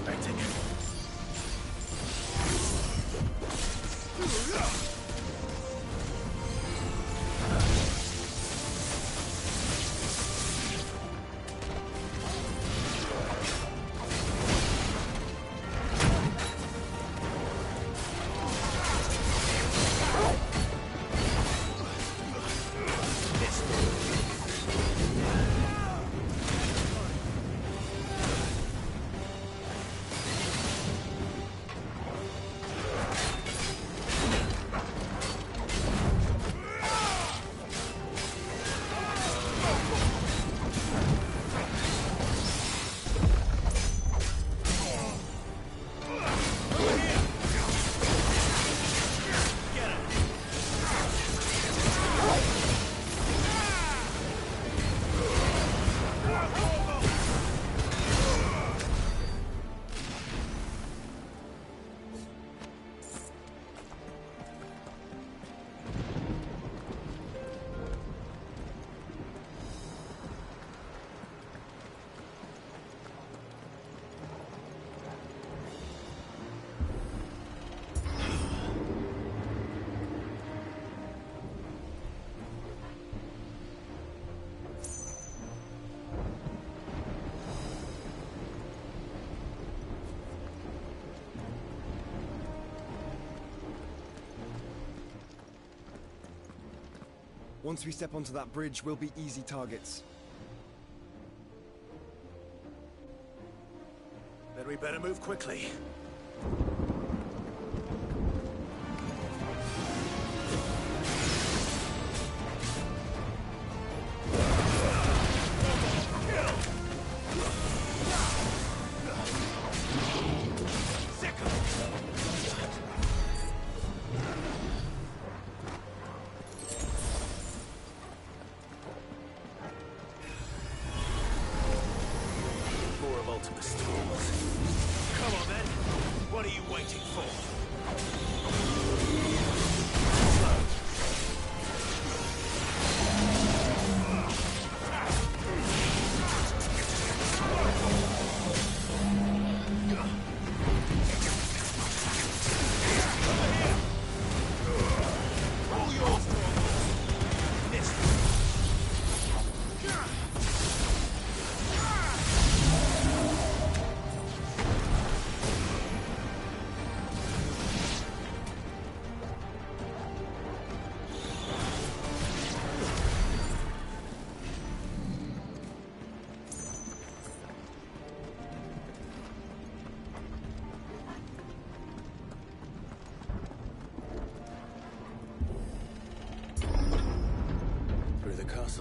expecting. Once we step onto that bridge, we'll be easy targets. Then we better move quickly.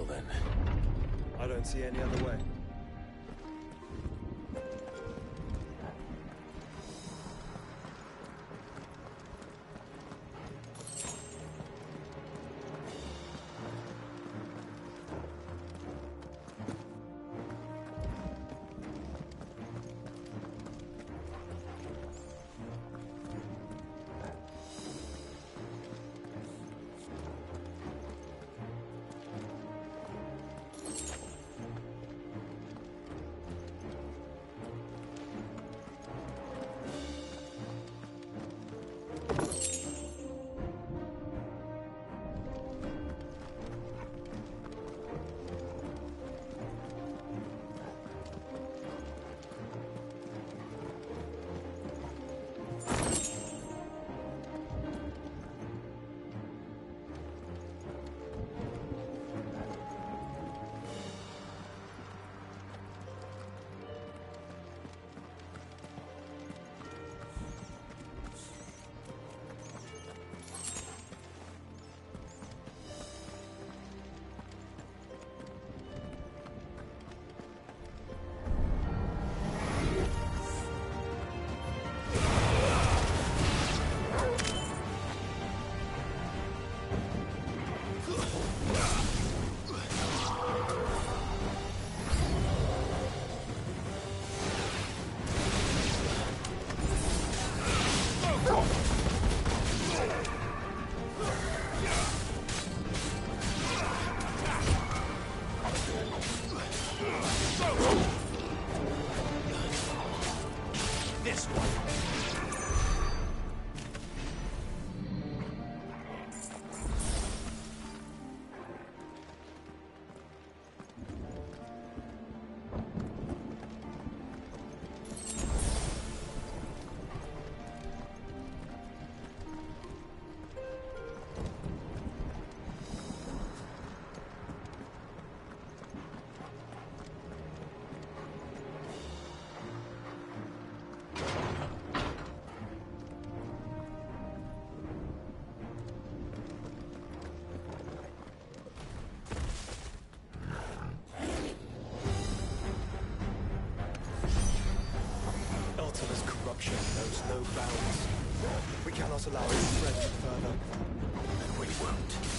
Then. I don't see any other way. cannot allow it to spread any further. And we won't.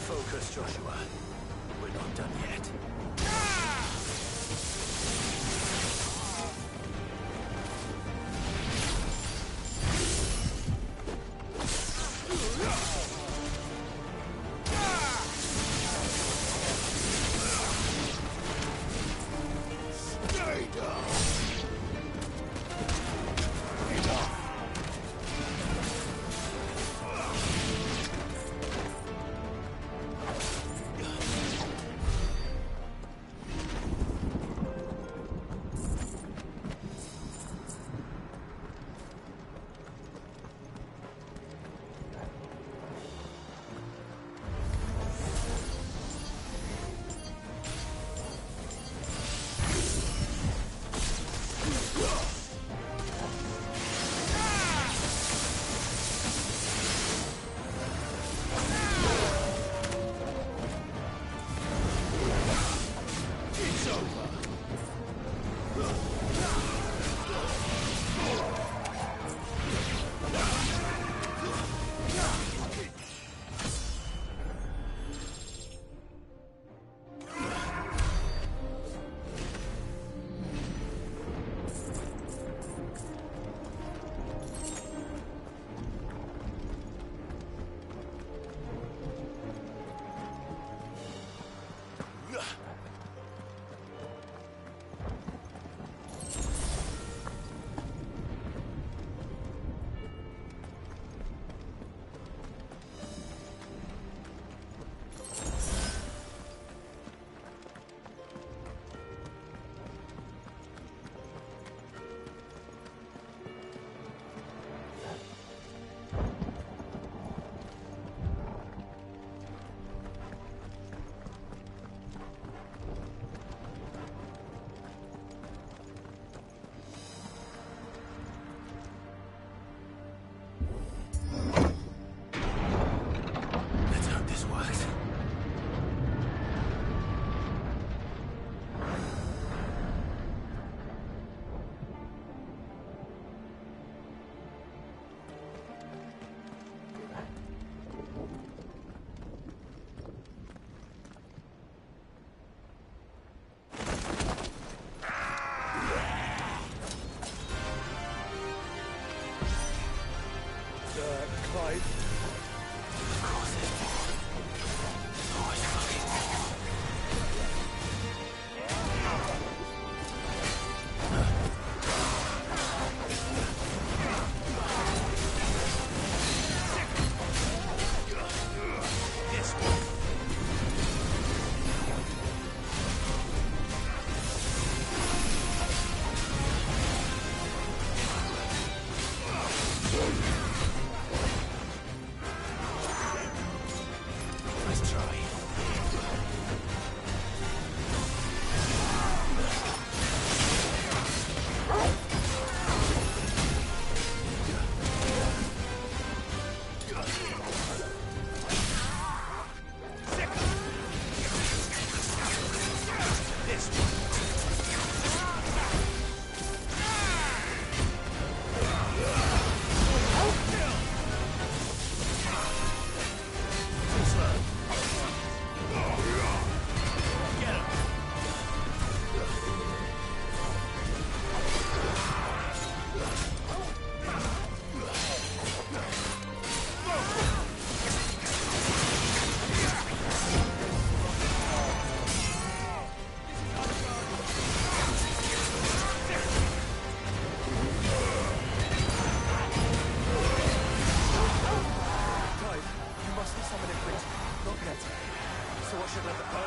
Focus, Joshua. We're not done yet.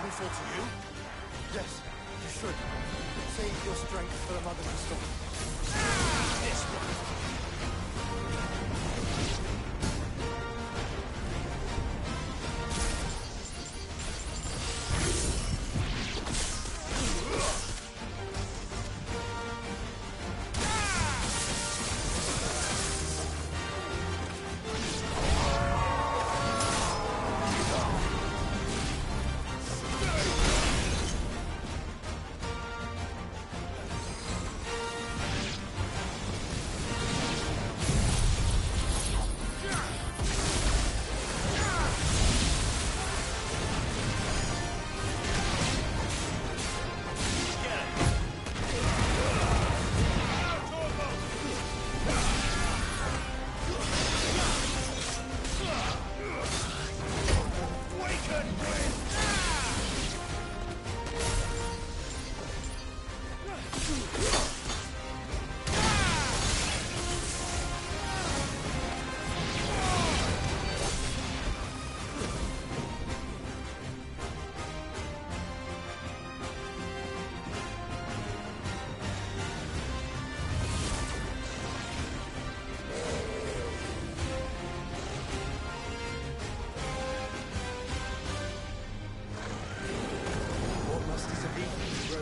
useful to you? Yes, you should. Save your strength for the mother's storm. This one.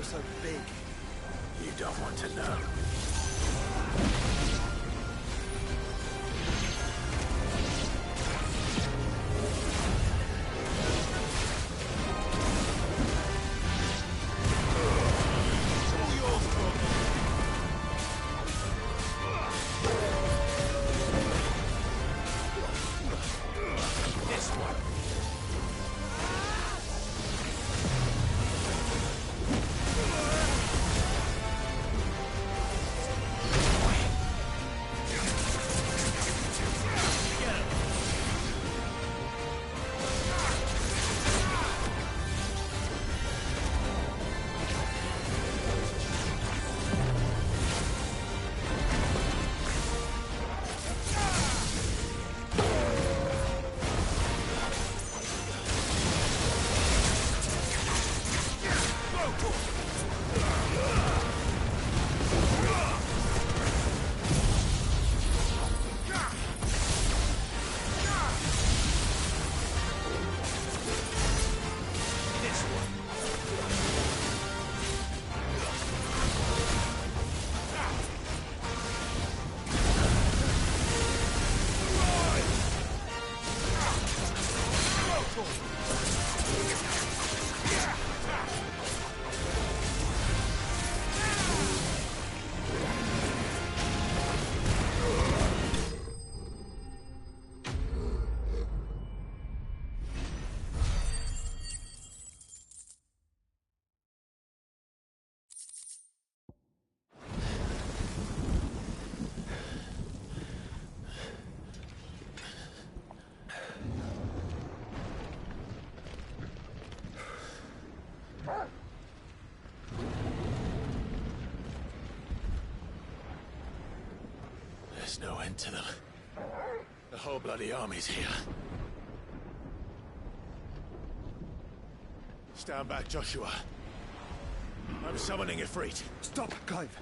So big. You don't want to know. There's no end to them. The whole bloody army's here. Stand back, Joshua. I'm summoning Ifrit. Stop, Clive.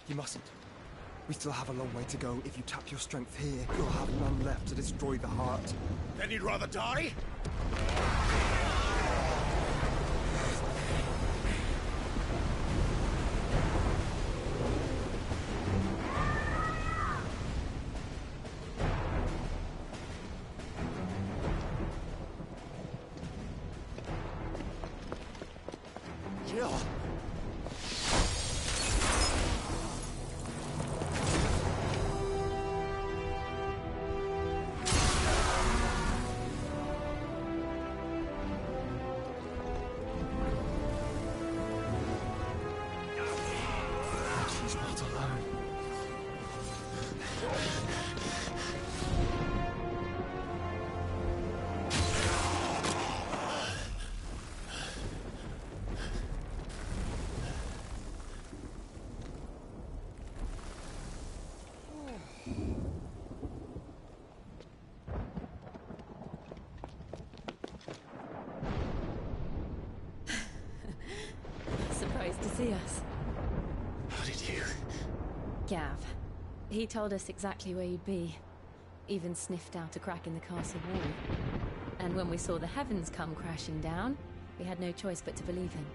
You mustn't. We still have a long way to go. If you tap your strength here, you'll have none left to destroy the heart. Then you'd rather die? Jill! She's not alone. Gav. He told us exactly where you'd be. Even sniffed out a crack in the castle wall. And when we saw the heavens come crashing down, we had no choice but to believe him.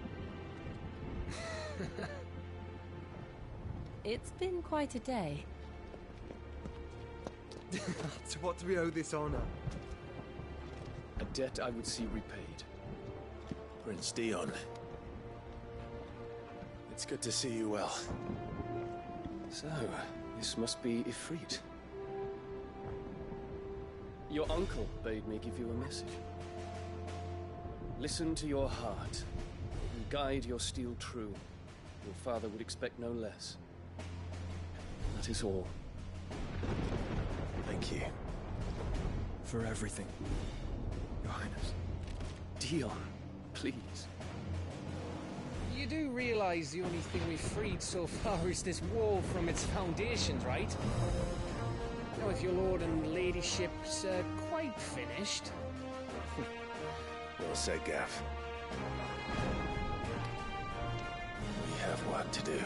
It's been quite a day. To what do we owe this honor? A debt I would see repaid. Prince Dion. It's good to see you well. So, this must be Ifrit. Your uncle bade me give you a message. Listen to your heart, and guide your steel true. Your father would expect no less. That is all. Thank you. For everything, Your Highness. Dion, please. You do realize the only thing we've freed so far is this wall from its foundations, right? Now, if your lord and ladyship's quite finished... Well said, Gav. We have work to do.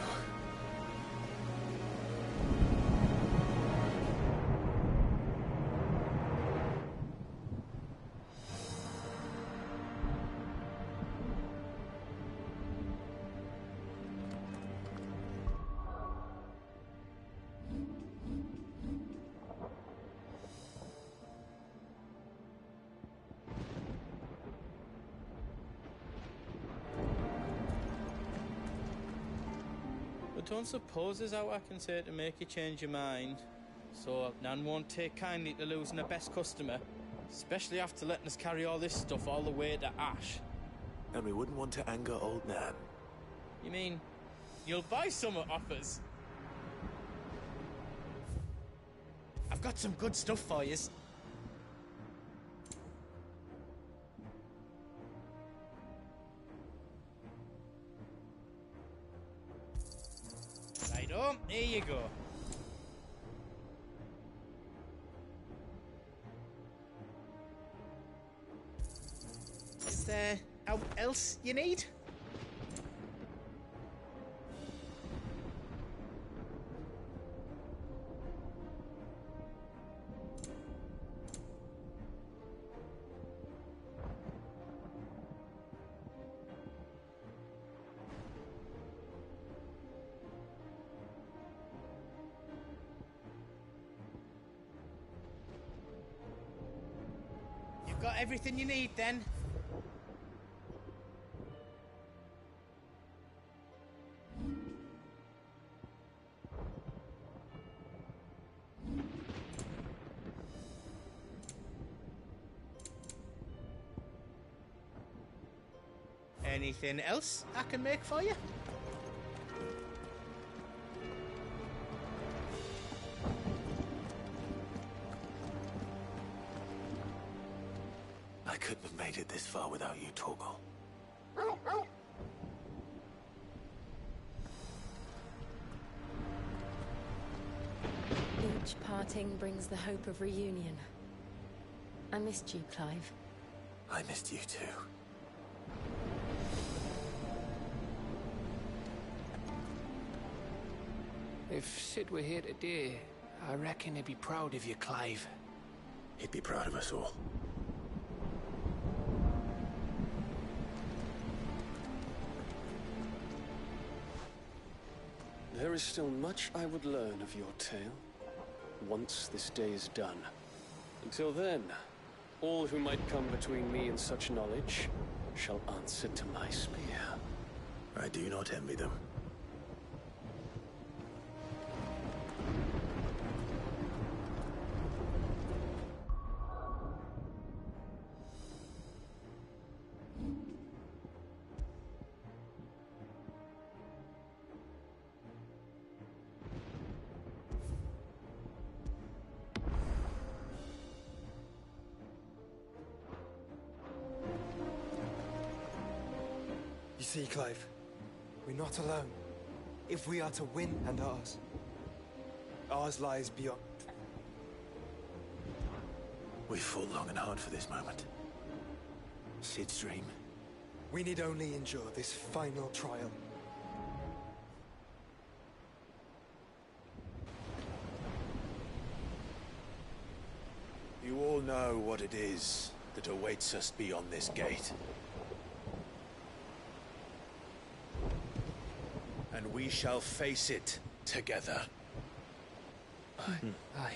I don't suppose there's out I can say to make you change your mind. So, Nan won't take kindly to losing her best customer, especially after letting us carry all this stuff all the way to Ash. And we wouldn't want to anger old Nan. You mean, you'll buy some at offers? I've got some good stuff for you. Righto, here you go. Is there out else you need? You've got everything you need then? Anything else I can make for you? I couldn't have made it this far without you, Torgal. Each parting brings the hope of reunion. I missed you, Clive. I missed you too. If Sid were here today, I reckon he'd be proud of you, Clive. He'd be proud of us all. There is still much I would learn of your tale, once this day is done. Until then, all who might come between me and such knowledge shall answer to my spear. I do not envy them. You see, Clive, we're not alone. If we are to win and ours lies beyond. We fought long and hard for this moment. Sid's dream. We need only endure this final trial. know what it is that awaits us beyond this gate. And we shall face it together. Aye.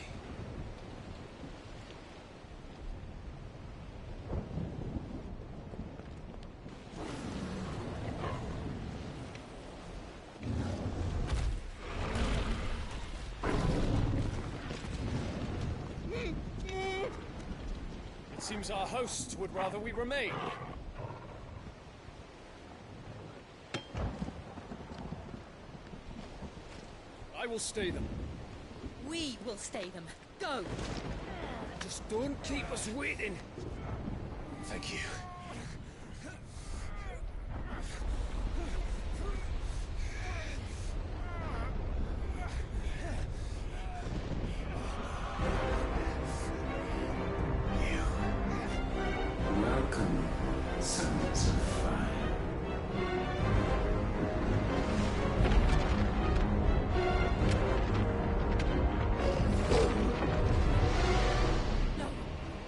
It seems our hosts would rather we remain. I will stay them. We will stay them. Go! Just don't keep us waiting. Thank you. Welcome, sons of fire.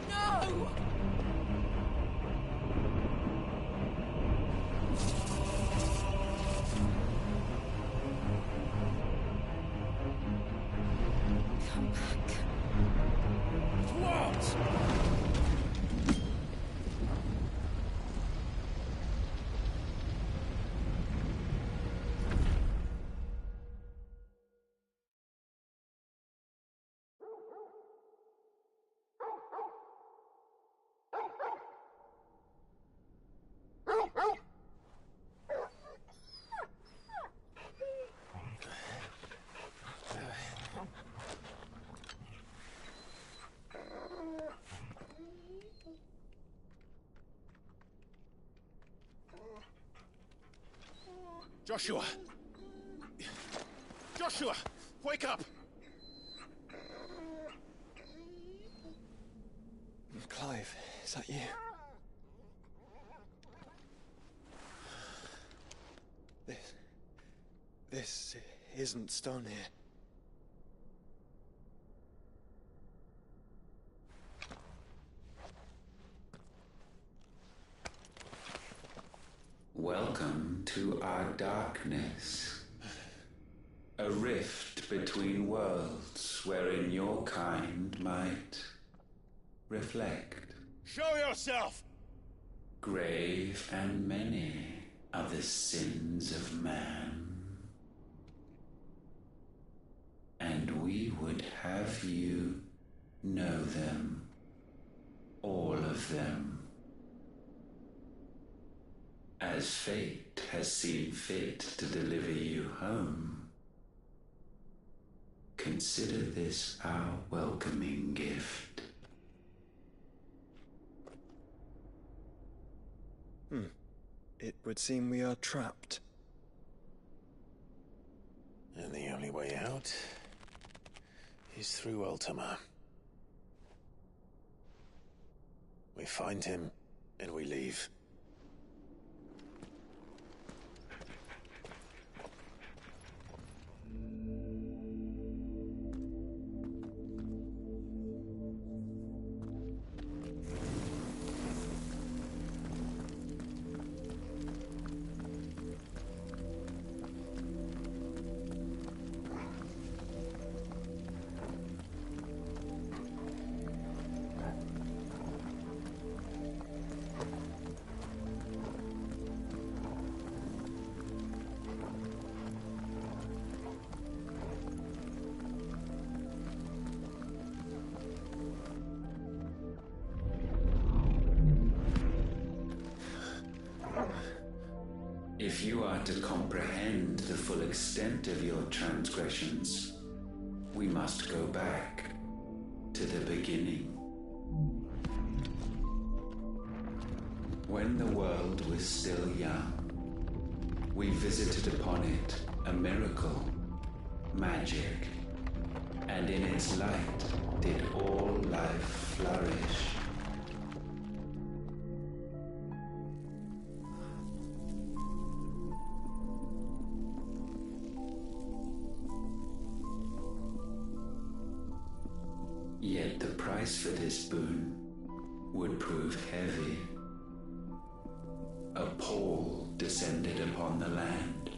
No! Come back. What? Joshua! Joshua! Wake up! Clive, is that you? This isn't stone here. Welcome to our darkness. A rift between worlds wherein your kind might reflect. Show yourself! Grave and many are the sins of man. And we would have you know them. All of them. As fate has seen fit to deliver you home, consider this our welcoming gift. It would seem we are trapped. And the only way out is through Ultima. We find him, and we leave. If you are to comprehend the full extent of your transgressions, we must go back to the beginning. When the world was still young, we visited upon it a miracle, magic, and in its light did all life flourish. Yet the price for this boon would prove heavy. A pall descended upon the land,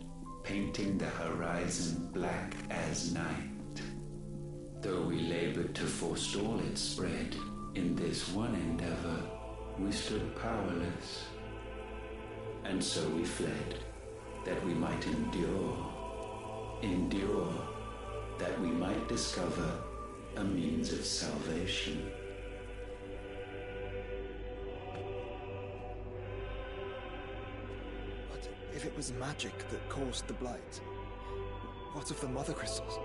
painting the horizon black as night. Though we labored to forestall its spread, in this one endeavor we stood powerless. And so we fled, that we might endure, that we might discover a means of salvation. But if it was magic that caused the blight, what of the mother crystals?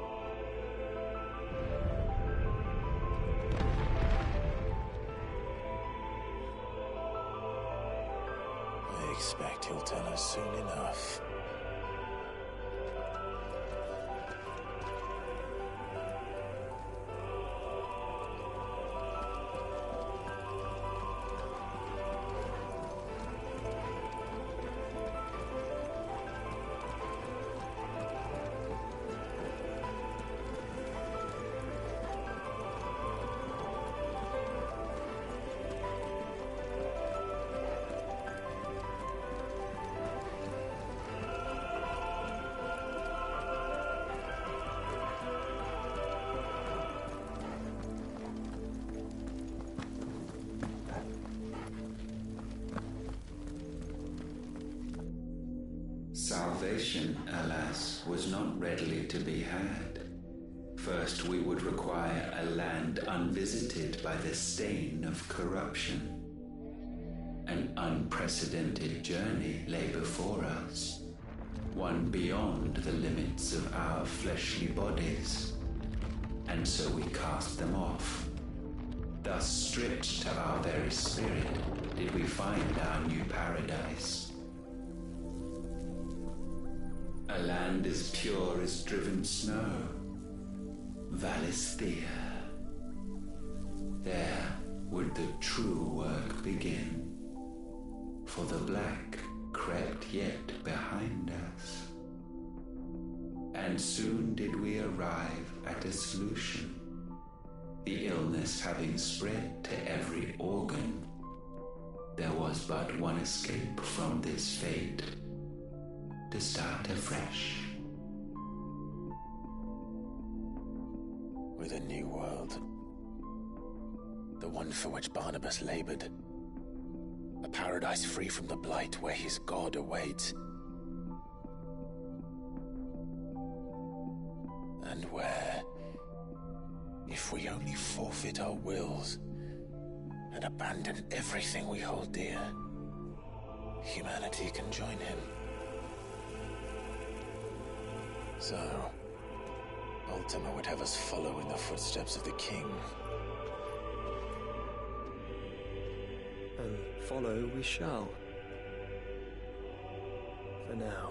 I expect he'll tell us soon enough. Salvation, alas, was not readily to be had. First, we would require a land unvisited by the stain of corruption. An unprecedented journey lay before us, one beyond the limits of our fleshly bodies, and so we cast them off. Thus, stripped to our very spirit, did we find our new paradise. A land as pure as driven snow, Valisthea. There would the true work begin, for the black crept yet behind us. And soon did we arrive at a solution, the illness having spread to every organ. There was but one escape from this fate, to start afresh. With a new world. The one for which Barnabas labored. A paradise free from the blight where his God awaits. And where, if we only forfeit our wills and abandon everything we hold dear, humanity can join him. So, Ultima would have us follow in the footsteps of the king. And follow we shall. For now.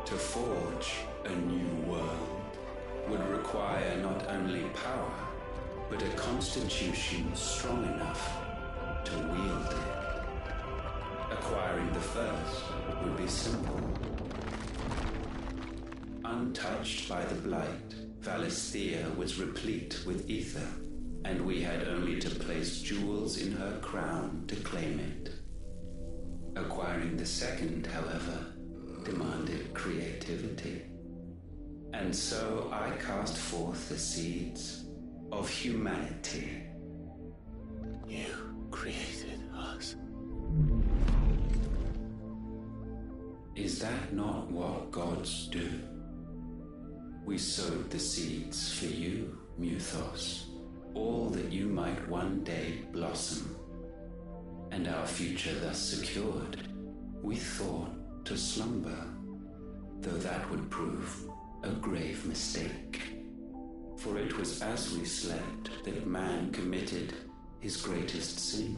To forge a new world would require not only power, but a constitution strong enough to wield it. Acquiring the first would be simple. Untouched by the blight, Valisthea was replete with ether, and we had only to place jewels in her crown to claim it. Acquiring the second, however, demanded creativity. And so I cast forth the seeds of humanity. You created us. Is that not what gods do? We sowed the seeds for you, Muthos, all that you might one day blossom. And our future thus secured, we thought to slumber, though that would prove a grave mistake. For it was as we slept that man committed his greatest sin.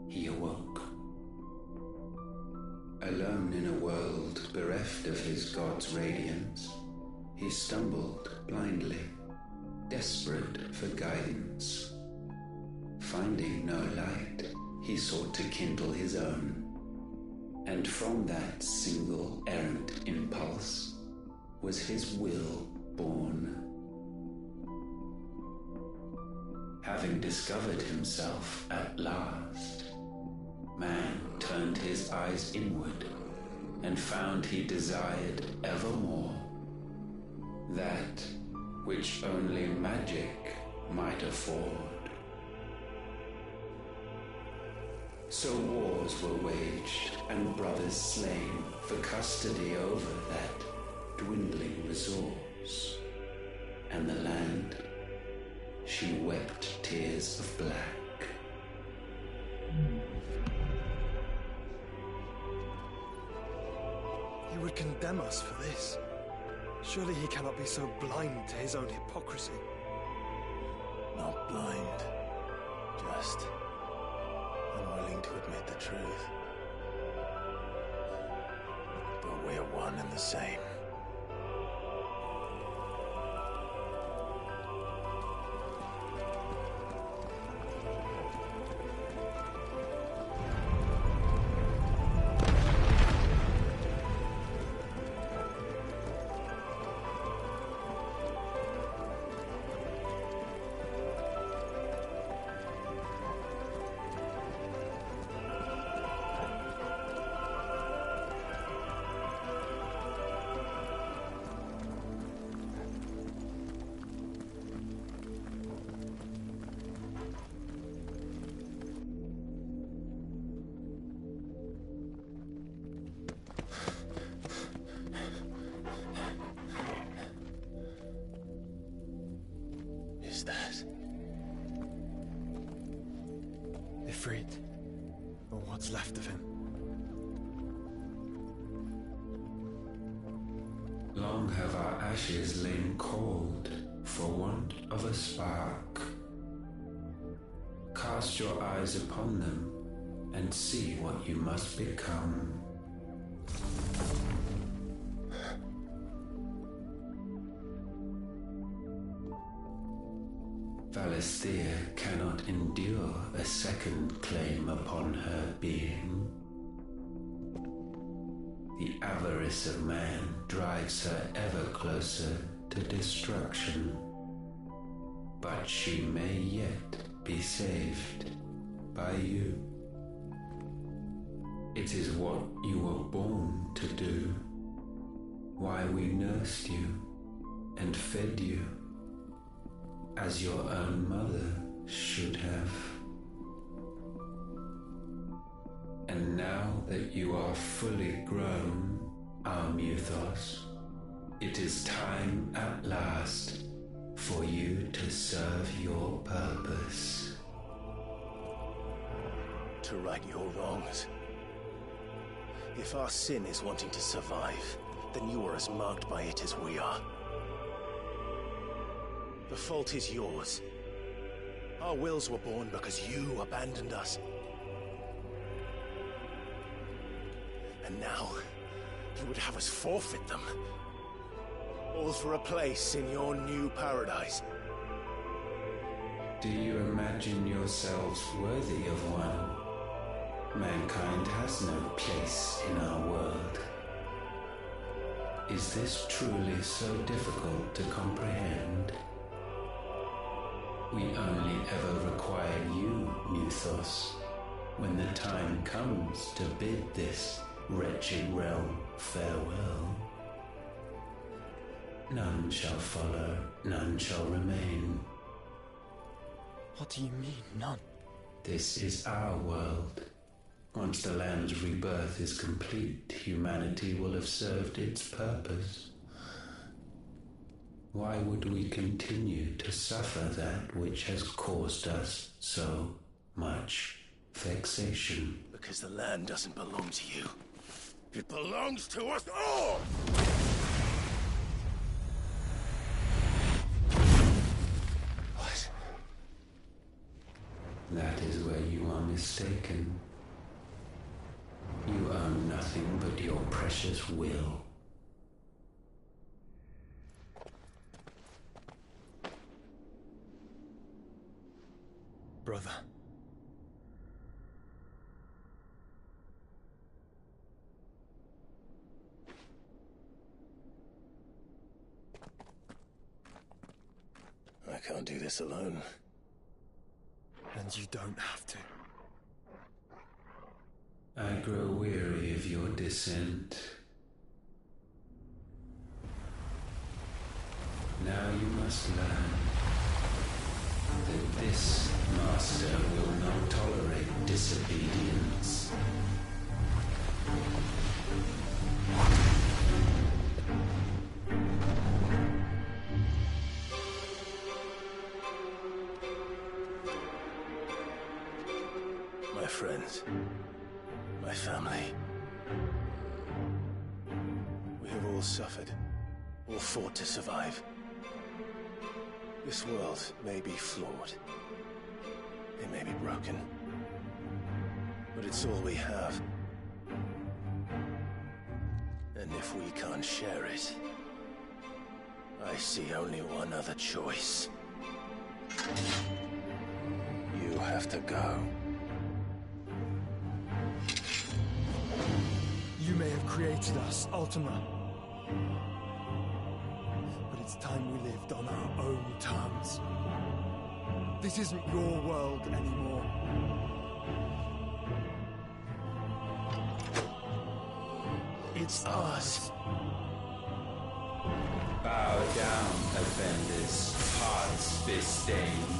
He awoke. Alone in a world bereft of his God's radiance, he stumbled blindly, desperate for guidance. Finding no light, he sought to kindle his own, and from that single errant impulse was his will born. Having discovered himself at last, man turned his eyes inward and found he desired evermore that which only magic might afford. So wars were waged and brothers slain for custody over that dwindling resource, and the land, she wept tears of black. He would condemn us for this. Surely he cannot be so blind to his own hypocrisy. Not blind, just unwilling to admit the truth. But we're one and the same. That? Ifrit, or what's left of him. Long have our ashes lain cold for want of a spark. Cast your eyes upon them and see what you must become. Valisthea cannot endure a second claim upon her being. The avarice of man drives her ever closer to destruction, but she may yet be saved by you. It is what you were born to do, why we nursed you and fed you, as your own mother should have. And now that you are fully grown, our Muthos, it is time at last for you to serve your purpose. To right your wrongs. If our sin is wanting to survive, then you are as marked by it as we are. The fault is yours. Our wills were born because you abandoned us. And now, you would have us forfeit them. All for a place in your new paradise. Do you imagine yourselves worthy of one? Mankind has no place in our world. Is this truly so difficult to comprehend? We only ever require you, Muthos, when the time comes to bid this wretched realm farewell. None shall follow, none shall remain. What do you mean, none? This is our world. Once the land's rebirth is complete, humanity will have served its purpose. Why would we continue to suffer that which has caused us so much vexation? Because the land doesn't belong to you. It belongs to us all! What? That is where you are mistaken. You own nothing but your precious will. Brother. I can't do this alone. And you don't have to. I grow weary of your dissent. Now you must learn that this master will not tolerate disobedience. My friends, my family. We have all suffered, all fought to survive. This world may be flawed. It may be broken. But it's all we have. And if we can't share it, I see only one other choice. You have to go. You may have created us, Ultima. But it's time we lived on our own terms. This isn't your world anymore. It's ours. Bow down, offenders, hearts be-stained.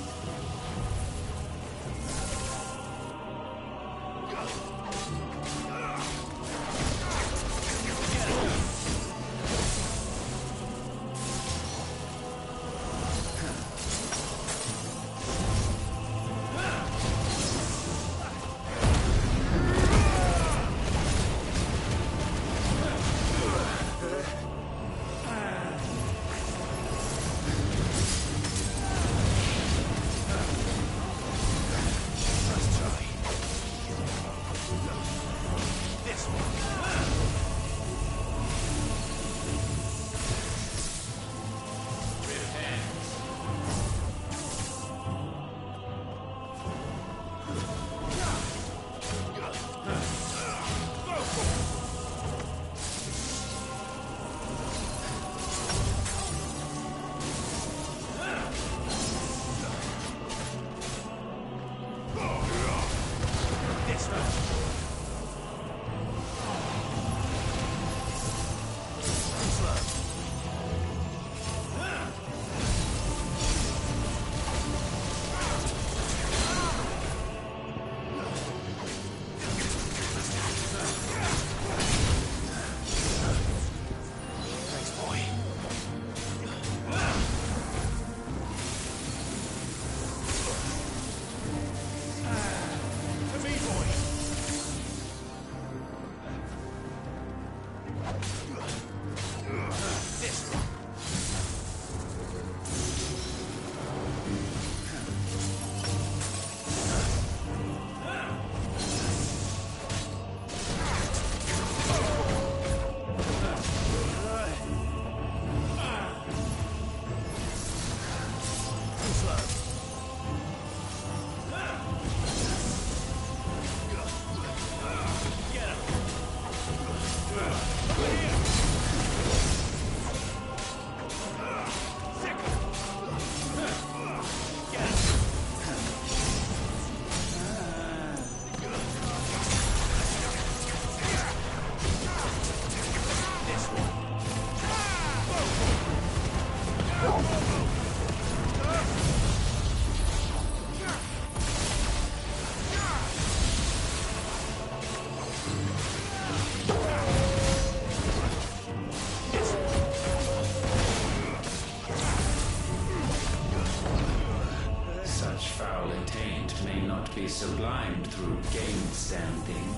Be sublimed through game standing.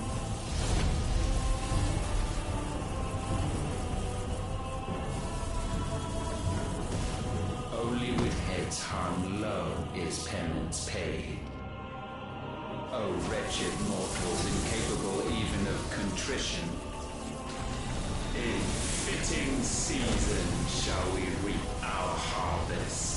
Only with heads hung low is penance paid. O wretched mortals, incapable even of contrition, in fitting season shall we reap our harvest.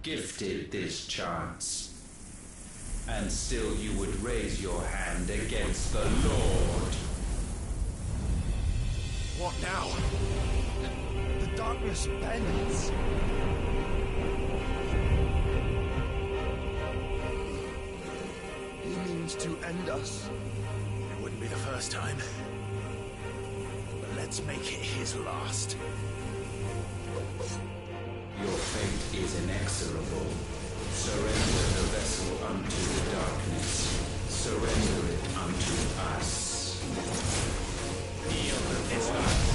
Gifted this chance, and still you would raise your hand against the Lord. What now? The darkness bends. He means to end us. It wouldn't be the first time. But let's make it his last. Your fate is inexorable. Surrender the vessel unto the darkness. Surrender it unto us. Yield the void.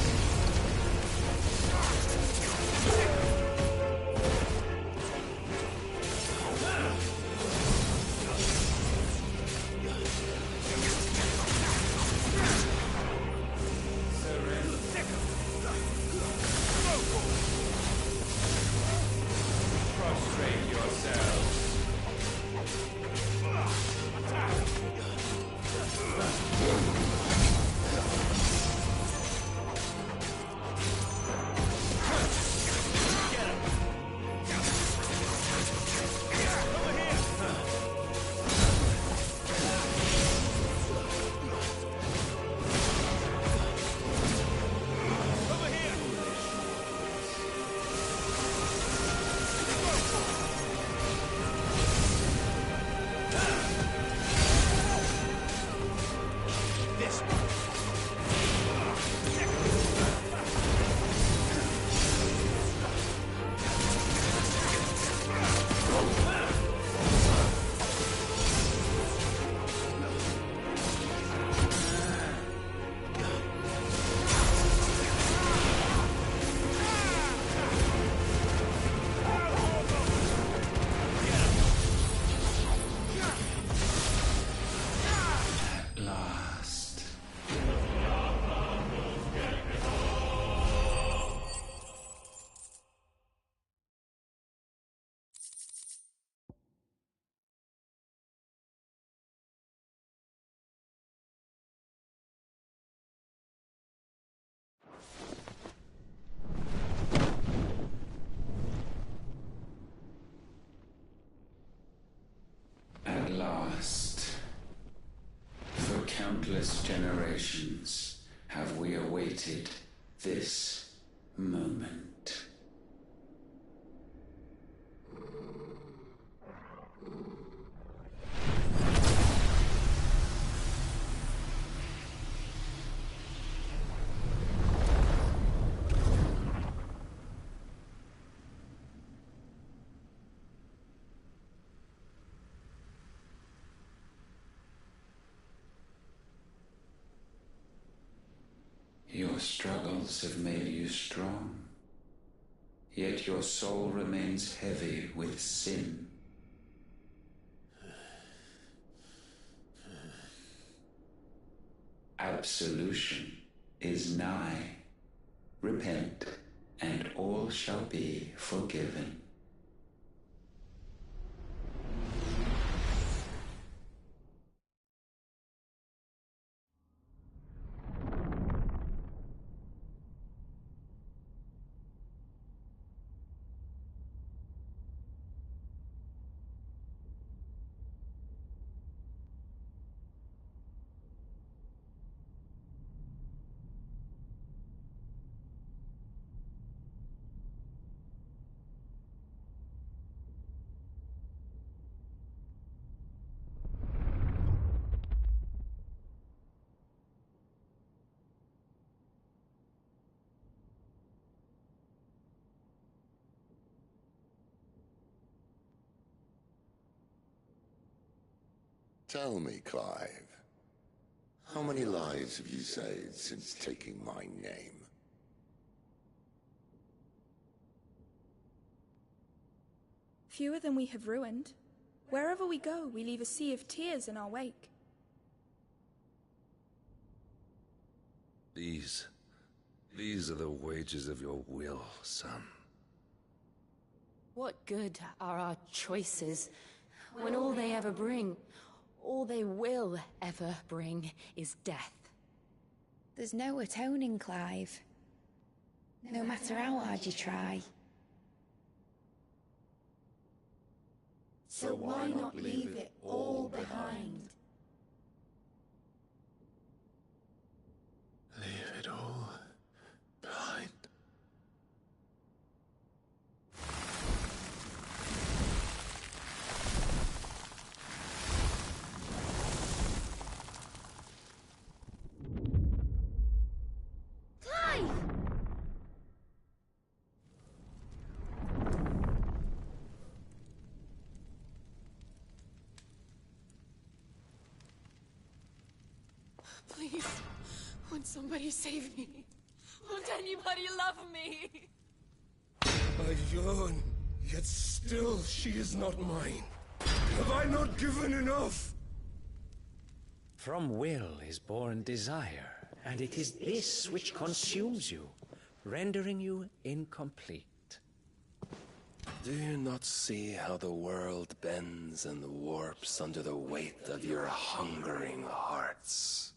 countless generations have we awaited this moment. Your struggles have made you strong, yet your soul remains heavy with sin. Absolution is nigh. Repent, and all shall be forgiven. Tell me, Clive, how many lives have you saved since taking my name? Fewer than we have ruined. Wherever we go, we leave a sea of tears in our wake. These are the wages of your will, son. What good are our choices when all they ever bring, all they will ever bring, is death? There's no atoning, Clive. No matter how hard you try. So why not leave it all behind? Leave it all behind. Clive! Please, won't somebody save me? Won't anybody love me? Ayun, yet still she is not mine. Have I not given enough? From will is born desire, and it is this which consumes you, rendering you incomplete. Do you not see how the world bends and warps under the weight of your hungering hearts?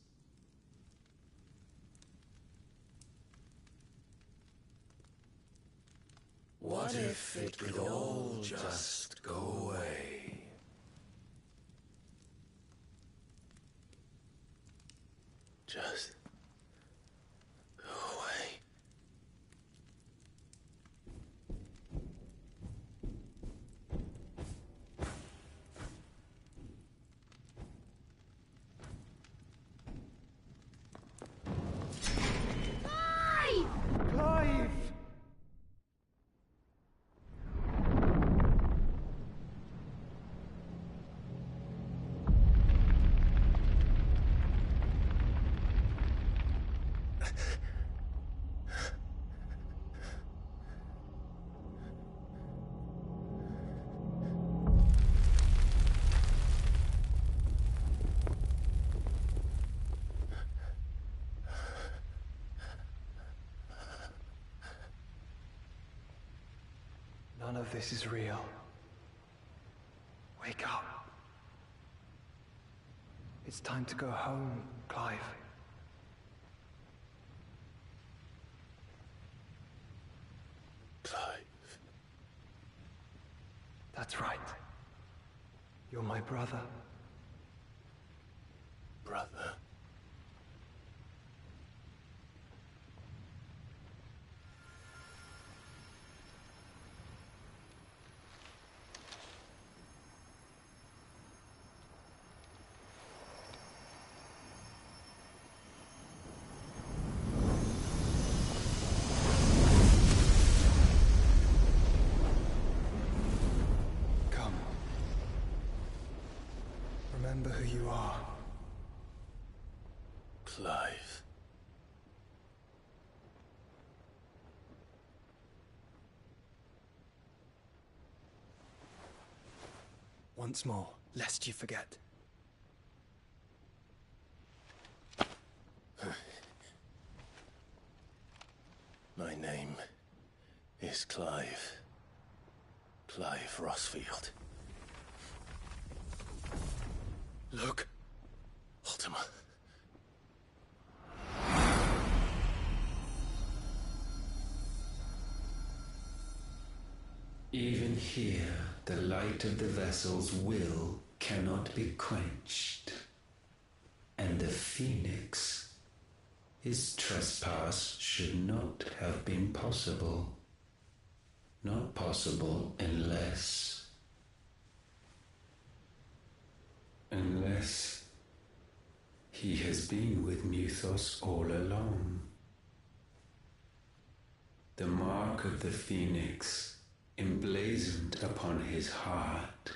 What if it could all just go away? Just go away. Clive! None of this is real. Wake up. It's time to go home, Clive. Clive. That's right. You're my brother. Brother. Remember who you are. Clive. Once more, lest you forget. My name is Clive. Clive Rossfield. Look, Ultima. Even here, the light of the vessel's will cannot be quenched. And the Phoenix, his trespass should not have been possible. Not possible unless he has been with Mythos all along. The mark of the Phoenix, emblazoned upon his heart,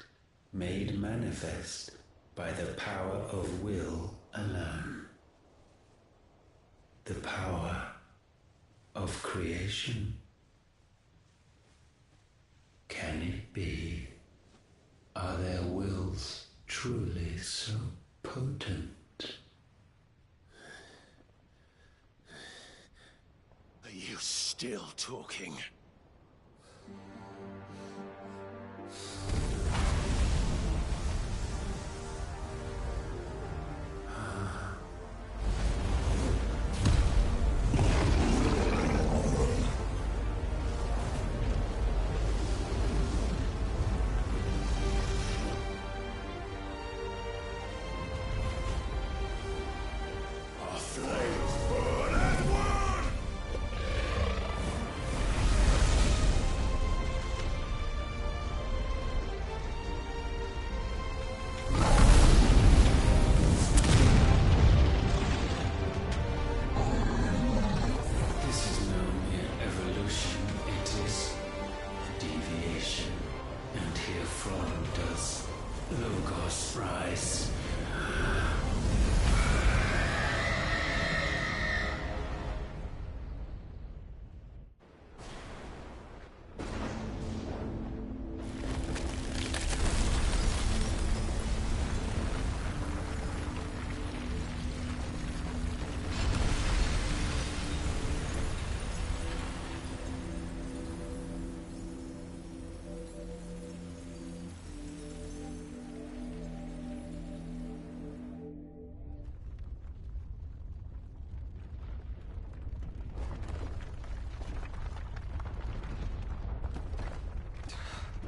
made manifest by the power of will alone. The power of creation. Can it be? Are their wills truly so potent? Are you still talking?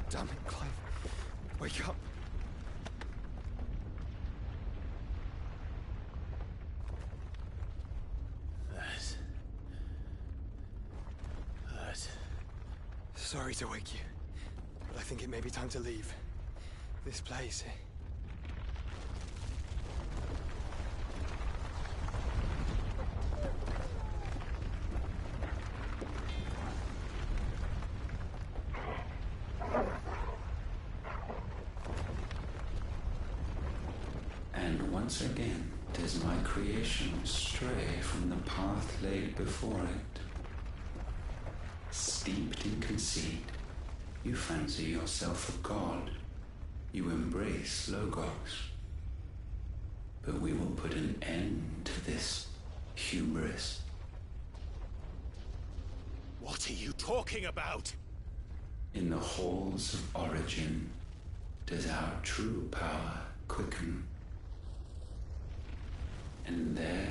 Damn it, Clive. Wake up. That. Sorry to wake you, but I think it may be time to leave. This place. Once again does my creation stray from the path laid before it. Steeped in conceit, you fancy yourself a god. You embrace Logos. But we will put an end to this hubris. What are you talking about? In the halls of origin does our true power quicken. And there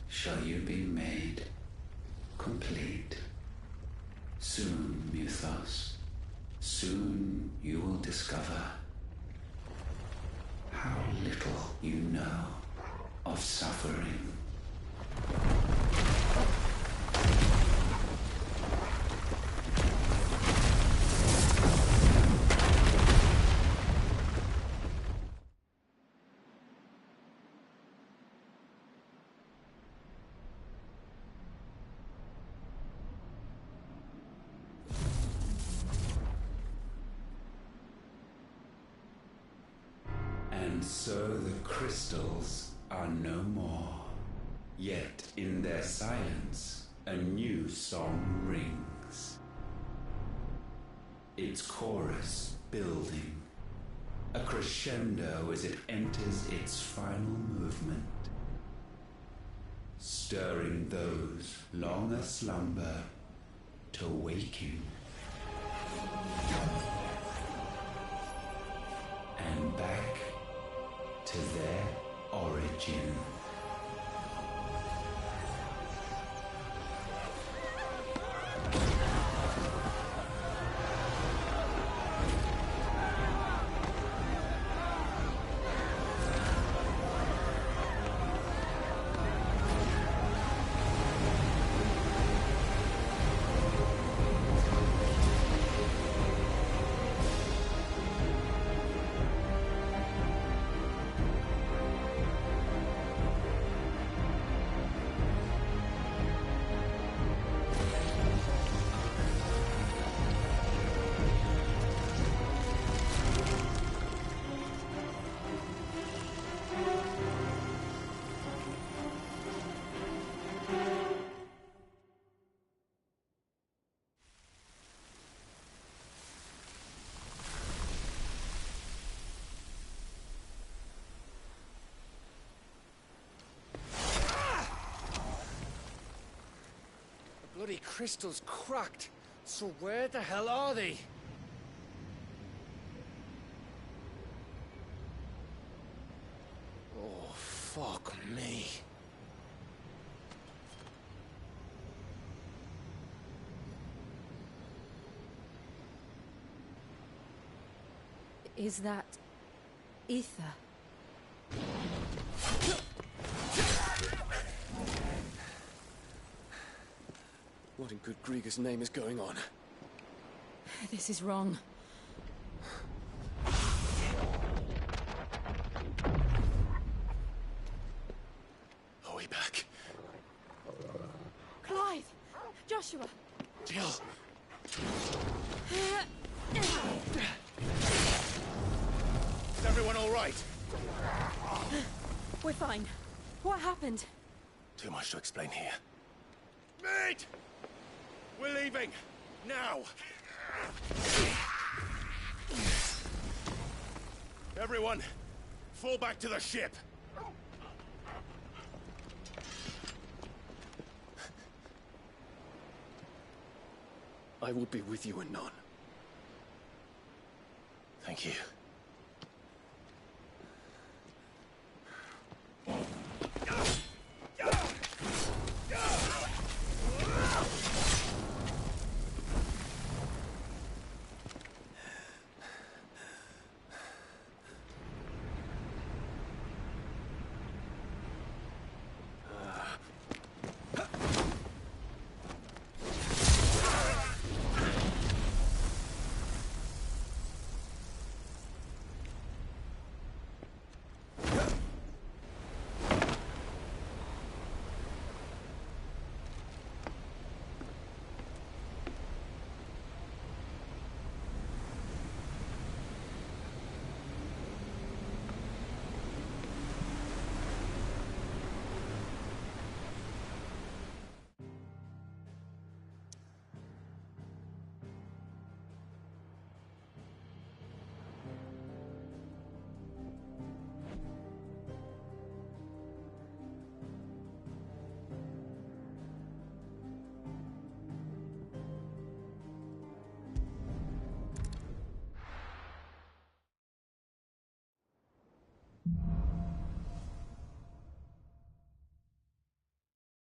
shall you be made complete. Soon, Mythos, soon you will discover how little you know of suffering. And so the crystals are no more. Yet in their silence, a new song rings. Its chorus building, a crescendo as it enters its final movement, stirring those long aslumber to waking. And back to their origin. Bloody crystal's cracked. So where the hell are they? Oh, fuck me. Is that ether? What in good Grieger's name is going on? This is wrong. Are we back? Clive! Joshua! Jill! Is everyone all right? We're fine. What happened? Too much to explain here. Mate! We're leaving! Now! Everyone, fall back to the ship! I will be with you anon. Thank you.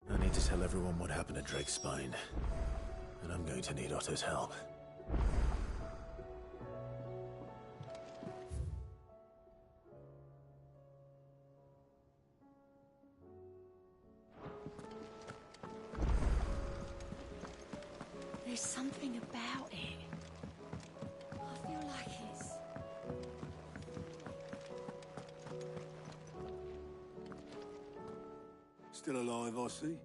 I need to tell everyone what happened at Drake's Spine. And I'm going to need Otto's help. There's something about it. I feel like it's... Still alive, I see.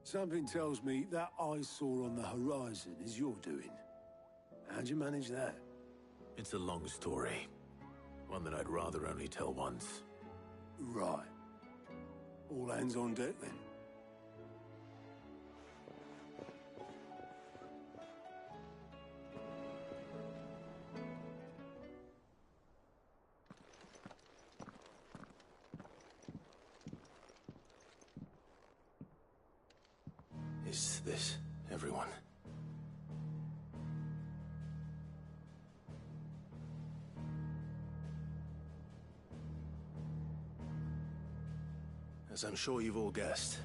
Something tells me that I saw on the horizon is your doing. How'd you manage that? It's a long story. One that I'd rather only tell once. Right. All hands on deck, then. Is this everyone? As I'm sure you've all guessed,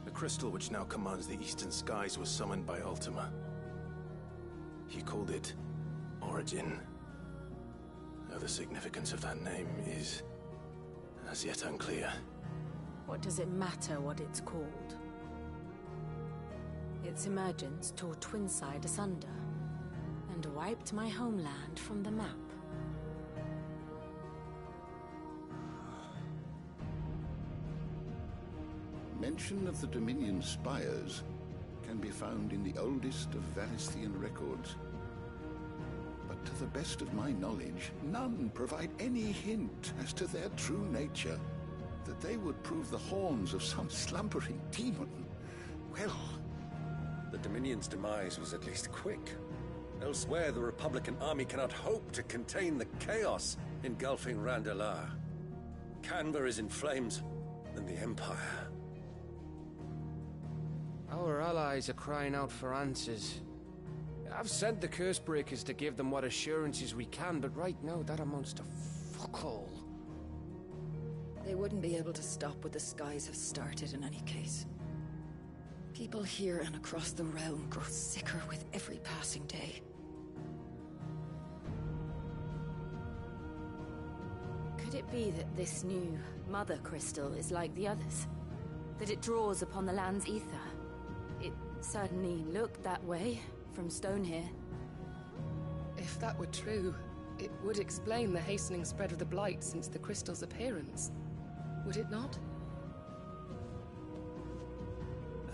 the crystal which now commands the eastern skies was summoned by Ultima. He called it Origin. Though the significance of that name is as yet unclear. What does it matter what it's called? Its emergence tore Twinside asunder, and wiped my homeland from the map. Mention of the Dominion spires can be found in the oldest of Varisthian records. But to the best of my knowledge, none provide any hint as to their true nature. That they would prove the horns of some slumbering demon. Well, the Dominion's demise was at least quick. Elsewhere, the Republican army cannot hope to contain the chaos engulfing Randalar. Canberra is in flames, and the Empire. Our allies are crying out for answers. I've sent the Cursebreakers to give them what assurances we can, but right now that amounts to fuck all. They wouldn't be able to stop what the skies have started in any case. People here and across the realm grow sicker with every passing day. Could it be that this new Mother Crystal is like the others? That it draws upon the land's ether? It certainly looked that way from stone here. If that were true, it would explain the hastening spread of the Blight since the crystal's appearance. Would it not?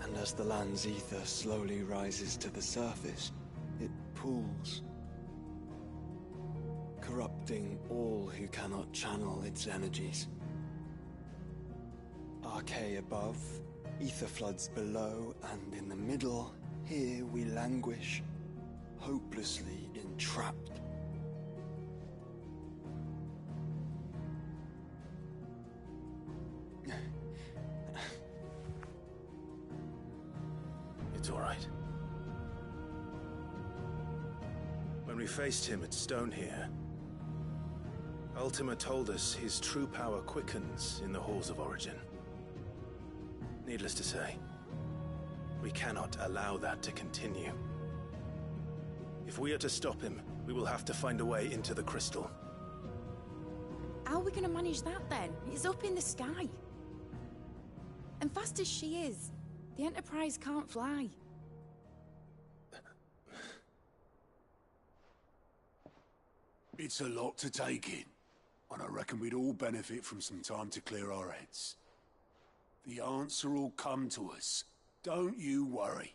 And as the land's ether slowly rises to the surface, it pools, corrupting all who cannot channel its energies. Archay above, ether floods below, and in the middle, here we languish, hopelessly entrapped. It's all right. When we faced him at Stone here, Ultima told us his true power quickens in the halls of Origin. Needless to say, we cannot allow that to continue. If we are to stop him, we will have to find a way into the crystal. How are we going to manage that then? It's up in the sky. And fast as she is, the Enterprise can't fly. It's a lot to take in, and I reckon we'd all benefit from some time to clear our heads. The answer will come to us. Don't you worry.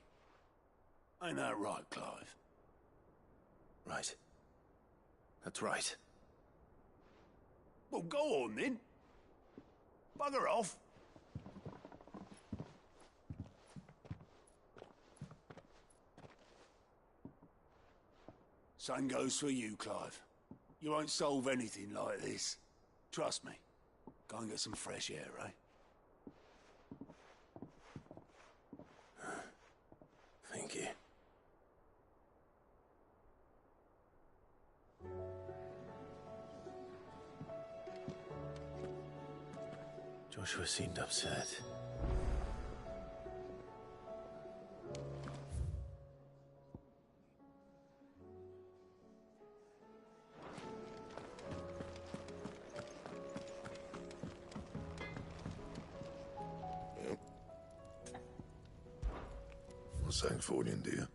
Ain't that right, Clive? Right. That's right. Well, go on then. Bugger off. Same goes for you, Clive. You won't solve anything like this. Trust me. Go and get some fresh air, eh? Thank you. Joshua seemed upset. What's that for you, dear?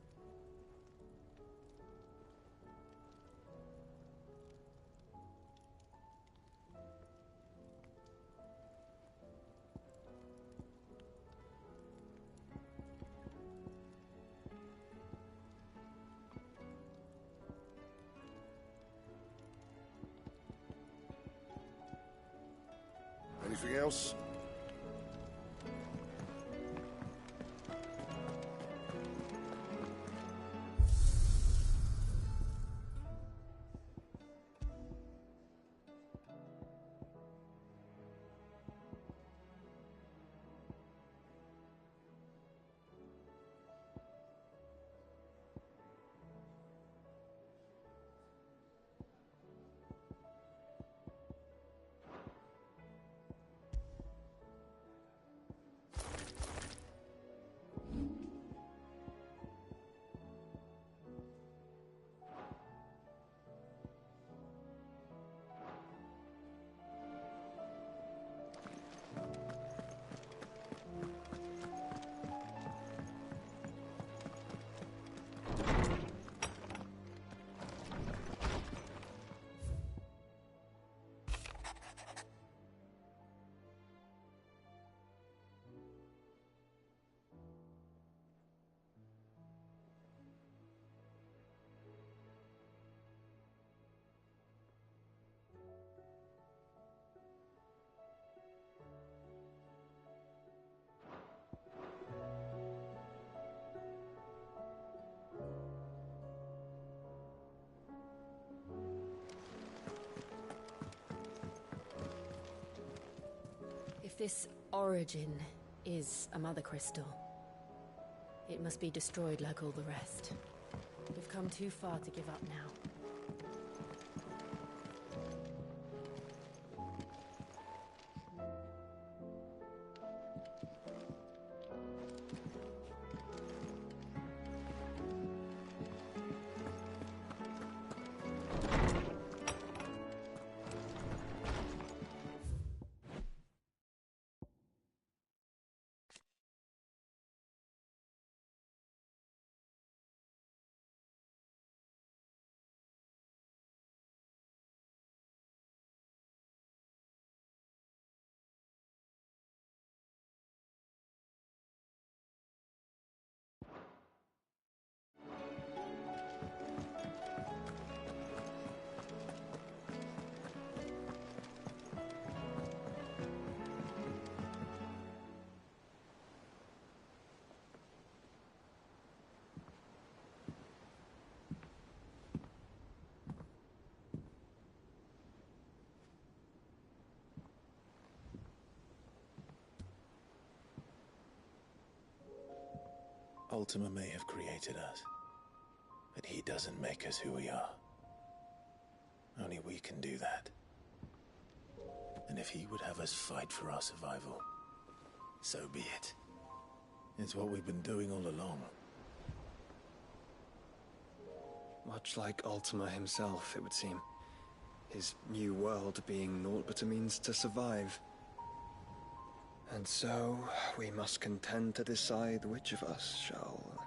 Anything else? If this origin is a mother crystal, it must be destroyed like all the rest. We've come too far to give up now. Ultima may have created us, but he doesn't make us who we are. Only we can do that. And if he would have us fight for our survival, so be it. It's what we've been doing all along. Much like Ultima himself, it would seem. His new world being naught but a means to survive. And so, we must contend to decide which of us shall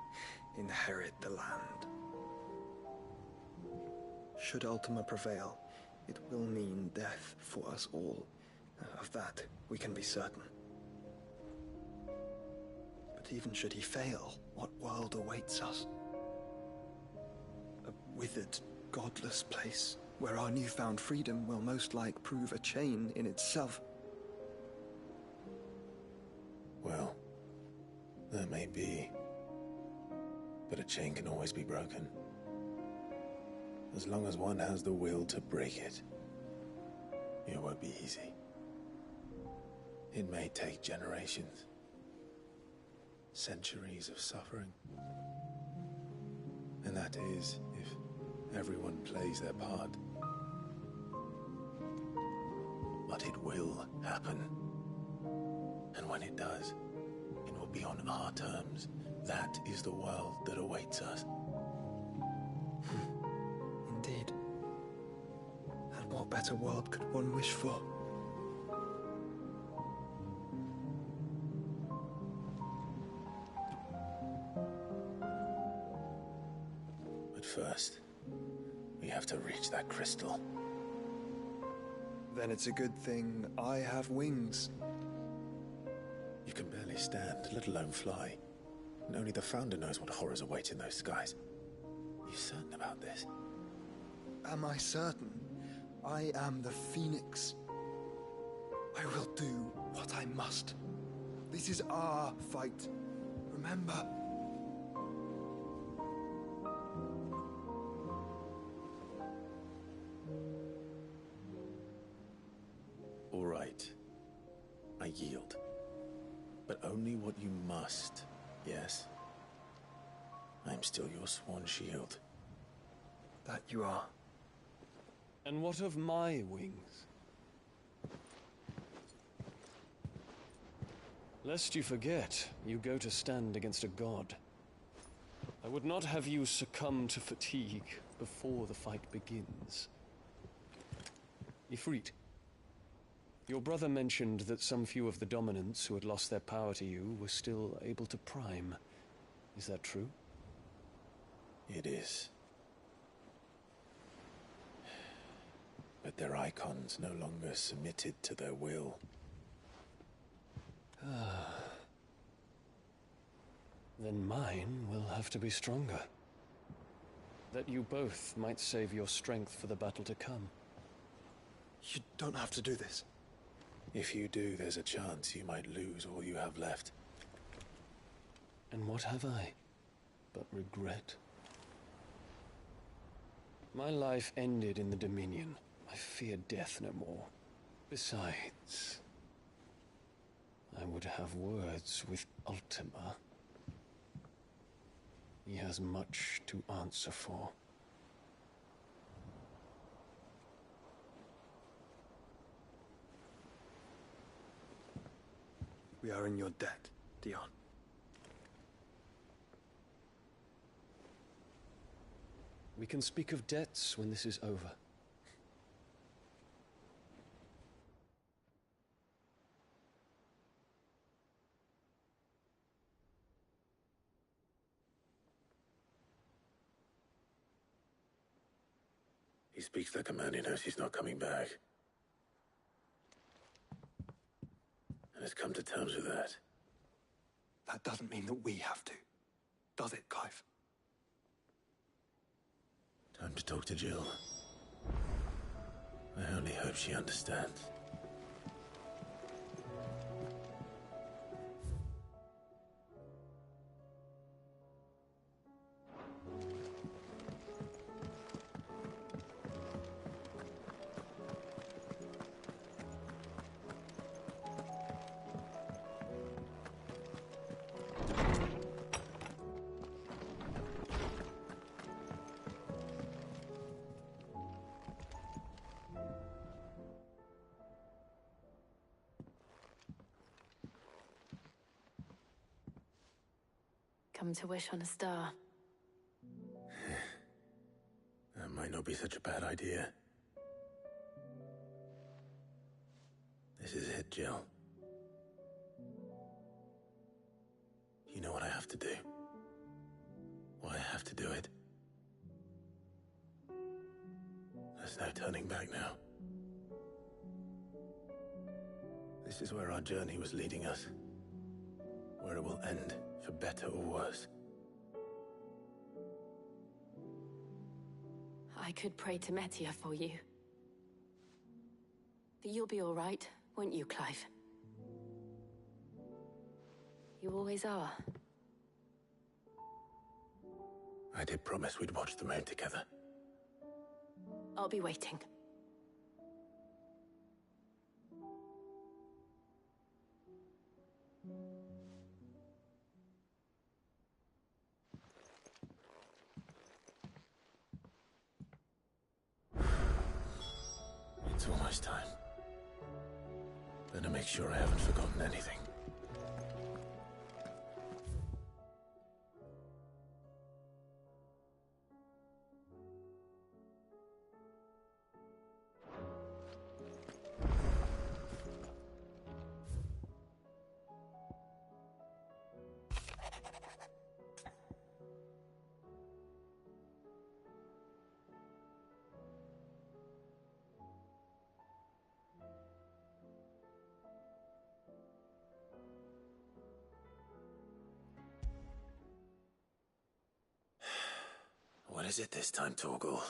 inherit the land. Should Ultima prevail, it will mean death for us all. Of that, we can be certain. But even should he fail, what world awaits us? A withered, godless place, where our newfound freedom will most like prove a chain in itself. Well, that may be. But a chain can always be broken. As long as one has the will to break it. It won't be easy. It may take generations. Centuries of suffering. And that is, if everyone plays their part. But it will happen. And when it does, it will be on our terms. That is the world that awaits us. Indeed. And what better world could one wish for? But first, we have to reach that crystal. Then it's a good thing I have wings. You can barely stand, let alone fly. And only the Founder knows what horrors await in those skies. Are you certain about this? Am I certain? I am the Phoenix. I will do what I must. This is our fight. Remember? All right. I yield. But only what you must, yes? I am still your sworn shield. That you are. And what of my wings? Lest you forget, you go to stand against a god. I would not have you succumb to fatigue before the fight begins. Ifrit, your brother mentioned that some few of the dominants who had lost their power to you were still able to prime. Is that true? It is. But their icons no longer submitted to their will. Then mine will have to be stronger. That you both might save your strength for the battle to come. You don't have to do this. If you do, there's a chance you might lose all you have left. And what have I but regret? My life ended in the Dominion. I fear death no more. Besides, I would have words with Ultima. He has much to answer for. We are in your debt, Dion. We can speak of debts when this is over. He speaks like a man who knows he's not coming back. And has come to terms with that. That doesn't mean that we have to, does it, Clive? Time to talk to Jill. I only hope she understands. Come to wish on a star. That might not be such a bad idea. This is it, Jill. You know what I have to do. Why I have to do it. There's no turning back now. This is where our journey was leading us. Where it will end, for better or worse. I could pray to Metia for you. But you'll be all right, won't you, Clive? You always are. I did promise we'd watch the moon together. I'll be waiting. It's almost time. Better make sure I haven't forgotten anything. What is it this time, Torgal?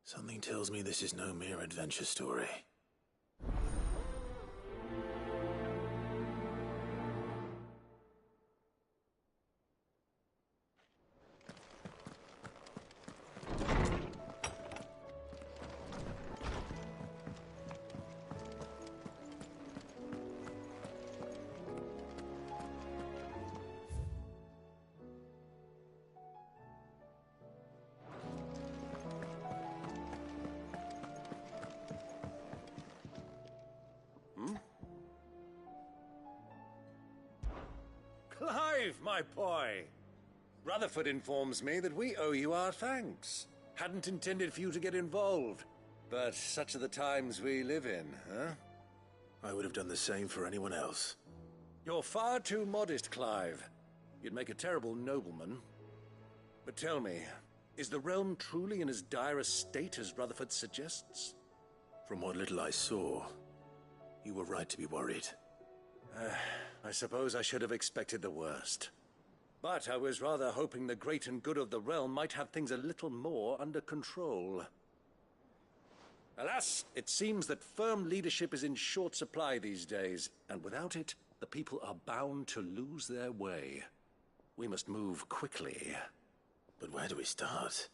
Something tells me this is no mere adventure story. Clive, my boy! Rutherford informs me that we owe you our thanks. Hadn't intended for you to get involved, but such are the times we live in, huh? I would have done the same for anyone else. You're far too modest, Clive. You'd make a terrible nobleman. But tell me, is the realm truly in as dire a state as Rutherford suggests? From what little I saw, you were right to be worried. I suppose I should have expected the worst. But I was rather hoping the great and good of the realm might have things a little more under control. Alas, it seems that firm leadership is in short supply these days, and without it, the people are bound to lose their way. We must move quickly. But where do we start?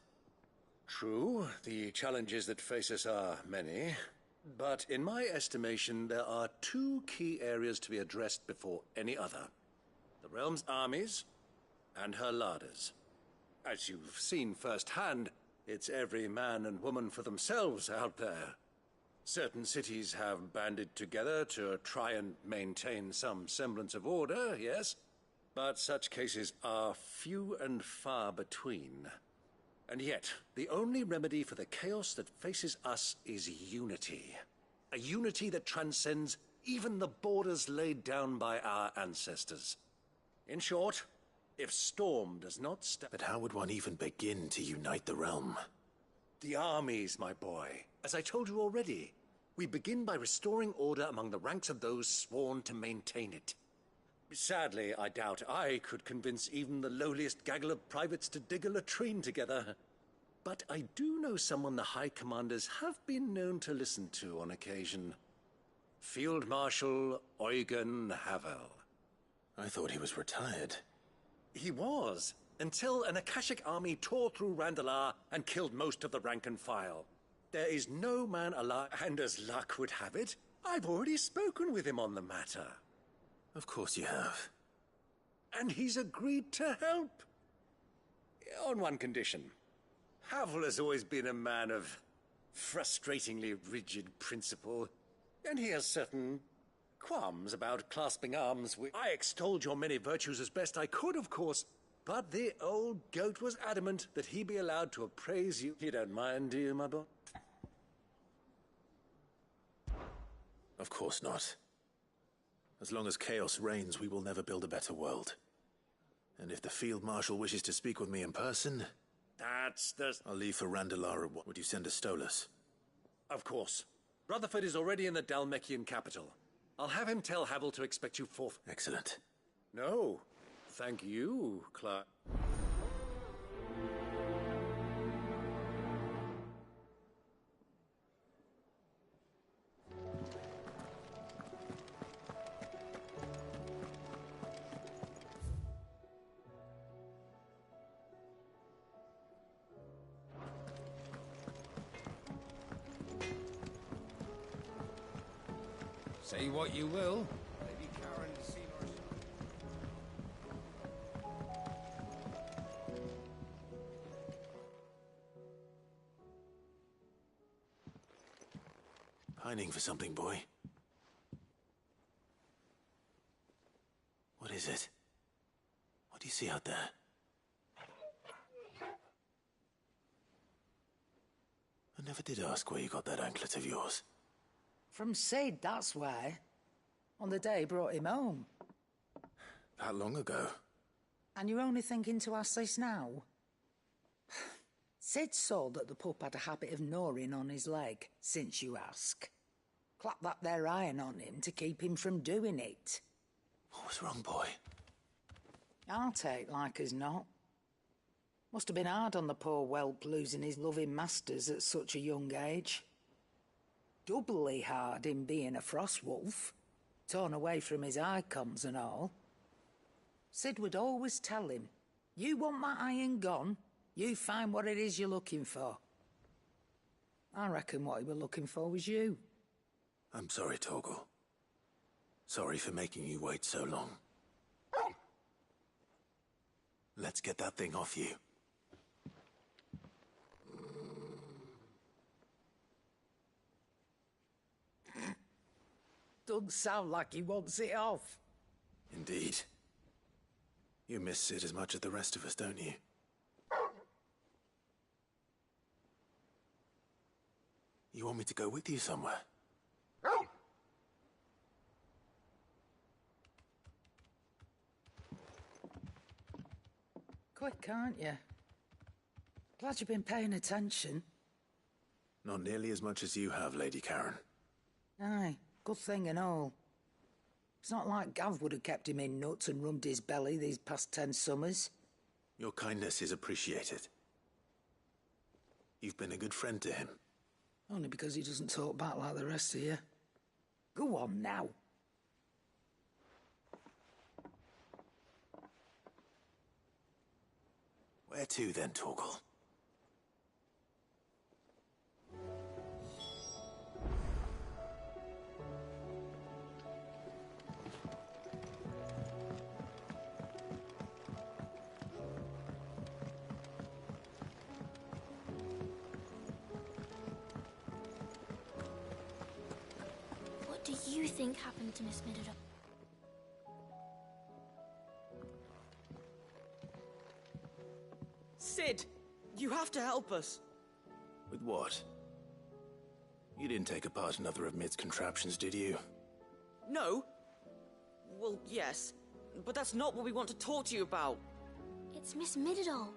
True, the challenges that face us are many. But in my estimation, there are two key areas to be addressed before any other. The realm's armies and her larders. As you've seen firsthand, it's every man and woman for themselves out there. Certain cities have banded together to try and maintain some semblance of order, yes, but such cases are few and far between. And yet, the only remedy for the chaos that faces us is unity. A unity that transcends even the borders laid down by our ancestors. In short, if Storm does not step... But how would one even begin to unite the realm? The armies, my boy. As I told you already, we begin by restoring order among the ranks of those sworn to maintain it. Sadly, I doubt I could convince even the lowliest gaggle of privates to dig a latrine together. But I do know someone the High Commanders have been known to listen to on occasion. Field Marshal Eugen Havel. I thought he was retired. He was, until an Akashic army tore through Randalar and killed most of the rank and file. There is no man alive, and as luck would have it, I've already spoken with him on the matter. Of course you have. And he's agreed to help. On one condition. Havel has always been a man of frustratingly rigid principle, and he has certain qualms about clasping arms with... I extolled your many virtues as best I could, of course, but the old goat was adamant that he be allowed to appraise you. You don't mind, do you, my boy? Of course not. As long as chaos reigns, we will never build a better world. And if the Field Marshal wishes to speak with me in person... That's the... I'll leave for Randalar. Would you send a Stolas? Of course. Rutherford is already in the Dalmekian capital. I'll have him tell Havel to expect you forth. Excellent. No. Thank you, Clark. Say what you will. Lady Karen Seymour's... Pining for something, boy. What is it? What do you see out there? I never did ask where you got that anklet of yours. From Sid, that's where. On the day he brought him home. That long ago? And you're only thinking to ask this now? Sid saw that the pup had a habit of gnawing on his leg, since you ask. Clap that there iron on him to keep him from doing it. What was wrong, boy? I'll take like as not. Must have been hard on the poor whelp losing his loving masters at such a young age. Doubly hard in being a frost wolf, torn away from his icons and all. Sid would always tell him, "You want my iron gone, you find what it is you're looking for." I reckon what he was looking for was you. I'm sorry, Torgal. Sorry for making you wait so long. Let's get that thing off you. Doesn't sound like he wants it off. Indeed. You miss Sid as much as the rest of us, don't you? You want me to go with you somewhere? Quick, aren't you? Glad you've been paying attention. Not nearly as much as you have, Lady Karen. Aye, good thing and all. It's not like Gav would have kept him in nuts and rubbed his belly these past 10 summers. Your kindness is appreciated. You've been a good friend to him. Only because he doesn't talk back like the rest of you. Go on now. Where to then, Torgal? What do you think happened to Miss Middledon? Sid, you have to help us. With what? You didn't take apart another of Mid's contraptions, did you? No. Well, yes. But that's not what we want to talk to you about. It's Miss Middledon.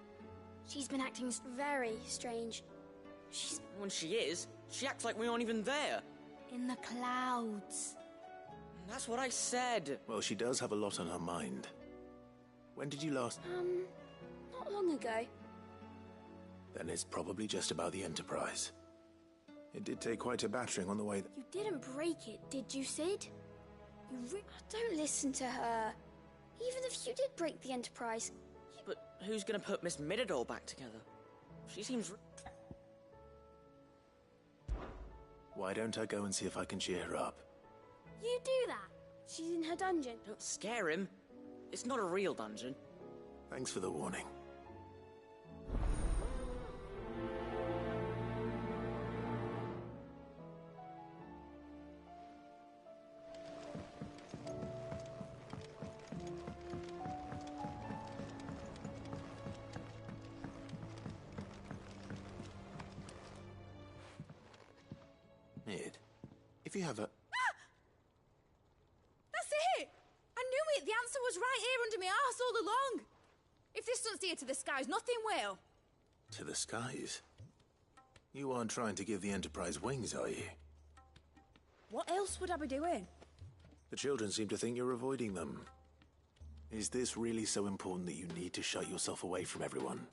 She's been acting very strange. She's... When she is, she acts like we aren't even there. in the clouds. That's what I said. Well, she does have a lot on her mind. When did you last... Not long ago. Then it's probably just about the Enterprise. It did take quite a battering on the way... You didn't break it, did you, Sid? Don't listen to her. Even if you did break the Enterprise... But who's gonna put Miss Middledore back together? She seems... Why don't I go and see if I can cheer her up? You do that? She's in her dungeon. Don't scare him. It's not a real dungeon. Thanks for the warning. Mid, if you have a... That's it! I knew it! The answer was right here under my arse all along! If this doesn't steer to the skies, nothing will. To the skies? You aren't trying to give the Enterprise wings, are you? What else would I be doing? The children seem to think you're avoiding them. Is this really so important that you need to shut yourself away from everyone?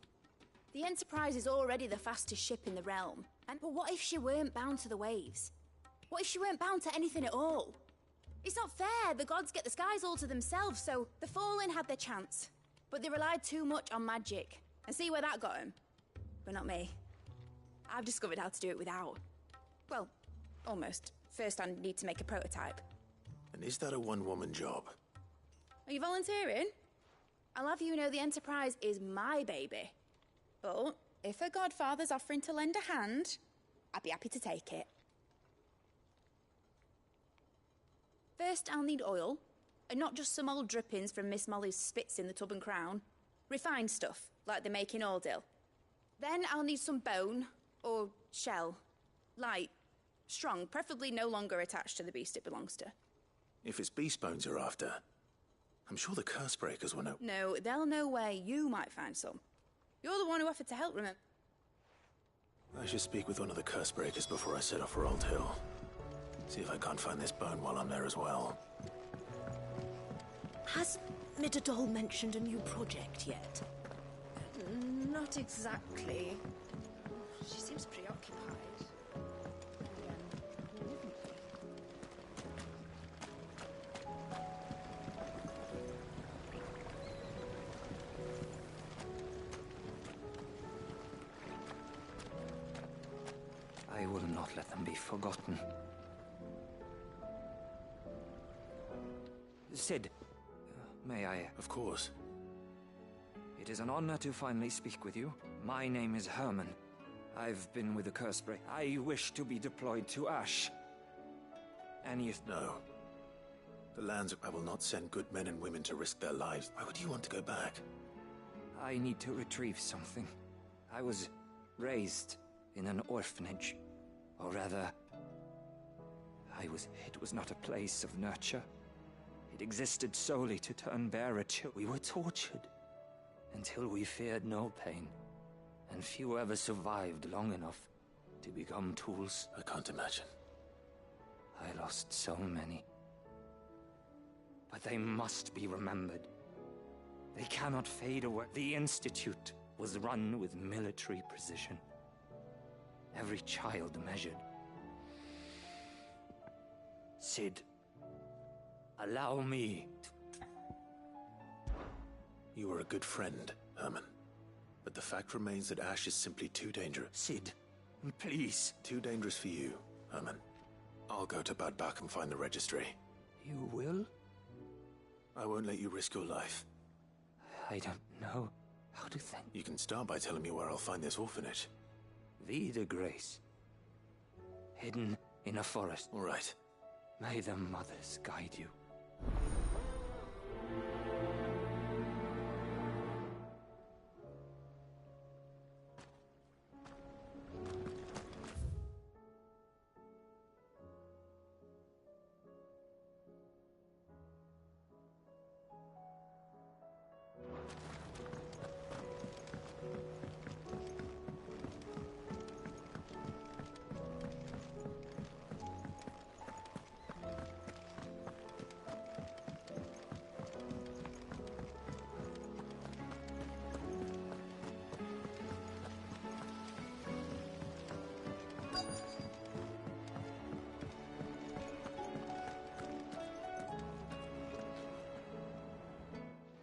The Enterprise is already the fastest ship in the realm. But what if she weren't bound to the waves? What if she weren't bound to anything at all? It's not fair. The gods get the skies all to themselves, so the Fallen had their chance. But they relied too much on magic. And see where that got them? But not me. I've discovered how to do it without. Well, almost. First I need to make a prototype. And is that a one-woman job? Are you volunteering? I'll have you know the Enterprise is my baby. But if a godfather's offering to lend a hand, I'd be happy to take it. First, I'll need oil, and not just some old drippings from Miss Molly's spits in the Tub and Crown. Refined stuff, like they make in Ordill. Then I'll need some bone, or shell. Light, strong, preferably no longer attached to the beast it belongs to. If it's beast bones you're after, I'm sure the curse breakers will know. No, they'll know where you might find some. You're the one who offered to help, remember? I should speak with one of the curse breakers before I set off for Old Hill. See if I can't find this bone while I'm there as well. Has Middledore mentioned a new project yet? Not exactly. She seems preoccupied. I will not let them be forgotten. Sid, may I? Of course. It is an honor to finally speak with you. My name is Herman. I've been with the Cursebreak. I wish to be deployed to Ash. No. The lands... I will not send good men and women to risk their lives. Why would you want to go back? I need to retrieve something. I was raised in an orphanage. Or rather, it was not a place of nurture. It existed solely to turn bearer children. We were tortured until we feared no pain, and few ever survived long enough to become tools. I can't imagine. I lost so many. But they must be remembered. They cannot fade away. The Institute was run with military precision. Every child measured. Sid, allow me to... You were a good friend, Herman. But the fact remains that Ash is simply too dangerous. Sid, please. Too dangerous for you, Herman. I'll go to Bad Bach and find the registry. You will? I won't let you risk your life. I don't know how to thank... You can start by telling me where I'll find this orphanage. Vie de Grace. Hidden in a forest. All right. May the mothers guide you.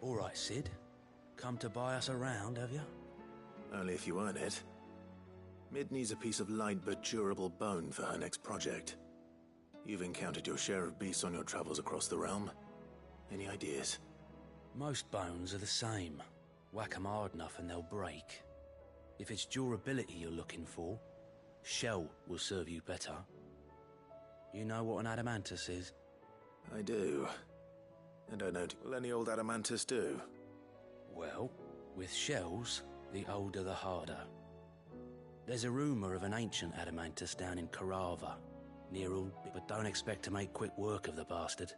All right, Sid. Come to buy us around, have you? Only if you earn it. Mid needs a piece of light but durable bone for her next project. You've encountered your share of beasts on your travels across the realm. Any ideas? Most bones are the same. Whack 'em hard enough and they'll break. If it's durability you're looking for, shell will serve you better. You know what an adamantus is? I do. And I know... Will any old adamantus do? Well, with shells, the older the harder. There's a rumour of an ancient adamantus down in Carava, near all... But don't expect to make quick work of the bastard.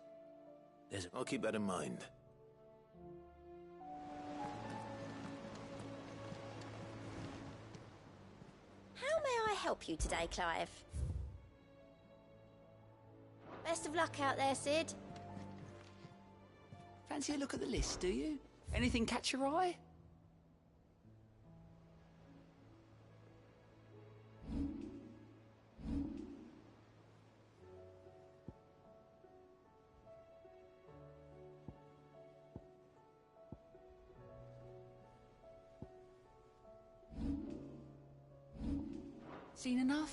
I'll keep that in mind. How may I help you today, Clive? Best of luck out there, Sid. Fancy a look at the list, do you? Anything catch your eye? Seen enough?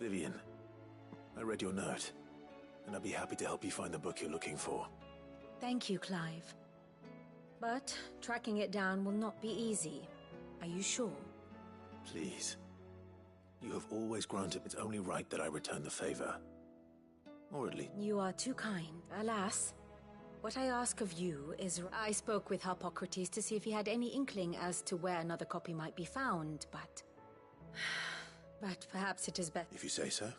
Vivian, I read your note, and I'd be happy to help you find the book you're looking for. Thank you, Clive. But tracking it down will not be easy. Are you sure? Please. You have always granted it's only right that I return the favor. Or at least... You are too kind. Alas, What I ask of you is... I spoke with Harpocrates to see if he had any inkling as to where another copy might be found, but... But perhaps it is better... If you say so.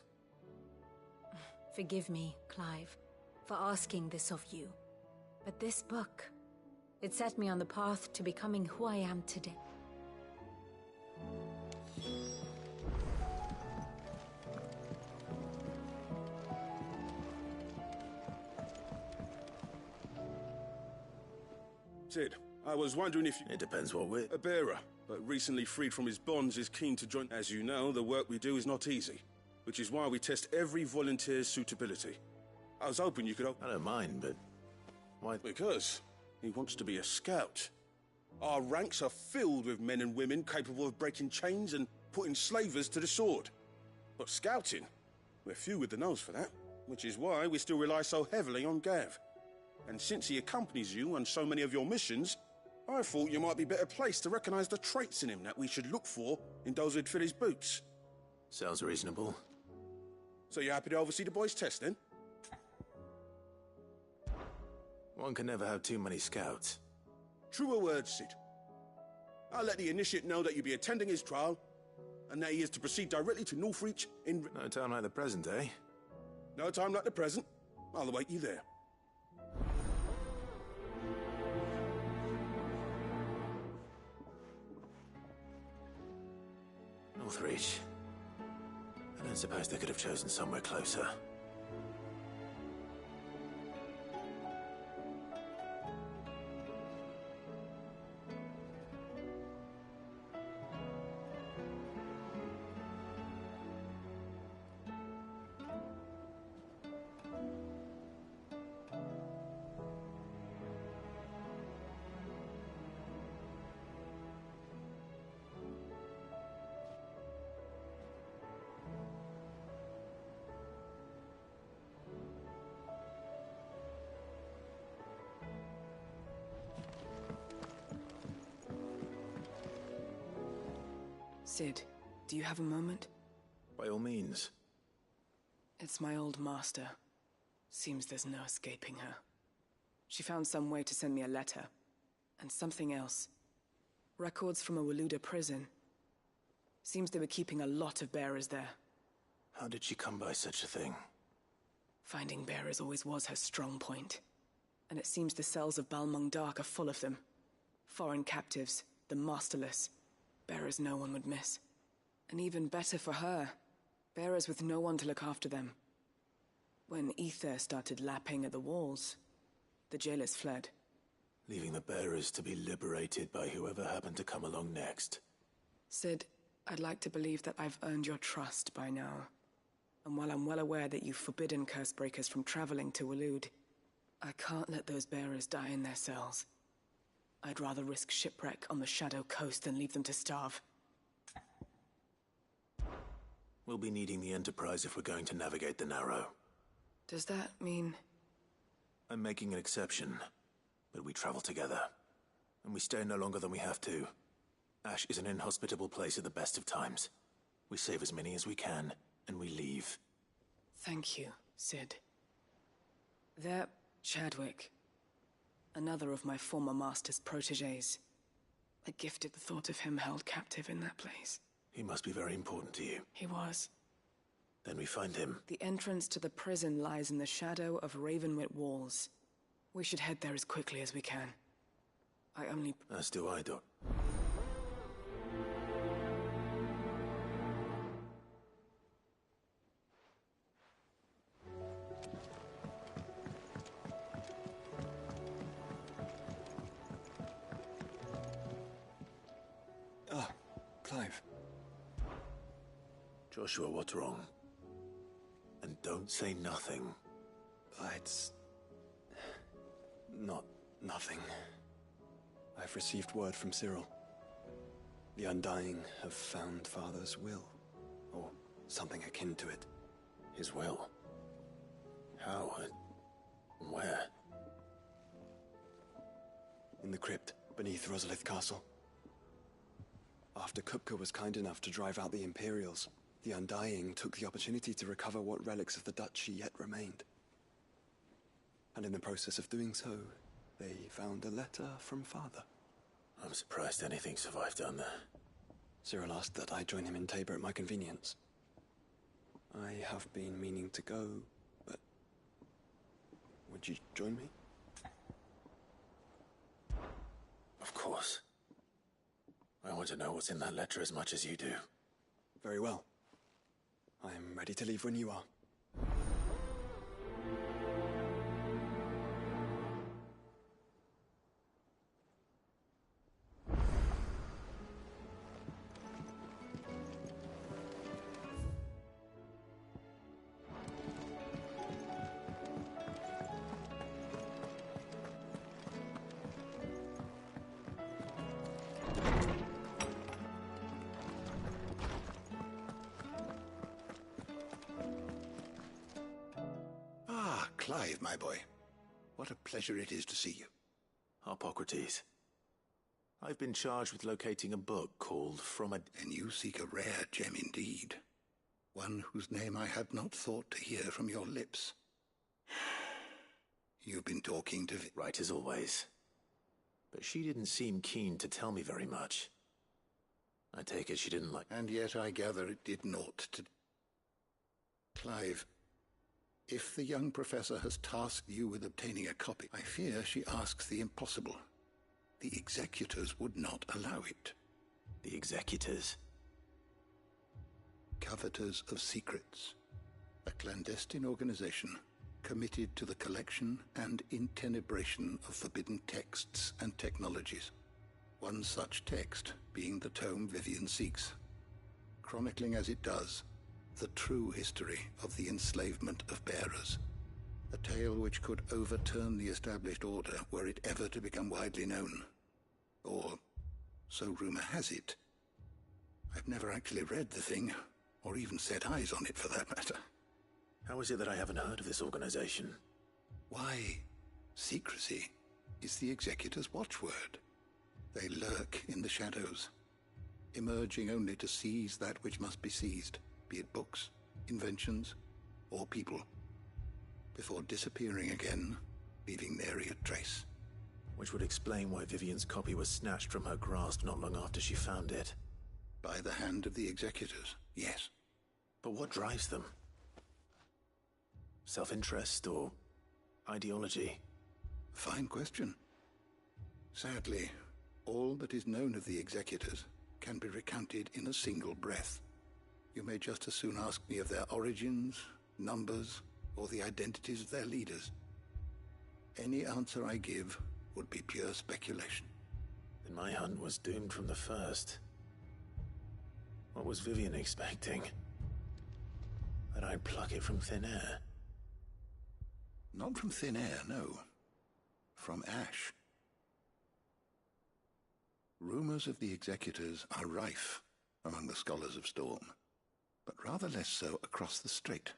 Forgive me, Clive, for asking this of you. But this book, it set me on the path to becoming who I am today. Sid, I was wondering if you... It depends what we're... A bearer, but recently freed from his bonds, is keen to join. As you know, the work we do is not easy, which is why we test every volunteer's suitability. I was hoping you could... I don't mind, but... Why? Because he wants to be a scout. Our ranks are filled with men and women capable of breaking chains and putting slavers to the sword. But scouting, we're few with the nose for that, which is why we still rely so heavily on Gav. And since he accompanies you on so many of your missions, I thought you might be better placed to recognize the traits in him that we should look for in those who'd fill his boots. Sounds reasonable. So you're happy to oversee the boys' test, then? One can never have too many scouts. Truer words, Sid. I'll let the initiate know that you'll be attending his trial, and that he is to proceed directly to Northreach in... No time like the present, eh? No time like the present. I'll await you there. Northreach. I don't suppose they could have chosen somewhere closer. Sid, do you have a moment? By all means. It's my old master. Seems there's no escaping her. She found some way to send me a letter. And something else. Records from a Waluda prison. Seems they were keeping a lot of bearers there. How did she come by such a thing? Finding bearers always was her strong point. And it seems the cells of Balmung Dark are full of them. Foreign captives, the masterless. Bearers no one would miss. And even better for her, bearers with no one to look after them. When ether started lapping at the walls, the jailers fled. Leaving the bearers to be liberated by whoever happened to come along next. Sid, I'd like to believe that I've earned your trust by now. And while I'm well aware that you've forbidden Cursebreakers from traveling to Waloed, I can't let those bearers die in their cells. I'd rather risk shipwreck on the Shadow Coast than leave them to starve. We'll be needing the Enterprise if we're going to navigate the Narrow. Does that mean... I'm making an exception, but we travel together. And we stay no longer than we have to. Ash is an inhospitable place at the best of times. We save as many as we can, and we leave. Thank you, Sid. There, Chadwick. Another of my former master's protégés. I gifted the thought of him held captive in that place. He must be very important to you. He was. Then we find him. The entrance to the prison lies in the shadow of Ravenwit walls. We should head there as quickly as we can. I only... As do I, Doc. Clive. Joshua, what's wrong? And don't say nothing. It's... not nothing. I've received word from Cyril. The Undying have found Father's will. Or something akin to it. His will? How? Where? In the crypt, beneath Rosalith Castle. After Kupka was kind enough to drive out the Imperials, the Undying took the opportunity to recover what relics of the Duchy yet remained. And in the process of doing so, they found a letter from Father. I'm surprised anything survived down there. Cyril asked that I join him in Tabor at my convenience. I have been meaning to go, but... would you join me? Of course. I want to know what's in that letter as much as you do. Very well. I am ready to leave when you are. Clive, my boy. What a pleasure it is to see you. Harpocrates. I've been charged with locating a book called From a... And you seek a rare gem indeed. One whose name I had not thought to hear from your lips. You've been talking to... Right as always. But she didn't seem keen to tell me very much. I take it she didn't like... And yet I gather it did naught to... Clive... If the young professor has tasked you with obtaining a copy, I fear she asks the impossible. The executors would not allow it. The executors? Coveters of secrets. A clandestine organization committed to the collection and intenebration of forbidden texts and technologies. One such text being the tome Vivian seeks, chronicling as it does the true history of the enslavement of bearers. A tale which could overturn the established order were it ever to become widely known. Or, so rumor has it. I've never actually read the thing, or even set eyes on it for that matter. How is it that I haven't heard of this organization? Why, secrecy is the executor's watchword. They lurk in the shadows, emerging only to seize that which must be seized. Be it books, inventions, or people, before disappearing again, leaving nary a trace. Which would explain why Vivian's copy was snatched from her grasp not long after she found it. By the hand of the executors, yes. But what drives them? Self-interest or ideology? Fine question. Sadly, all that is known of the executors can be recounted in a single breath. You may just as soon ask me of their origins, numbers, or the identities of their leaders. Any answer I give would be pure speculation. Then my hunt was doomed from the first. What was Vivian expecting? That I'd pluck it from thin air? Not from thin air, no. From ash. Rumors of the executors are rife among the scholars of Storm, but rather less so across the strait.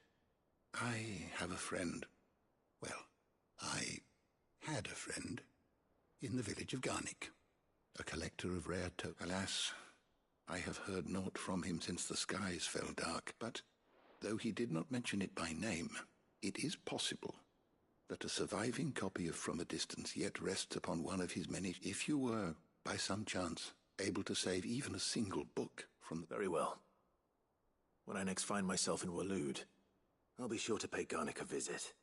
I have a friend. Well, I had a friend in the village of Garnick, a collector of rare Alas, I have heard naught from him since the skies fell dark, but though he did not mention it by name, it is possible that a surviving copy of From a Distance yet rests upon one of his many. If you were, by some chance, able to save even a single book from the... Very well. When I next find myself in Waloed, I'll be sure to pay Garnick a visit.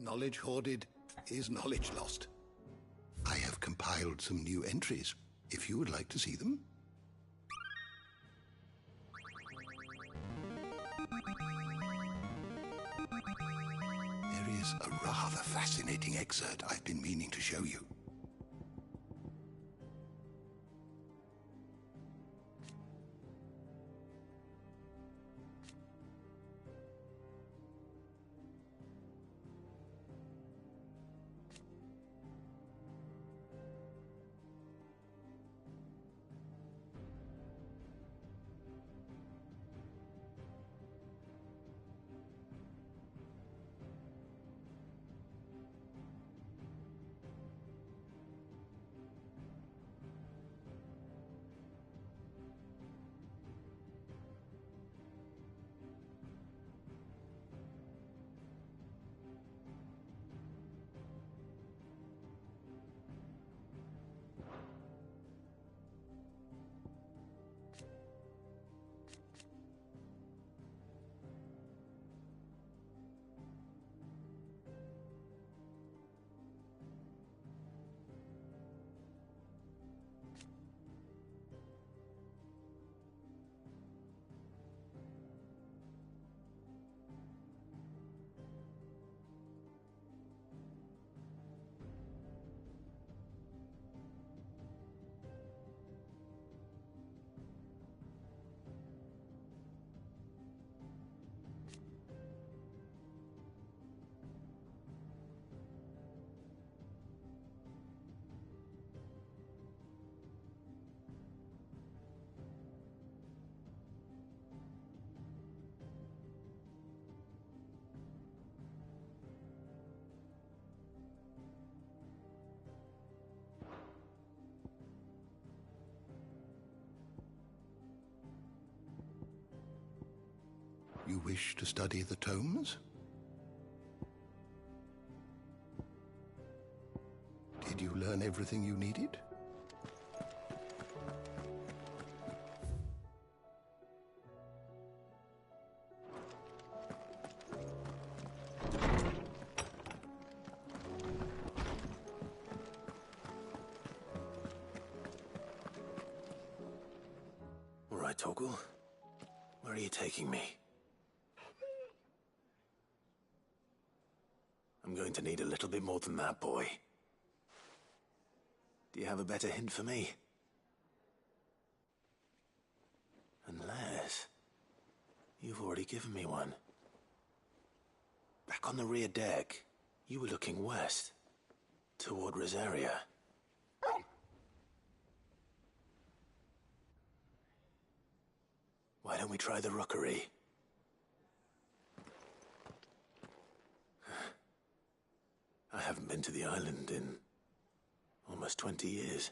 Knowledge hoarded is knowledge lost. I have compiled some new entries, if you would like to see them. There is a rather fascinating excerpt I've been meaning to show you. You wish to study the tomes? Did you learn everything you needed? All right, Torgal. Where are you taking me? I'm going to need a little bit more than that, boy. Do you have a better hint for me? Unless... you've already given me one. Back on the rear deck, you were looking west, toward Rosaria. Why don't we try the rookery? I haven't been to the island in almost 20 years.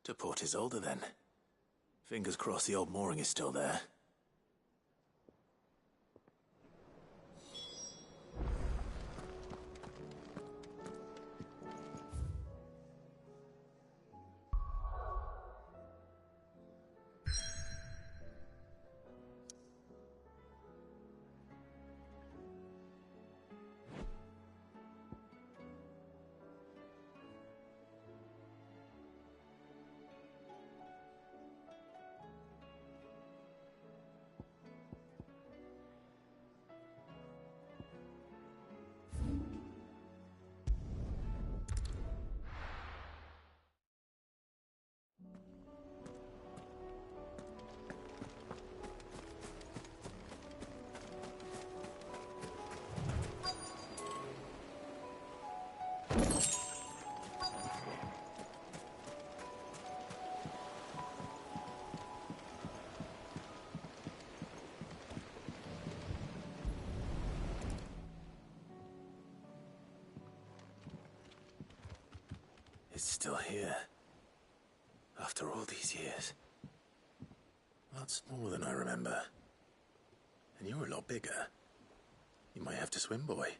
To Port Isolde, then. Fingers crossed the old mooring is still there. It's still here. After all these years. A lot smaller than I remember. And you're a lot bigger. You might have to swim, boy.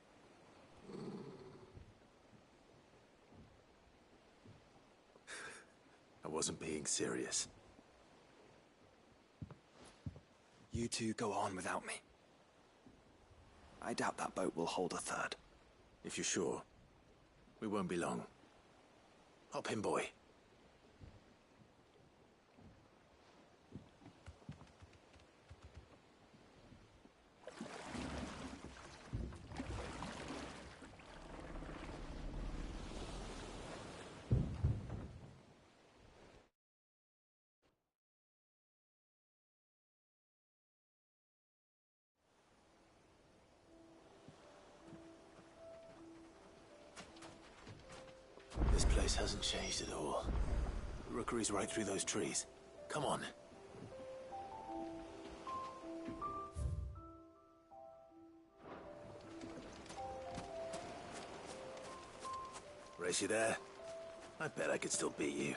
I wasn't being serious. You two go on without me. I doubt that boat will hold a third. If you're sure, we won't be long. Hop in, boy. This place hasn't changed at all. The rookery's right through those trees. Come on. Race you there? I bet I could still beat you.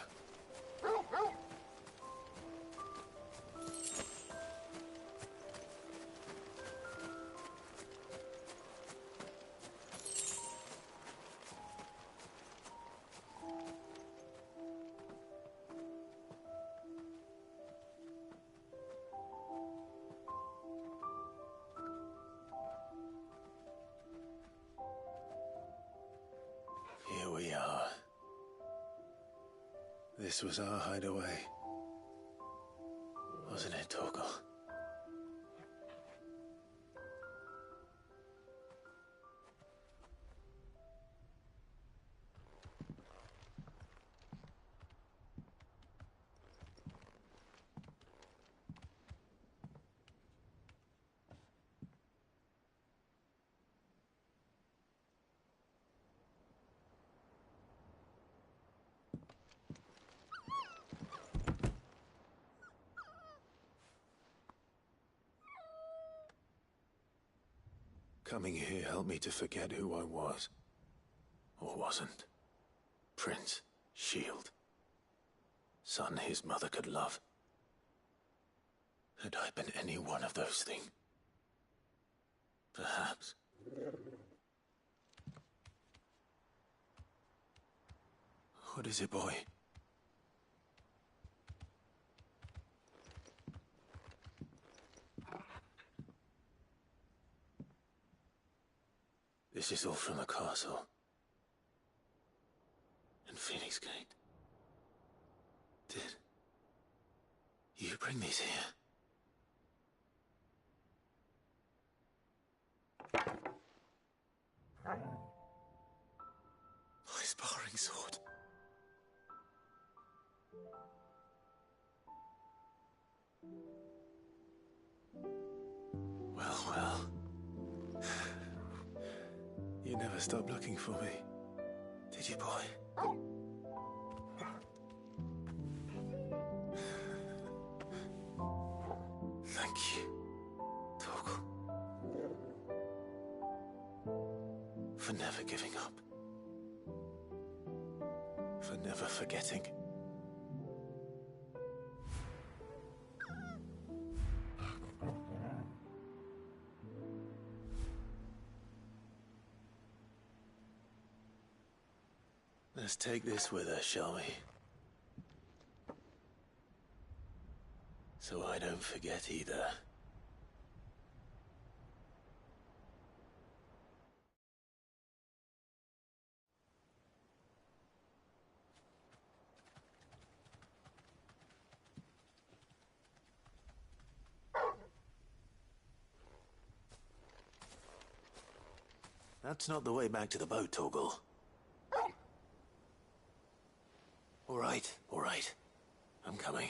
Here we are. This was our hideaway. Wasn't it, Torgal? Coming here helped me to forget who I was. Or wasn't. Prince, shield. Son his mother could love. Had I been any one of those things? Perhaps. What is it, boy? This is all from the castle. And Phoenix Gate. Did you bring these here? My sparring sword. Well. You never stopped looking for me, did you, boy? Thank you, Torgal, for never giving up, for never forgetting. Let's take this with us, shall we? So I don't forget either. That's not the way back to the boat, Torgal. All right. I'm coming.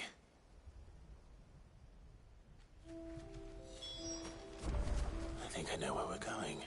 I think I know where we're going.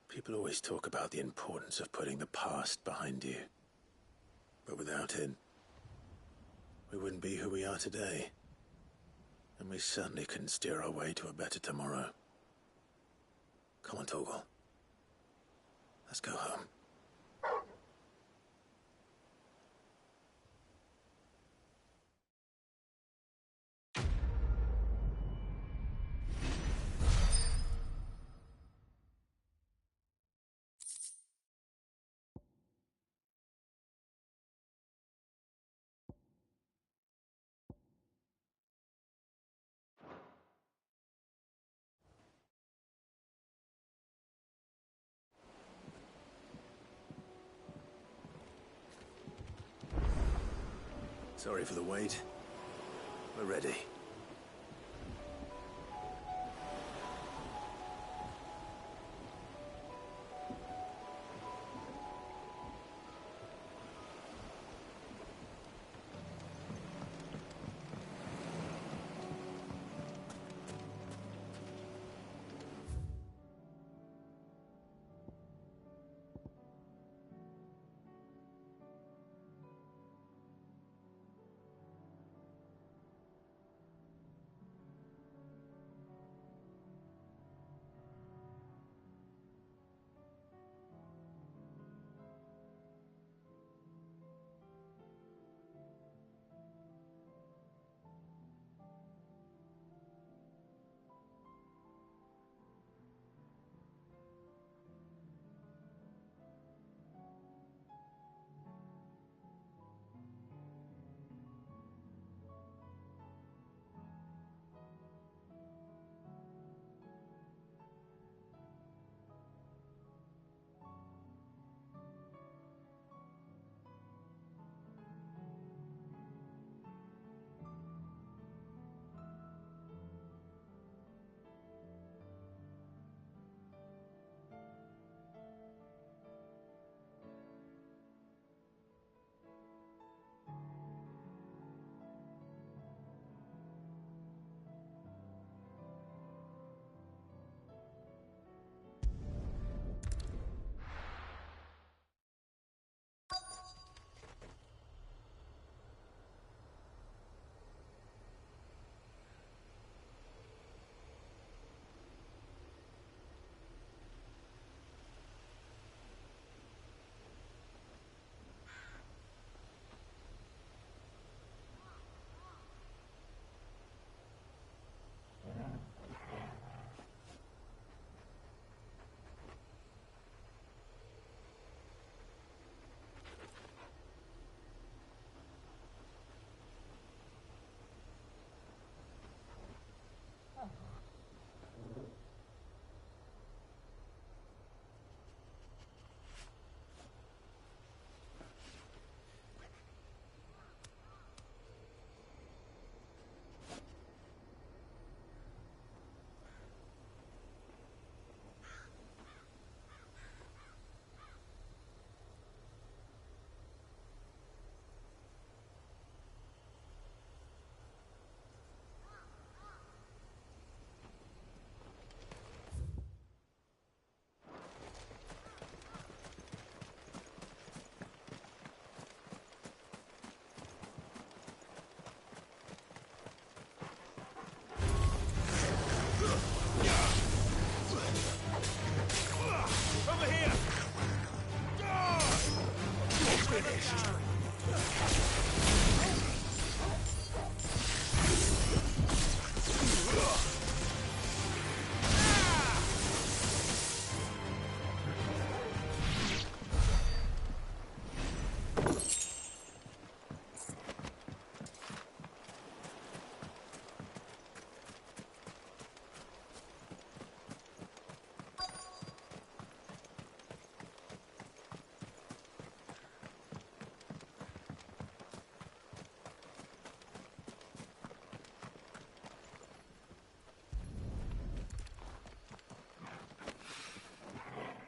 People always talk about the importance of putting the past behind you. But without it, we wouldn't be who we are today. And we certainly couldn't steer our way to a better tomorrow. Come on, Torgal. Let's go home. Sorry for the wait. We're ready.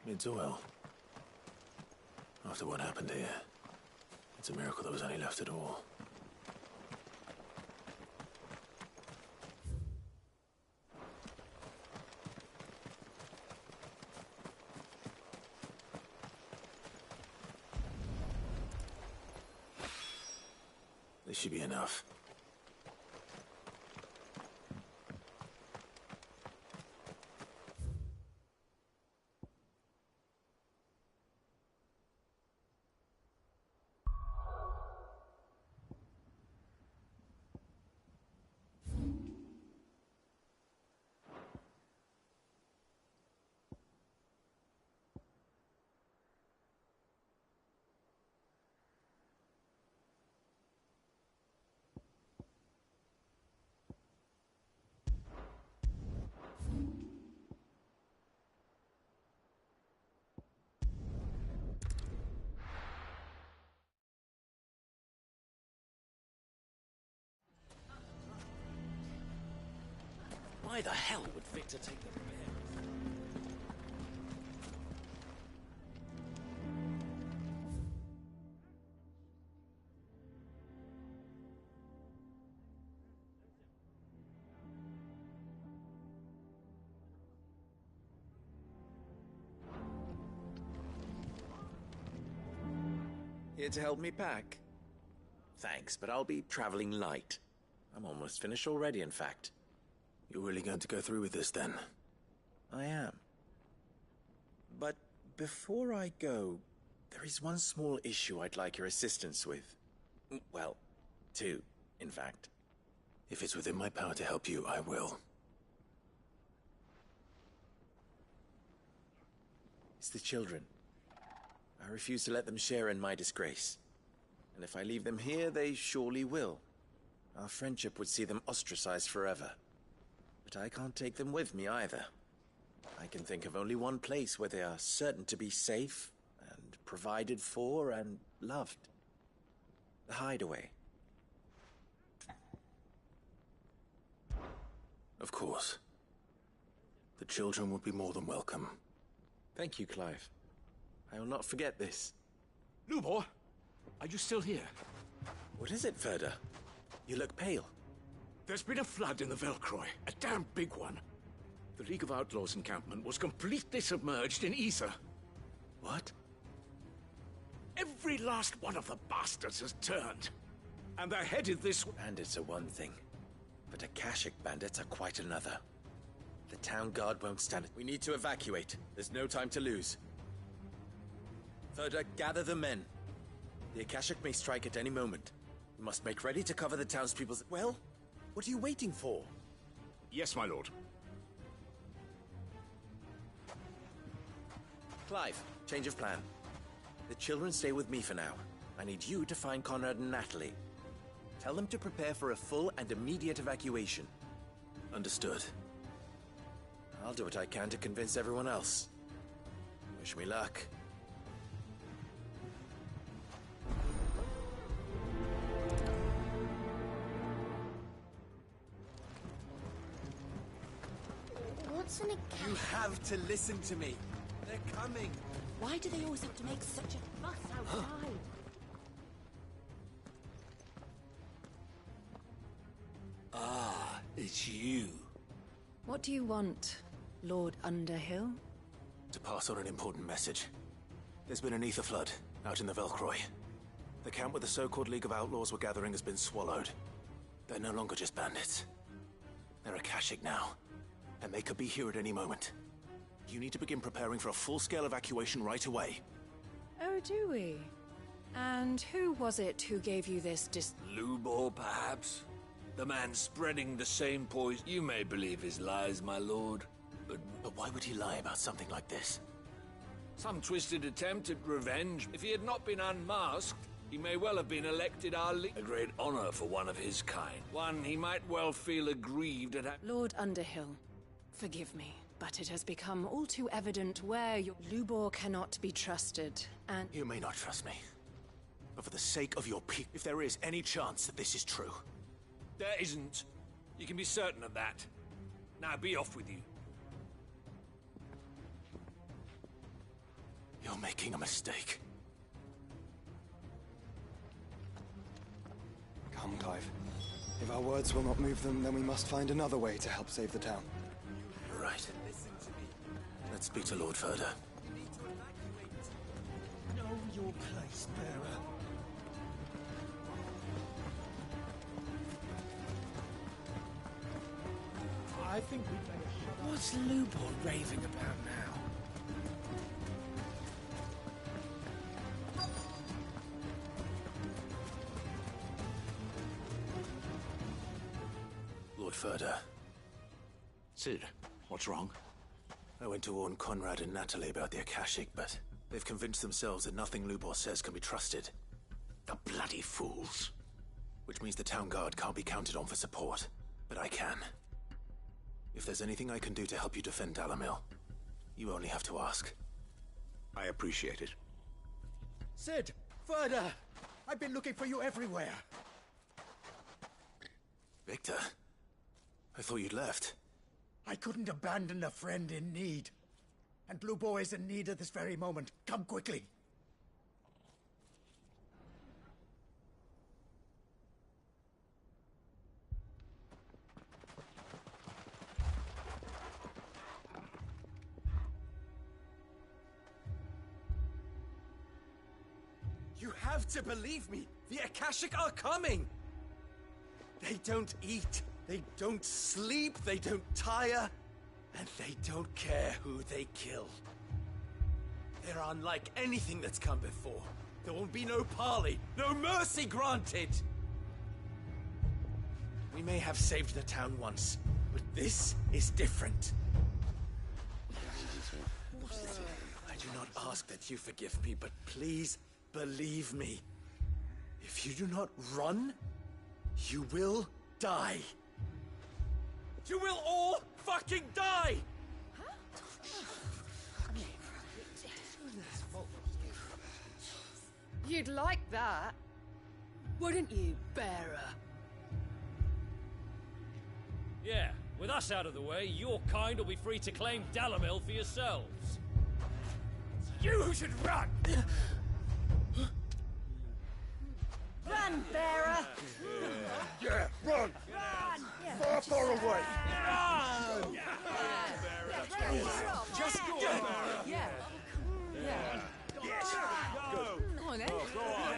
It's well. After what happened here, it's a miracle there was any left at all. This should be enough. Why the hell would Victor take the bear? Here to help me pack? Thanks, but I'll be traveling light. I'm almost finished already, in fact. You're really going to go through with this, then? I am. But before I go, there is one small issue I'd like your assistance with. Well, two, in fact. If it's within my power to help you, I will. It's the children. I refuse to let them share in my disgrace. And if I leave them here, they surely will. Our friendship would see them ostracized forever. But I can't take them with me either. I can think of only one place where they are certain to be safe and provided for and loved. The Hideaway. Of course. The children would be more than welcome. Thank you, Clive. I will not forget this. Lubor, are you still here? What is it, Ferda? You look pale. There's been a flood in the Velcroy, a damn big one. The League of Outlaws encampment was completely submerged in ether. What? Every last one of the bastards has turned. And they're headed this way. Bandits are one thing, but Akashic bandits are quite another. The town guard won't stand it. We need to evacuate. There's no time to lose. Ferda, gather the men. The Akashic may strike at any moment. We must make ready to cover the townspeople's... Well, what are you waiting for? Yes, my lord. Clive, change of plan. The children stay with me for now. I need you to find Conrad and Natalie. Tell them to prepare for a full and immediate evacuation. Understood. I'll do what I can to convince everyone else. Wish me luck. What's an account? You have to listen to me. They're coming. Why do they always have to make such a fuss outside? Ah, it's you. What do you want, Lord Underhill? To pass on an important message. There's been an ether flood out in the Velcroy. The camp where the so-called League of Outlaws were gathering has been swallowed. They're no longer just bandits. They're Akashic now, and they could be here at any moment. You need to begin preparing for a full-scale evacuation right away. Oh, do we? And who was it who gave you this Lubor, perhaps? The man spreading the same poison. You may believe his lies, my lord. But why would he lie about something like this? Some twisted attempt at revenge. If he had not been unmasked, he may well have been elected our leader. A great honor for one of his kind. One he might well feel aggrieved at. Lord Underhill, forgive me, but it has become all too evident where your Lubor cannot be trusted, and... You may not trust me. But for the sake of your people, if there is any chance that this is true... There isn't. You can be certain of that. Now be off with you. You're making a mistake. Come, Clive. If our words will not move them, then we must find another way to help save the town. You're right. Let's speak to Lord Furder. Know your place, bearer. I think we better... What's Lubor raving about now? Lord Furder. Sid, what's wrong? I went to warn Conrad and Natalie about the Akashic, but they've convinced themselves that nothing Lubor says can be trusted. The bloody fools. Which means the town guard can't be counted on for support. But I can. If there's anything I can do to help you defend Dalamil, you only have to ask. I appreciate it. Sid! Further! I've been looking for you everywhere. Victor? I thought you'd left. I couldn't abandon a friend in need. And Lubor is in need at this very moment. Come quickly. You have to believe me! The Akashic are coming! They don't eat, they don't sleep, they don't tire, and they don't care who they kill. They're unlike anything that's come before. There will be no parley, no mercy granted! We may have saved the town once, but this is different. I do not ask that you forgive me, but please believe me. If you do not run, you will die. You will all fucking die! You'd like that, wouldn't you, bearer? Yeah, with us out of the way, your kind will be free to claim Dalamil for yourselves. You should run! Run, bearer! Yeah, run! Far, far away! Run! Just go! Yeah. Yes. Go. Go on, then. Go on.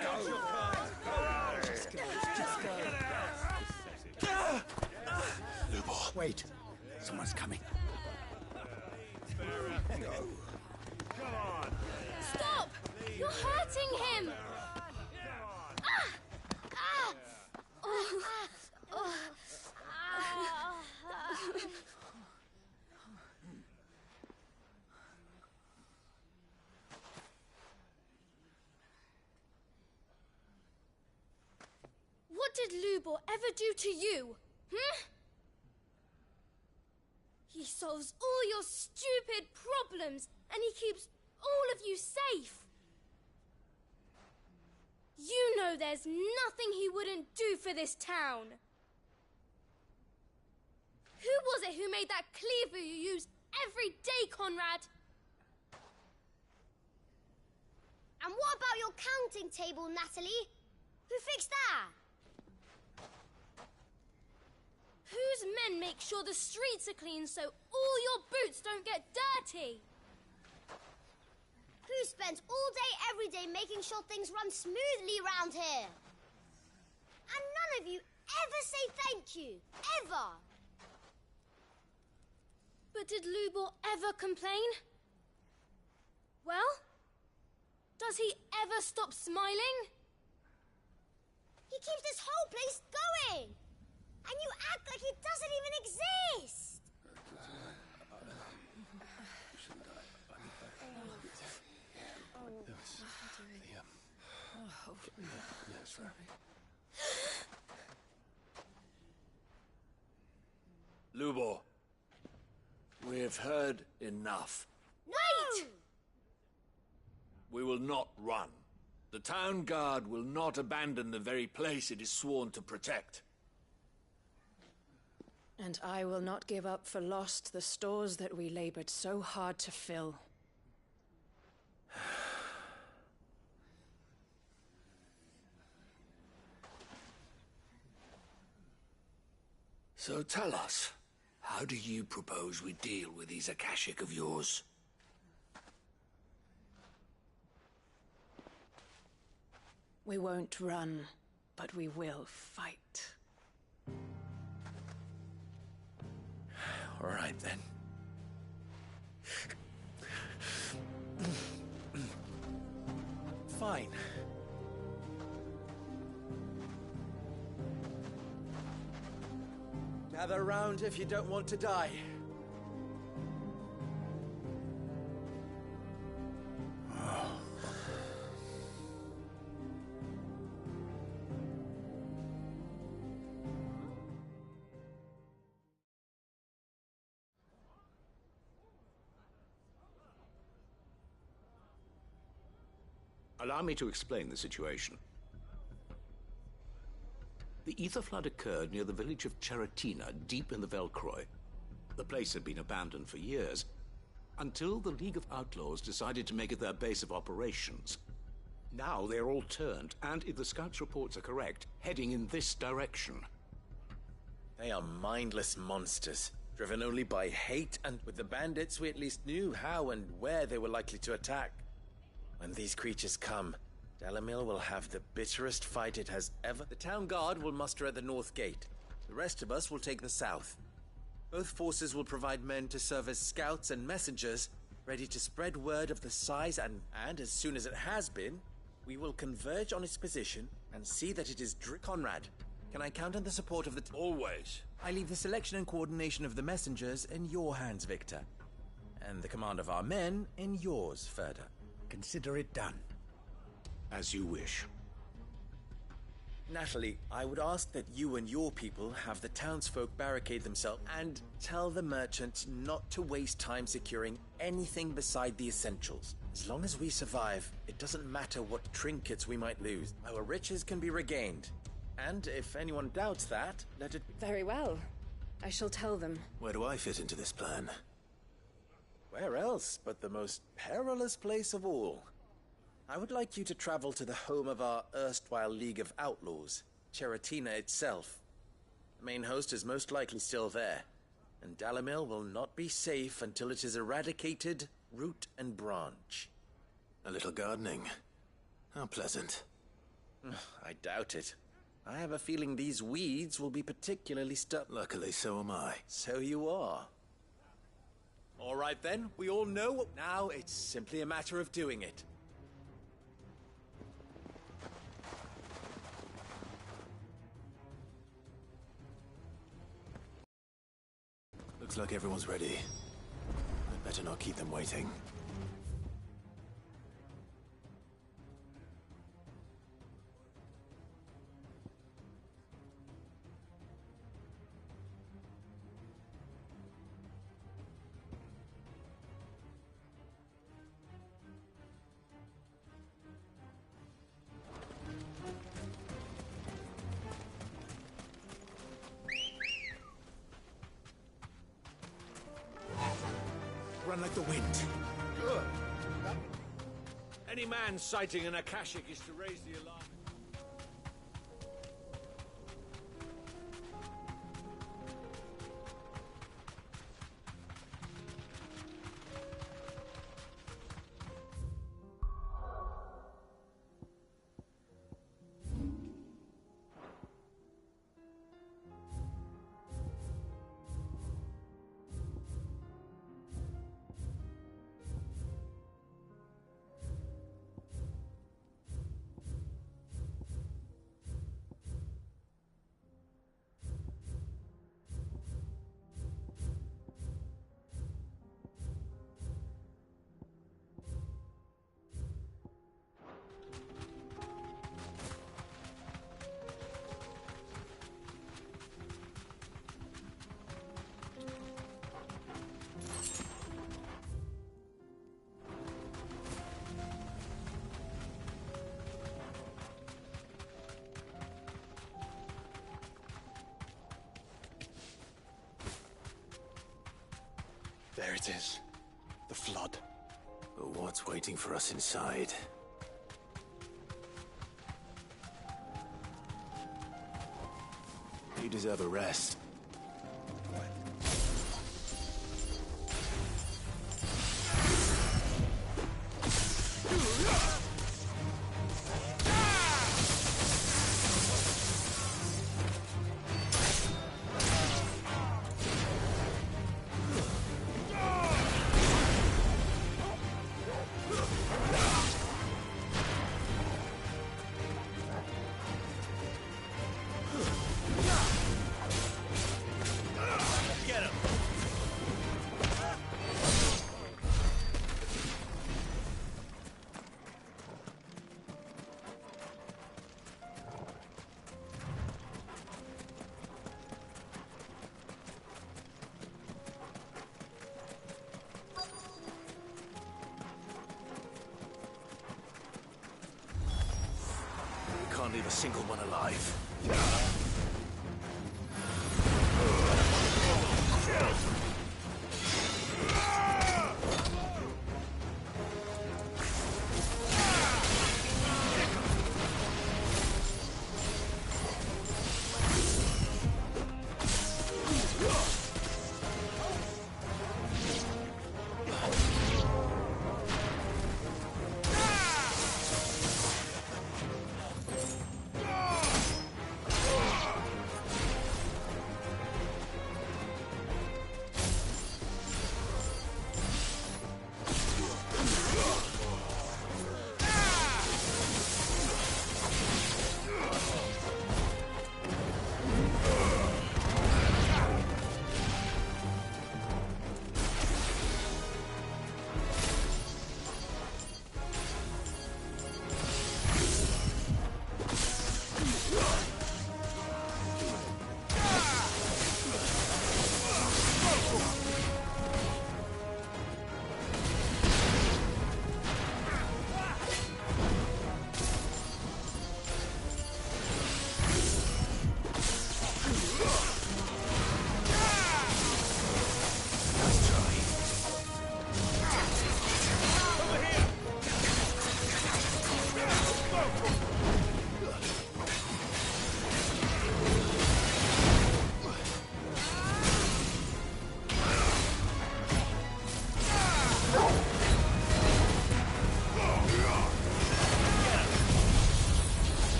Just go. Lubor. Wait. Someone's coming. No. Come on. Stop! You're hurting him! What did Lubor ever do to you? He solves all your stupid problems, and he keeps all of you safe. You know there's nothing he wouldn't do for this town. Who was it who made that cleaver you use every day, Conrad? And what about your counting table, Natalie? Who fixed that? Whose men make sure the streets are clean so all your boots don't get dirty? Who spends all day, every day making sure things run smoothly round here? And none of you ever say thank you. Ever. But did Lubor ever complain? Well, Does he ever stop smiling? He keeps this whole place going! And you act like it doesn't even exist! Lubor, we have heard enough. Wait! We will not run. The town guard will not abandon the very place it is sworn to protect. And I will not give up for lost the stores that we labored so hard to fill. So tell us, how do you propose we deal with these Akashic of yours? We won't run, but we will fight. All right, then. Fine. Gather round if you don't want to die. Allow me to explain the situation. The ether flood occurred near the village of Cheratina, deep in the Velcroy. The place had been abandoned for years, until the League of Outlaws decided to make it their base of operations. Now they're all turned, and if the scouts' reports are correct, heading in this direction. They are mindless monsters, driven only by hate, and with the bandits we at least knew how and where they were likely to attack. When these creatures come, Dalamil will have the bitterest fight it has ever... The town guard will muster at the north gate. The rest of us will take the south. Both forces will provide men to serve as scouts and messengers, ready to spread word of the size and as soon as it has been, we will converge on its position and see that it is Conrad, can I count on the support of the... Always. I leave the selection and coordination of the messengers in your hands, Victor. And the command of our men in yours, Ferda. Consider it done. As you wish. Natalie, I would ask that you and your people have the townsfolk barricade themselves and tell the merchants not to waste time securing anything beside the essentials. As long as we survive, it doesn't matter what trinkets we might lose. Our riches can be regained. And if anyone doubts that, let it... Very well. I shall tell them. Where do I fit into this plan? Where else but the most perilous place of all? I would like you to travel to the home of our erstwhile League of Outlaws, Cheratina itself. The main host is most likely still there, and Dalamil will not be safe until it is eradicated, root and branch. A little gardening. How pleasant. I doubt it. I have a feeling these weeds will be particularly Luckily, so am I. So you are. All right then, we all know what... Now it's simply a matter of doing it. Looks like everyone's ready. I'd better not keep them waiting. Run like the wind. Good. Any man sighting an Akashic is to raise the alarm. There it is. The flood. But what's waiting for us inside? You deserve a rest. Can't leave a single one alive.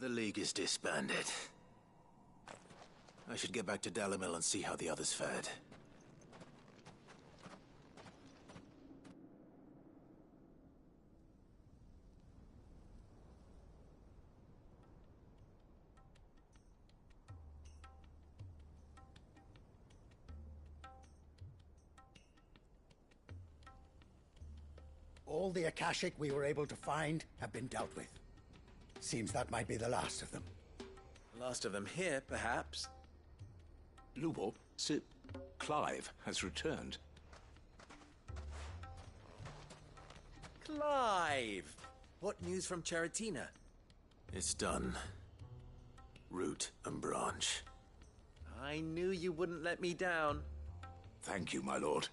The League is disbanded. I should get back to Dalimil and see how the others fared. All the Akashic we were able to find have been dealt with. Seems that might be the last of them. Last of them here, perhaps. Lubor, Sir Clive has returned. Clive! What news from Charatina? It's done. Root and branch. I knew you wouldn't let me down. Thank you, my lord.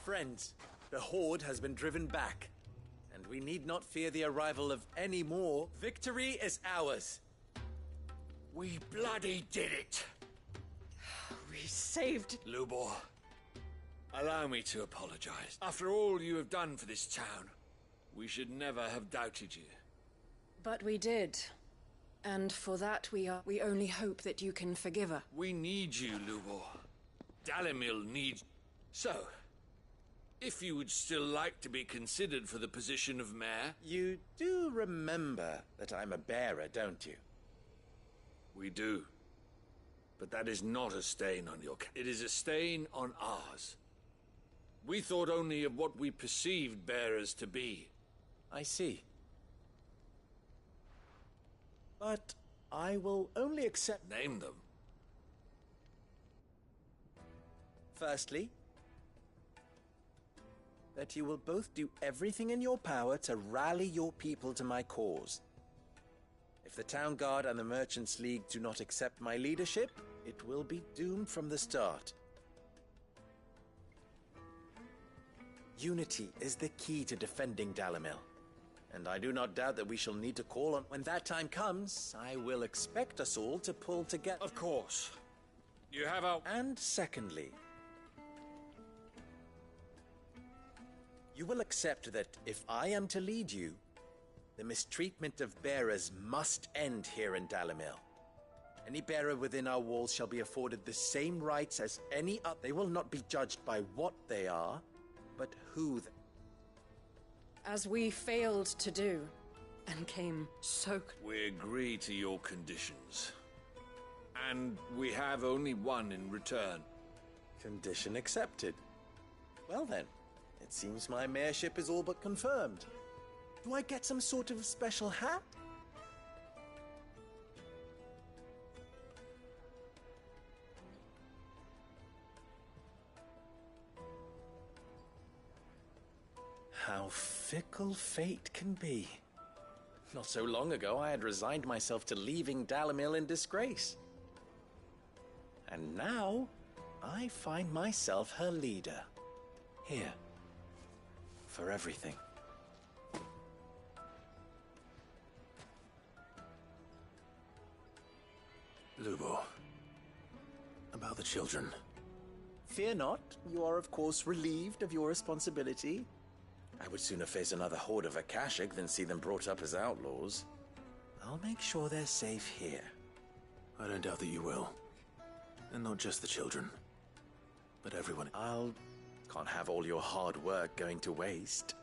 Friends, the Horde has been driven back, and we need not fear the arrival of any more. Victory is ours. We bloody did it! We saved... Lubor, allow me to apologize. After all you have done for this town, we should never have doubted you. But we did. And for that we only hope that you can forgive her. We need you, Lubor. Dalimil needs... So, If you would still like to be considered for the position of mayor. You do remember that I'm a bearer, don't you? We do. But that is not a stain on your it is a stain on ours. We thought only of what we perceived bearers to be. I see. But I will only accept... Name them. Firstly, that you will both do everything in your power to rally your people to my cause. If the Town Guard and the Merchants League do not accept my leadership, it will be doomed from the start. Unity is the key to defending Dalimil, and I do not doubt that we shall need to call on... When that time comes, I will expect us all to pull together. Of course. You have our... And secondly, you will accept that if I am to lead you, the mistreatment of bearers must end here in Dalimil. Any bearer within our walls shall be afforded the same rights as any other. They will not be judged by what they are, but who they... As we failed to do, and came so... We agree to your conditions. And we have only one in return. Condition accepted. Well then, it seems my mayorship is all but confirmed. Do I get some sort of special hat? How fickle fate can be. Not so long ago, I had resigned myself to leaving Dalimil in disgrace. And now, I find myself her leader. Here. For everything. Lubo. About the children. Fear not. You are, of course, relieved of your responsibility. I would sooner face another horde of Akashic than see them brought up as outlaws. I'll make sure they're safe here. I don't doubt that you will. And not just the children, but everyone. Can't have all your hard work going to waste.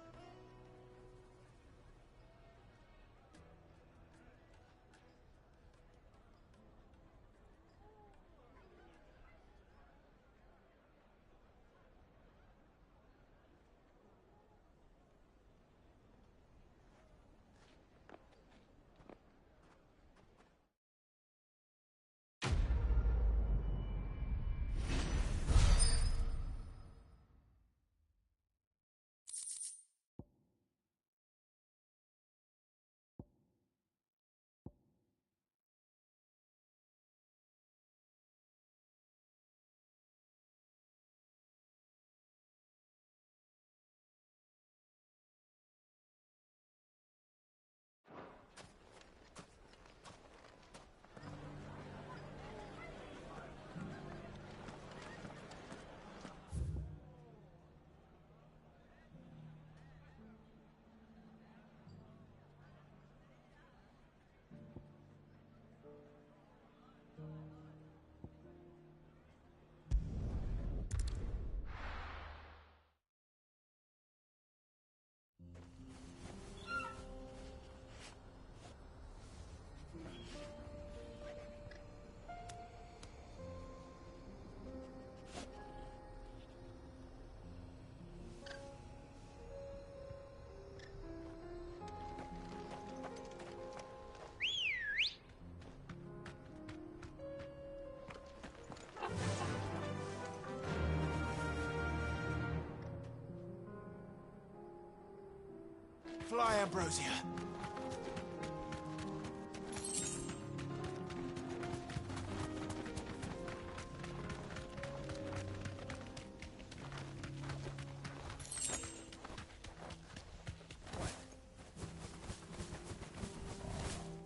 Fly, Ambrosia.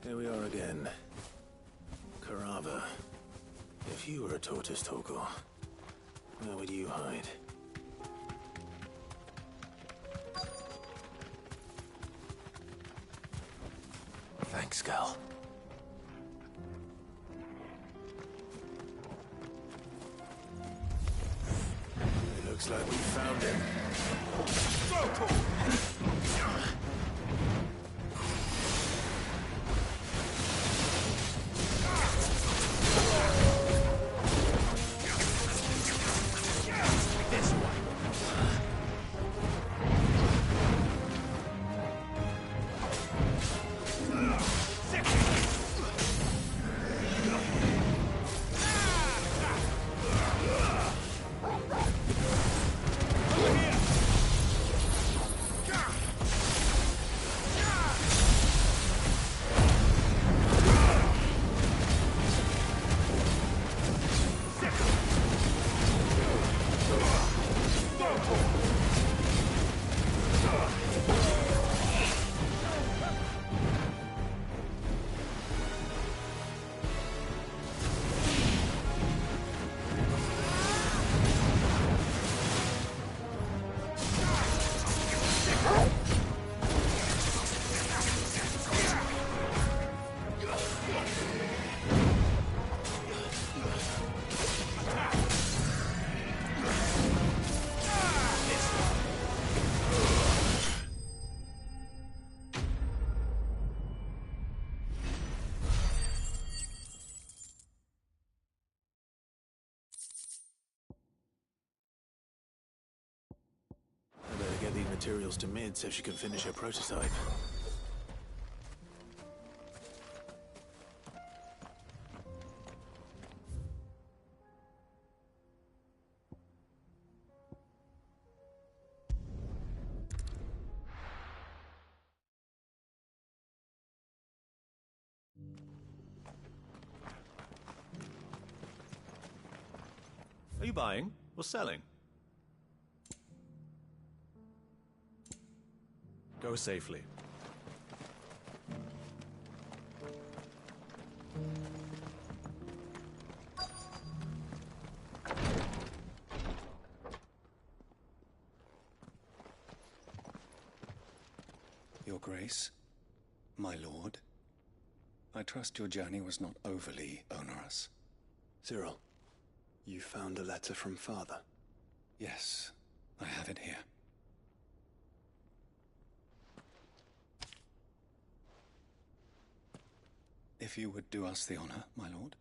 Here we are again. Carava. If you were a tortoise, Torgal, where would you hide? Thanks, Gal. They look Looks like we found him. This one. Get these materials to Mid so she can finish her prototype. Are you buying or selling? Go safely. Your Grace, my lord, I trust your journey was not overly onerous. Cyril, you found a letter from Father? Yes, I have it here. If you would do us the honor, my lord.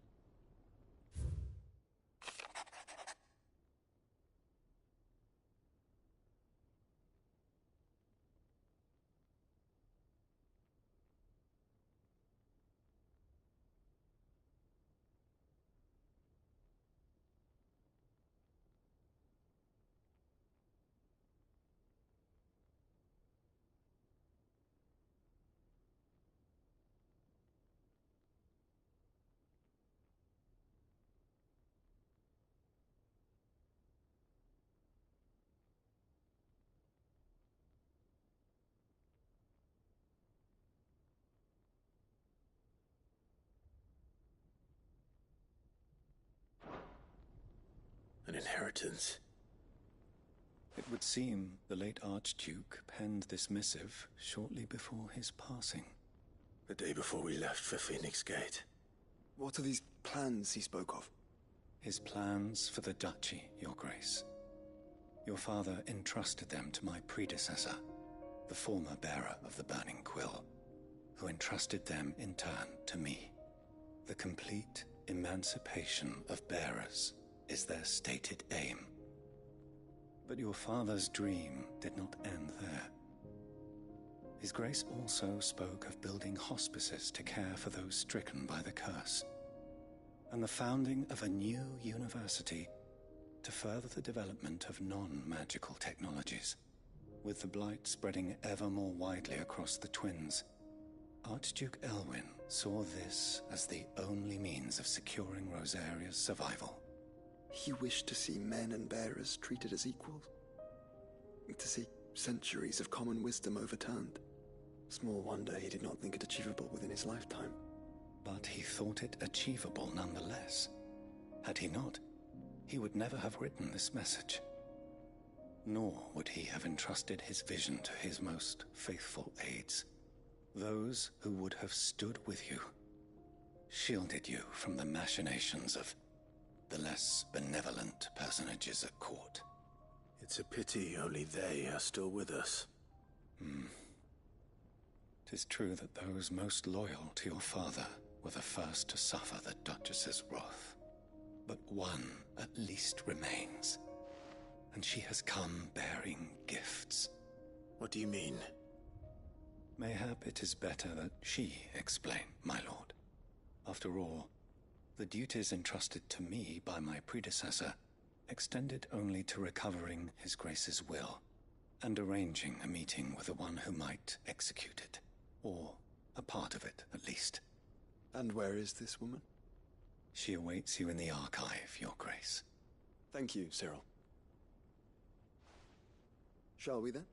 An inheritance. It would seem the late Archduke penned this missive shortly before his passing. The day before we left for Phoenix Gate. What are these plans he spoke of? His plans for the duchy, Your Grace. Your father entrusted them to my predecessor, the former bearer of the Burning Quill, who entrusted them in turn to me. The complete emancipation of bearers is their stated aim. But your father's dream did not end there. His Grace also spoke of building hospices to care for those stricken by the curse, and the founding of a new university to further the development of non-magical technologies. With the blight spreading ever more widely across the twins, Archduke Elwyn saw this as the only means of securing Rosaria's survival. He wished to see men and bearers treated as equals. To see centuries of common wisdom overturned. Small wonder he did not think it achievable within his lifetime. But he thought it achievable nonetheless. Had he not, he would never have written this message. Nor would he have entrusted his vision to his most faithful aides. Those who would have stood with you, shielded you from the machinations of the less benevolent personages at court. It's a pity only they are still with us. Tis true that those most loyal to your father were the first to suffer the Duchess's wrath. But one at least remains, and she has come bearing gifts. What do you mean? Mayhap it is better that she explain, my lord. After all, the duties entrusted to me by my predecessor extended only to recovering His Grace's will and arranging a meeting with the one who might execute it, or a part of it, at least. And where is this woman? She awaits you in the archive, Your Grace. Thank you, Cyril. Shall we then?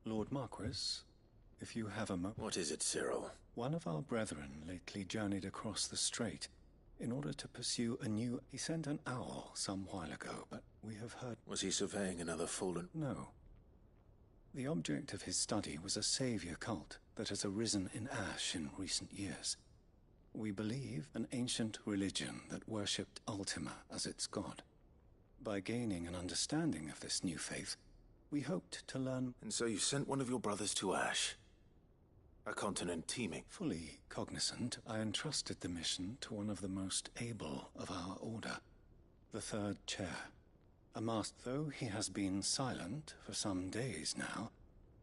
Lord Marquis, if you have a moment... What is it, Cyril? One of our brethren lately journeyed across the strait in order to pursue a new... He sent an owl some while ago, but we have heard... Was he surveying another fallen? No. The object of his study was a savior cult that has arisen in Ash in recent years. We believe an ancient religion that worshipped Ultima as its god. By gaining an understanding of this new faith, we hoped to learn... And so you sent one of your brothers to Ash? A continent teeming? Fully cognizant, I entrusted the mission to one of the most able of our order, the third chair. A master, though he has been silent for some days now,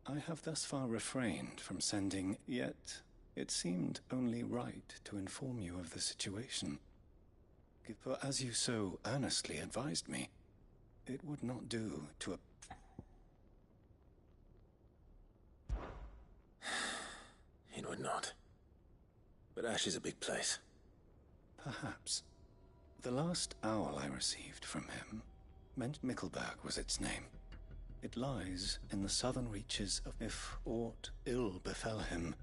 I have thus far refrained from sending, yet it seemed only right to inform you of the situation. For as you so earnestly advised me, it would not do to... It would not. But Ash is a big place. Perhaps. The last owl I received from him meant Mickleburg was its name. It lies in the southern reaches of... If aught ill befell him...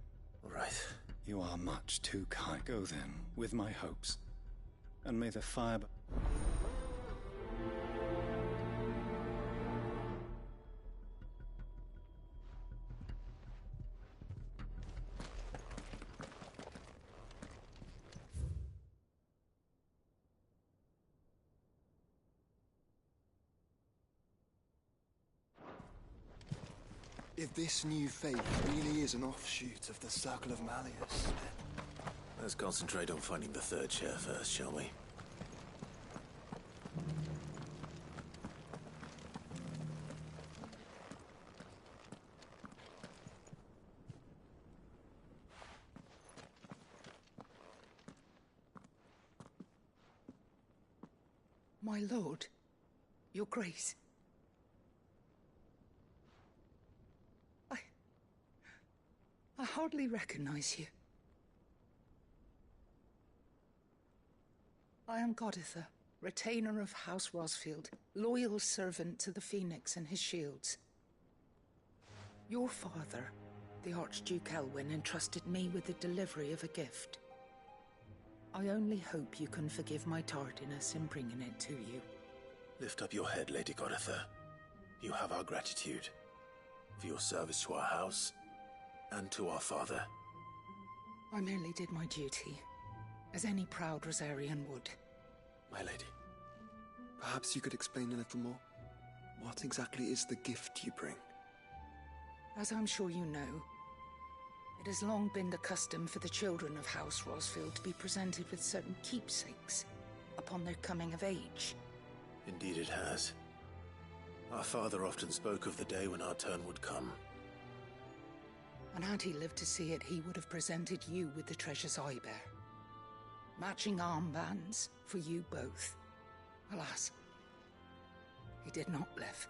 Right. You are much too kind. Go then, with my hopes. And may the fire... If this new faith really is an offshoot of the Circle of Malleus, then... Let's concentrate on finding the third chair first, shall we? My lord, your grace. I hardly recognize you. I am Goditha, retainer of House Rosfield, loyal servant to the Phoenix and his shields. Your father, the Archduke Elwyn, entrusted me with the delivery of a gift. I only hope you can forgive my tardiness in bringing it to you. Lift up your head, Lady Goditha. You have our gratitude for your service to our house and to our father. I merely did my duty, as any proud Rosarian would. My lady, perhaps you could explain a little more? What exactly is the gift you bring? As I'm sure you know, it has long been the custom for the children of House Rosfield to be presented with certain keepsakes upon their coming of age. Indeed it has. Our father often spoke of the day when our turn would come. And had he lived to see it, he would have presented you with the treasures I bear. Matching armbands for you both. Alas, He did not live.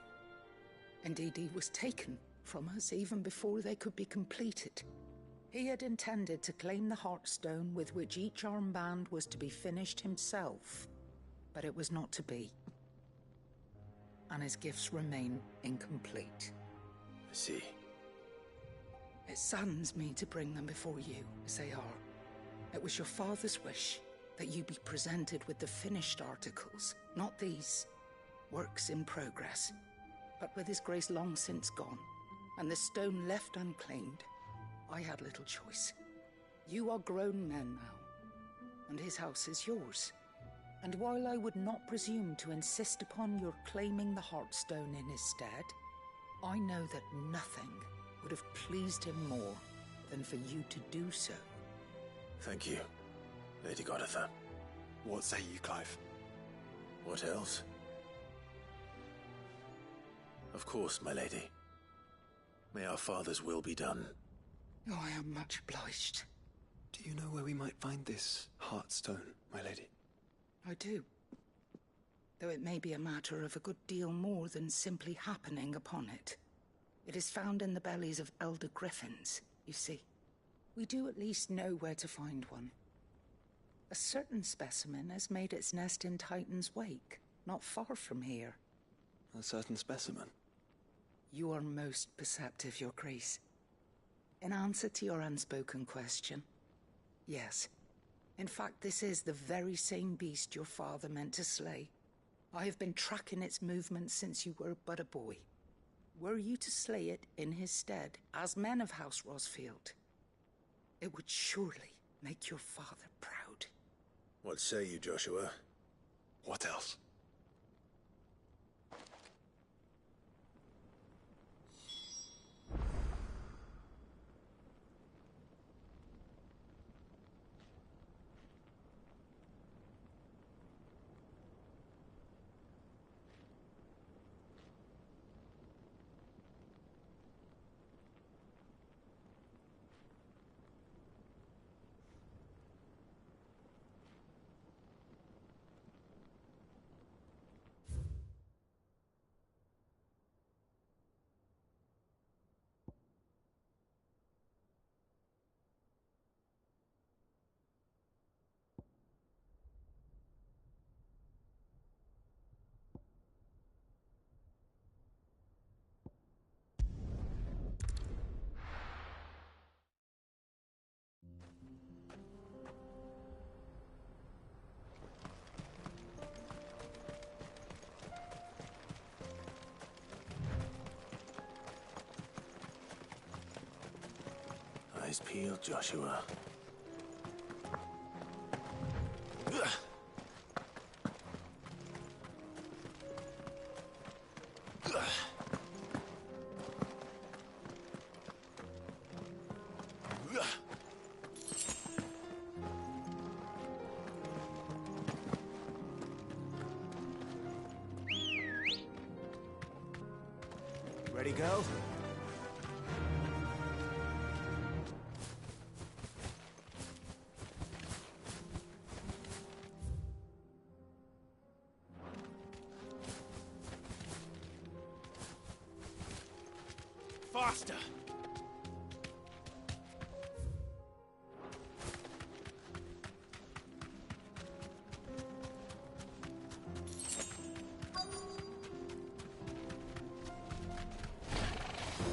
Indeed, he was taken from us even before they could be completed. He had intended to claim the Heartstone with which each armband was to be finished himself, but it was not to be. And his gifts remain incomplete. I see. It saddens me to bring them before you, as they are. It was your father's wish that you be presented with the finished articles, not these, works in progress. But with his grace long since gone, and the stone left unclaimed, I had little choice. You are grown men now, and his house is yours. And while I would not presume to insist upon your claiming the Heartstone in his stead, I know that nothing would have pleased him more than for you to do so. Thank you, Lady Goditha. What say you, Clive? What else? Of course, my lady. May our father's will be done. Oh, I am much obliged. Do you know where we might find this Heartstone, my lady? I do. Though it may be a matter of a good deal more than simply happening upon it. It is found in the bellies of elder griffins, you see. We do at least know where to find one. A certain specimen has made its nest in Titan's Wake, not far from here. A certain specimen? You are most perceptive, Your Grace. In answer to your unspoken question, yes. In fact, this is the very same beast your father meant to slay. I have been tracking its movements since you were but a boy. Were you to slay it in his stead, as men of House Rosfield, it would surely make your father proud. What say you, Joshua? What else? Eyes peeled, Joshua. Ready, go? Faster!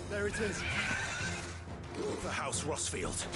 There it is. The House Rosfield.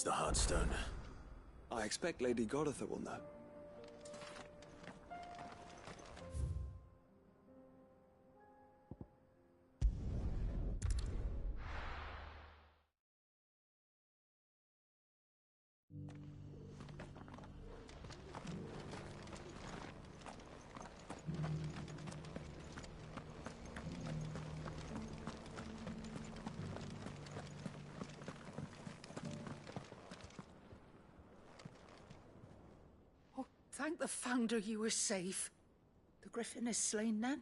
is the Heartstone? I expect Lady Goditha will know. Thank the Founder you were safe. The Griffin is slain then?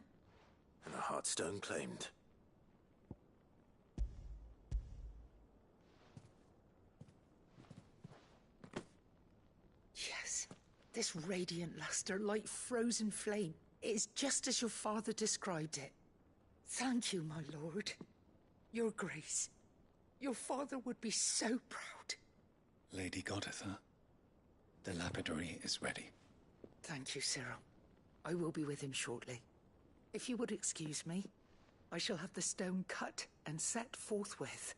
And the Heartstone claimed. Yes. This radiant luster, like frozen flame, is just as your father described it. Thank you, my lord. Your grace. Your father would be so proud. Lady Goditha, the lapidary is ready. Thank you, Cyril. I will be with him shortly. If you would excuse me, I shall have the stone cut and set forthwith.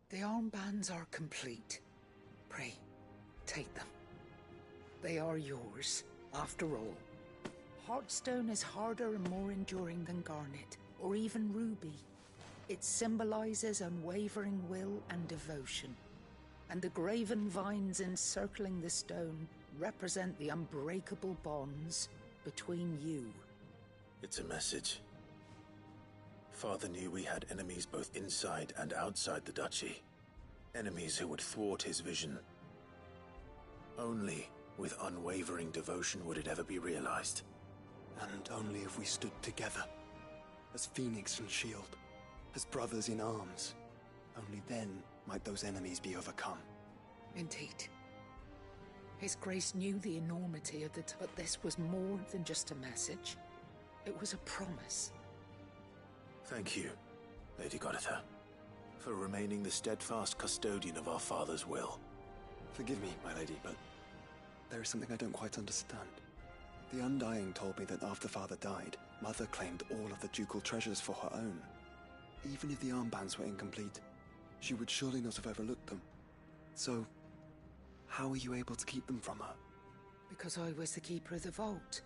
The armbands are complete. Pray, take them. They are yours, after all. Heartstone is harder and more enduring than garnet, or even ruby. It symbolizes unwavering will and devotion. And the graven vines encircling the stone represent the unbreakable bonds between you. It's a message. Father knew we had enemies both inside and outside the duchy. Enemies who would thwart his vision. Only with unwavering devotion would it ever be realized. And only if we stood together, as Phoenix and Shield, as brothers in arms. Only then might those enemies be overcome. Indeed. His Grace knew the enormity of but this was more than just a message. It was a promise. Thank you, Lady Goditha, for remaining the steadfast custodian of our father's will. Forgive me, my lady, but there is something I don't quite understand. The Undying told me that after Father died, Mother claimed all of the ducal treasures for her own. Even if the armbands were incomplete, she would surely not have overlooked them. So, how were you able to keep them from her? Because I was the keeper of the vault.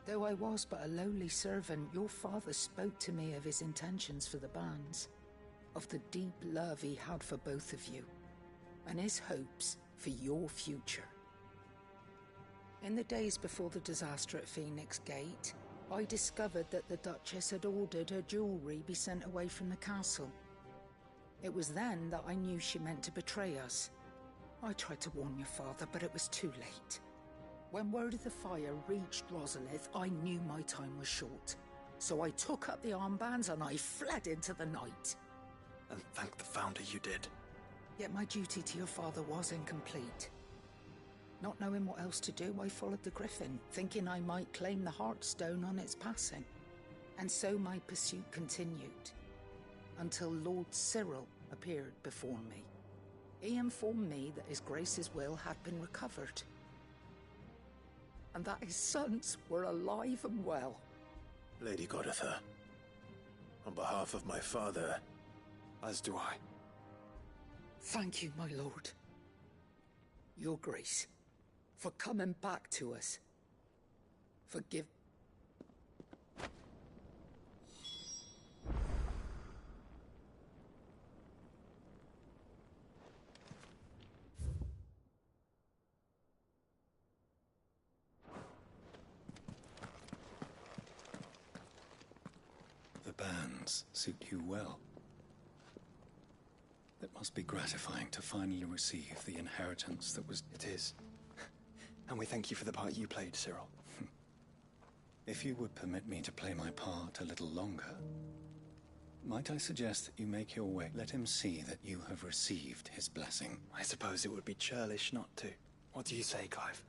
Though I was but a lowly servant, your father spoke to me of his intentions for the bands, of the deep love he had for both of you, and his hopes for your future. In the days before the disaster at Phoenix Gate, I discovered that the Duchess had ordered her jewelry be sent away from the castle. It was then that I knew she meant to betray us. I tried to warn your father, but it was too late. When word of the fire reached Rosalith, I knew my time was short. So I took up the armbands and I fled into the night. And thank the Founder you did. Yet my duty to your father was incomplete. Not knowing what else to do, I followed the Griffin, thinking I might claim the Heartstone on its passing. And so my pursuit continued, until Lord Cyril appeared before me. He informed me that His Grace's will had been recovered, and that his sons were alive and well. Lady Goditha, on behalf of my father... As do I. Thank you, my lord. Your Grace, for coming back to us. Forgive... The bands suit you well. It must be gratifying to finally receive the inheritance that was... It is. And we thank you for the part you played, Cyril. If you would permit me to play my part a little longer, might I suggest that you make your way? Let him see that you have received his blessing. I suppose it would be churlish not to. What do you say, Clive?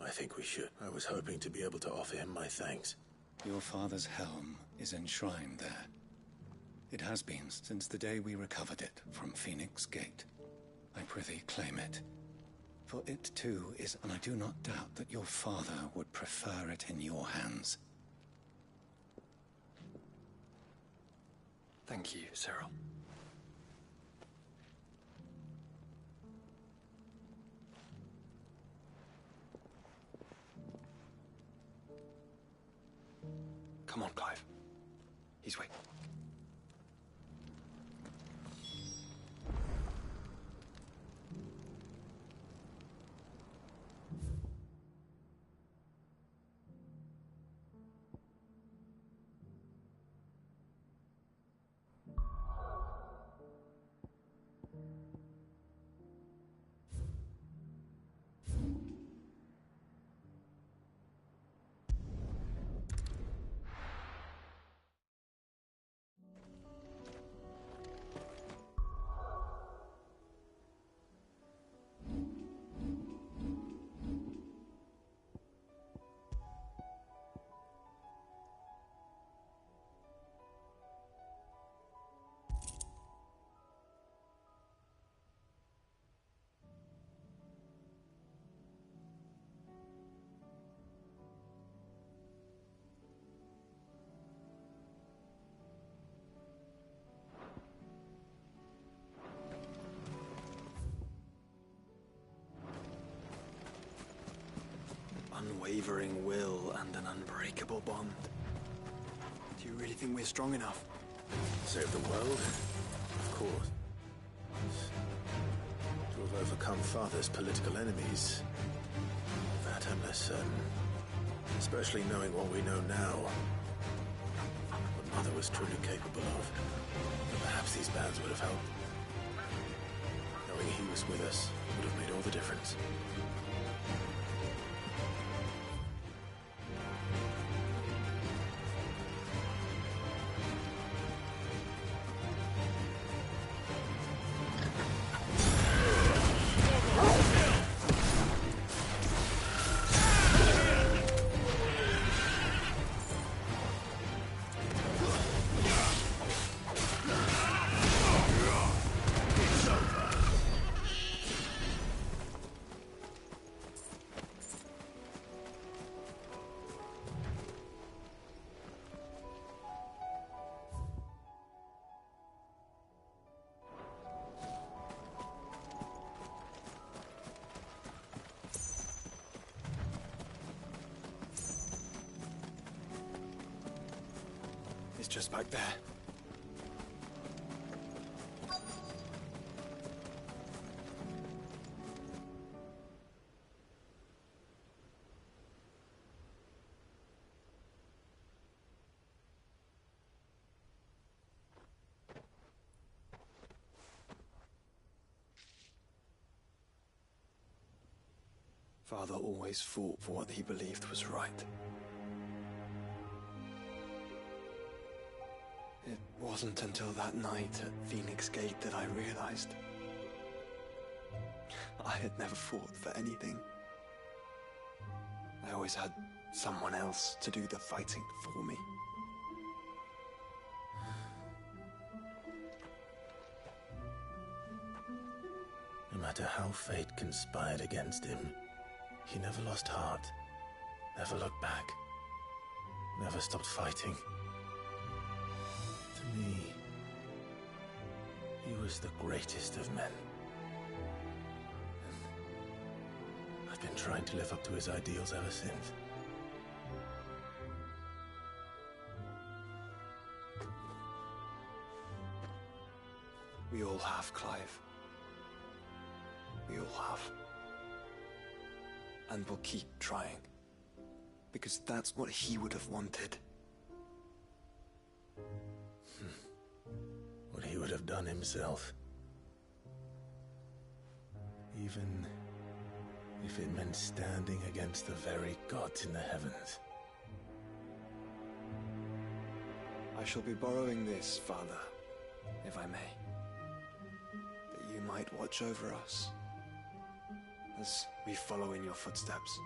I think we should. I was hoping to be able to offer him my thanks. Your father's helm is enshrined there. It has been since the day we recovered it from Phoenix Gate. I prithee claim it, For it too is, and I do not doubt that your father would prefer it in your hands. Thank you, Cyril. Come on, Clive. He's waiting. Unwavering will and an unbreakable bond. Do you really think we're strong enough? Save the world? Of course. To have overcome Father's political enemies, that I'm less certain. Especially knowing what we know now. What Mother was truly capable of. But perhaps these bands would have helped. Knowing he was with us would have made all the difference. It's just back there. Father always fought for what he believed was right. It wasn't until that night at Phoenix Gate that I realized I had never fought for anything. I always had someone else to do the fighting for me. No matter how fate conspired against him, he never lost heart, never looked back, never stopped fighting. To me, he was the greatest of men. I've been trying to live up to his ideals ever since. We all have, Clive. We all have. And we'll keep trying. Because that's what he would have wanted. What he would have done himself. Even if it meant standing against the very gods in the heavens. I shall be borrowing this, Father, if I may. That you might watch over us as we follow in your footsteps.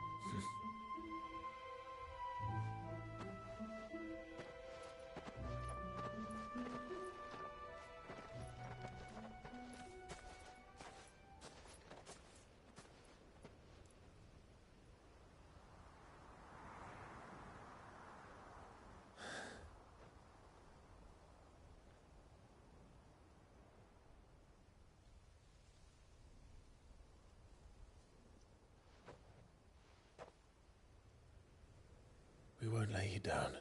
We won't lay you down.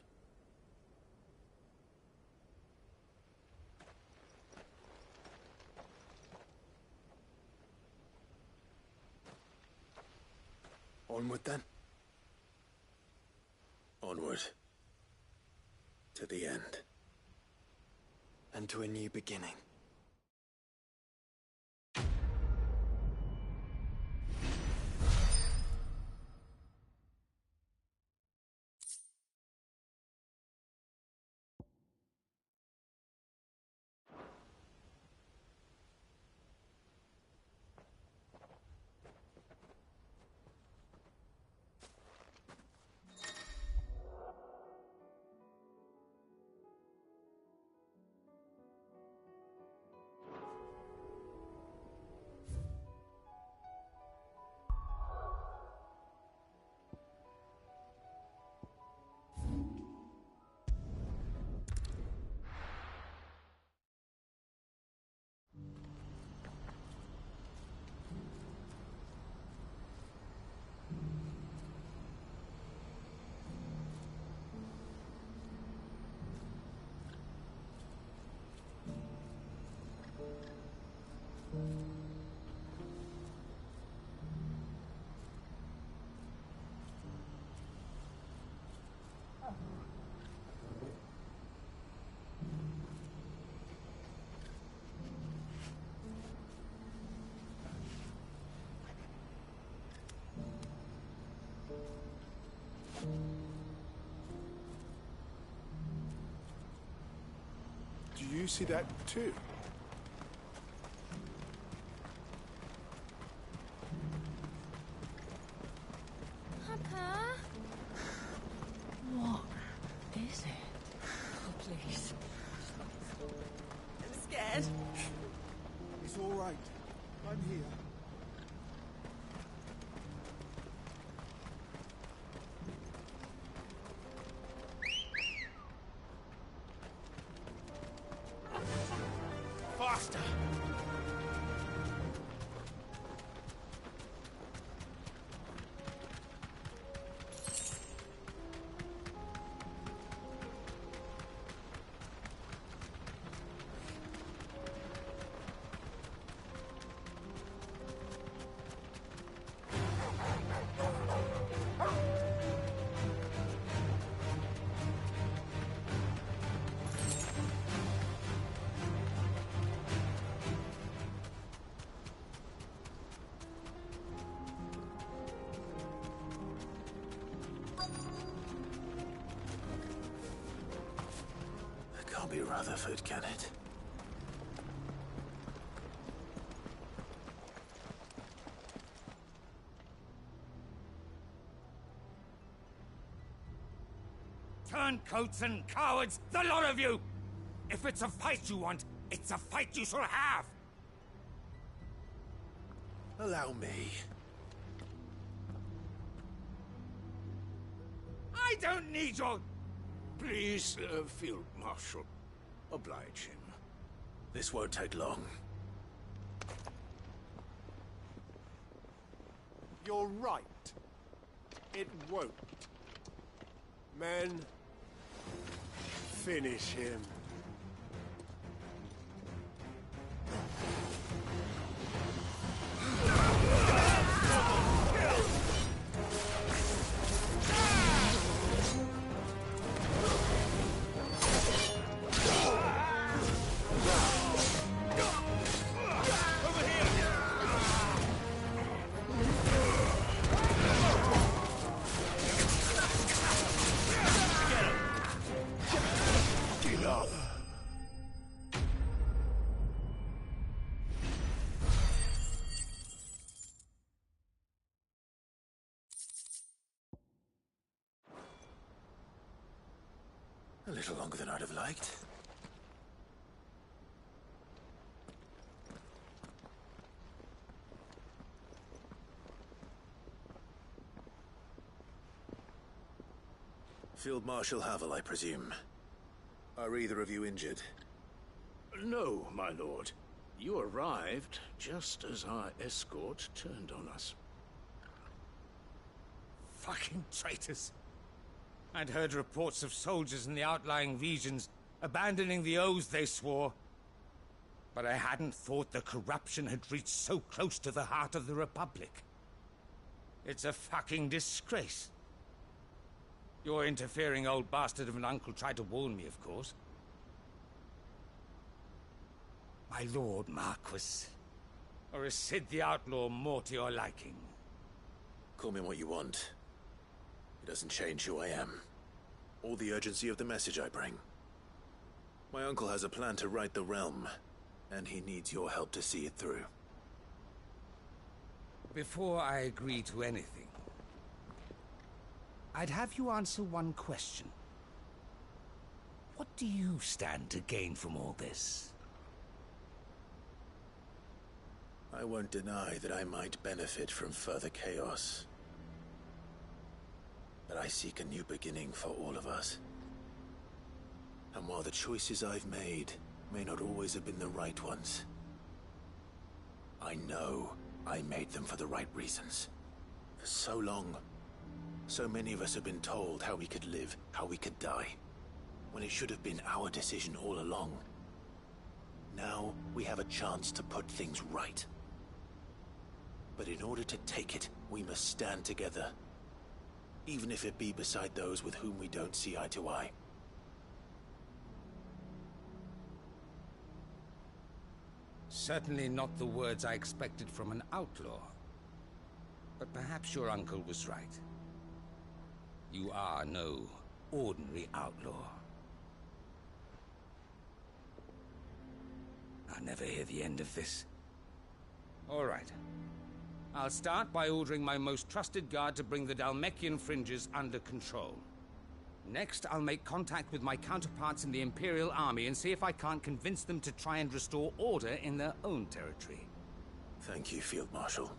Onward then. Onward. To the end. And to a new beginning. Do you see that too? Papa? What is it? Oh, please. I'm scared. It's all right. I'm here. Faster! Can't be Rutherford, can it? Turncoats and cowards, the lot of you! If it's a fight you want, it's a fight you shall have! Allow me. I don't need your... Please, Field Marshal, oblige him. This won't take long. You're right. It won't. Men, finish him. A little longer than I'd have liked. Field Marshal Havel, I presume. Are either of you injured? No, my lord. You arrived just as our escort turned on us. Fucking traitors! I'd heard reports of soldiers in the outlying regions abandoning the oaths they swore. But I hadn't thought the corruption had reached so close to the heart of the Republic. It's a fucking disgrace. Your interfering old bastard of an uncle tried to warn me, of course. My lord Marquis. Or is Sid the Outlaw more to your liking? Call me what you want. It doesn't change who I am, or the urgency of the message I bring. My uncle has a plan to right the realm, and he needs your help to see it through. Before I agree to anything, I'd have you answer one question. What do you stand to gain from all this? I won't deny that I might benefit from further chaos. But I seek a new beginning for all of us. And while the choices I've made may not always have been the right ones, I know I made them for the right reasons. For so long, so many of us have been told how we could live, how we could die, when it should have been our decision all along. Now we have a chance to put things right. But in order to take it, we must stand together. Even if it be beside those with whom we don't see eye to eye. Certainly not the words I expected from an outlaw. But perhaps your uncle was right. You are no ordinary outlaw. I'll never hear the end of this. All right. I'll start by ordering my most trusted guard to bring the Dhalmekian fringes under control. Next, I'll make contact with my counterparts in the Imperial Army and see if I can't convince them to try and restore order in their own territory. Thank you, Field Marshal.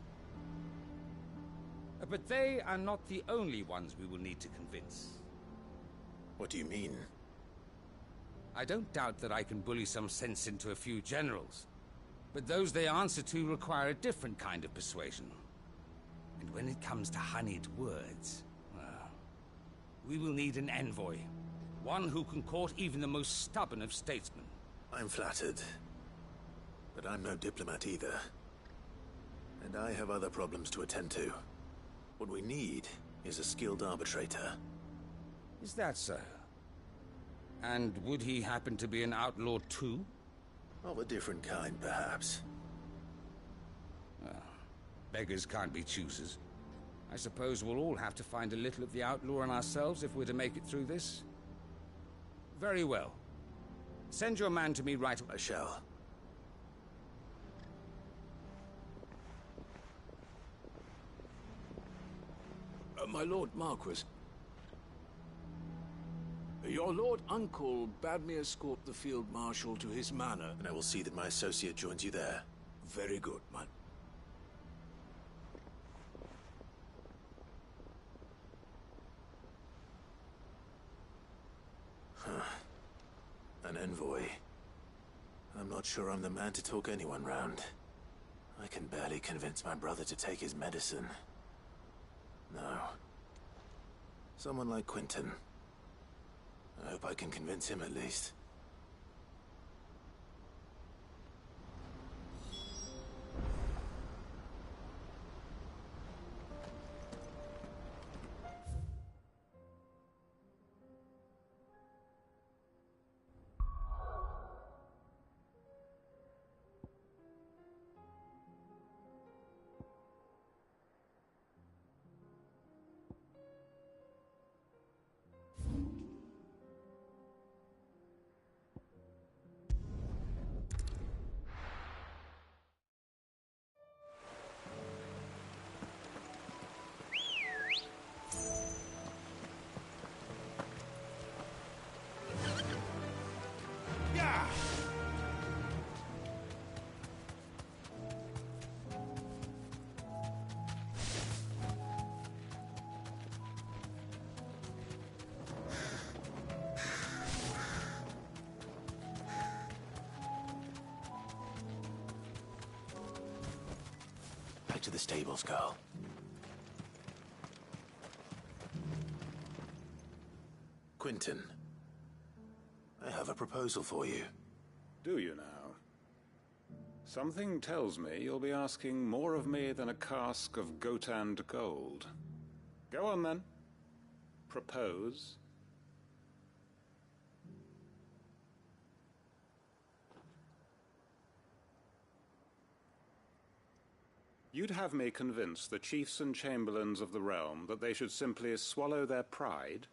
But they are not the only ones we will need to convince. What do you mean? I don't doubt that I can bully some sense into a few generals. But those they answer to require a different kind of persuasion. And when it comes to honeyed words, well, we will need an envoy. One who can court even the most stubborn of statesmen. I'm flattered. But I'm no diplomat either. And I have other problems to attend to. What we need is a skilled arbitrator. Is that so? And would he happen to be an outlaw too? Of a different kind, perhaps. Beggars can't be choosers. I suppose we'll all have to find a little of the outlaw in ourselves if we're to make it through this. Very well. Send your man to me right away. I shall. My Lord Marquis. Your Lord Uncle bade me escort the Field Marshal to his manor. And I will see that my associate joins you there. Very good, man. An envoy. I'm not sure I'm the man to talk anyone round. I can barely convince my brother to take his medicine. No. Someone like Quentin. I hope I can convince him at least. Back to the stables, girl. Quinton, I have a proposal for you. Do you now? Something tells me you'll be asking more of me than a cask of Gotand gold. Go on, then. Propose. You'd have me convince the chiefs and chamberlains of the realm that they should simply swallow their pride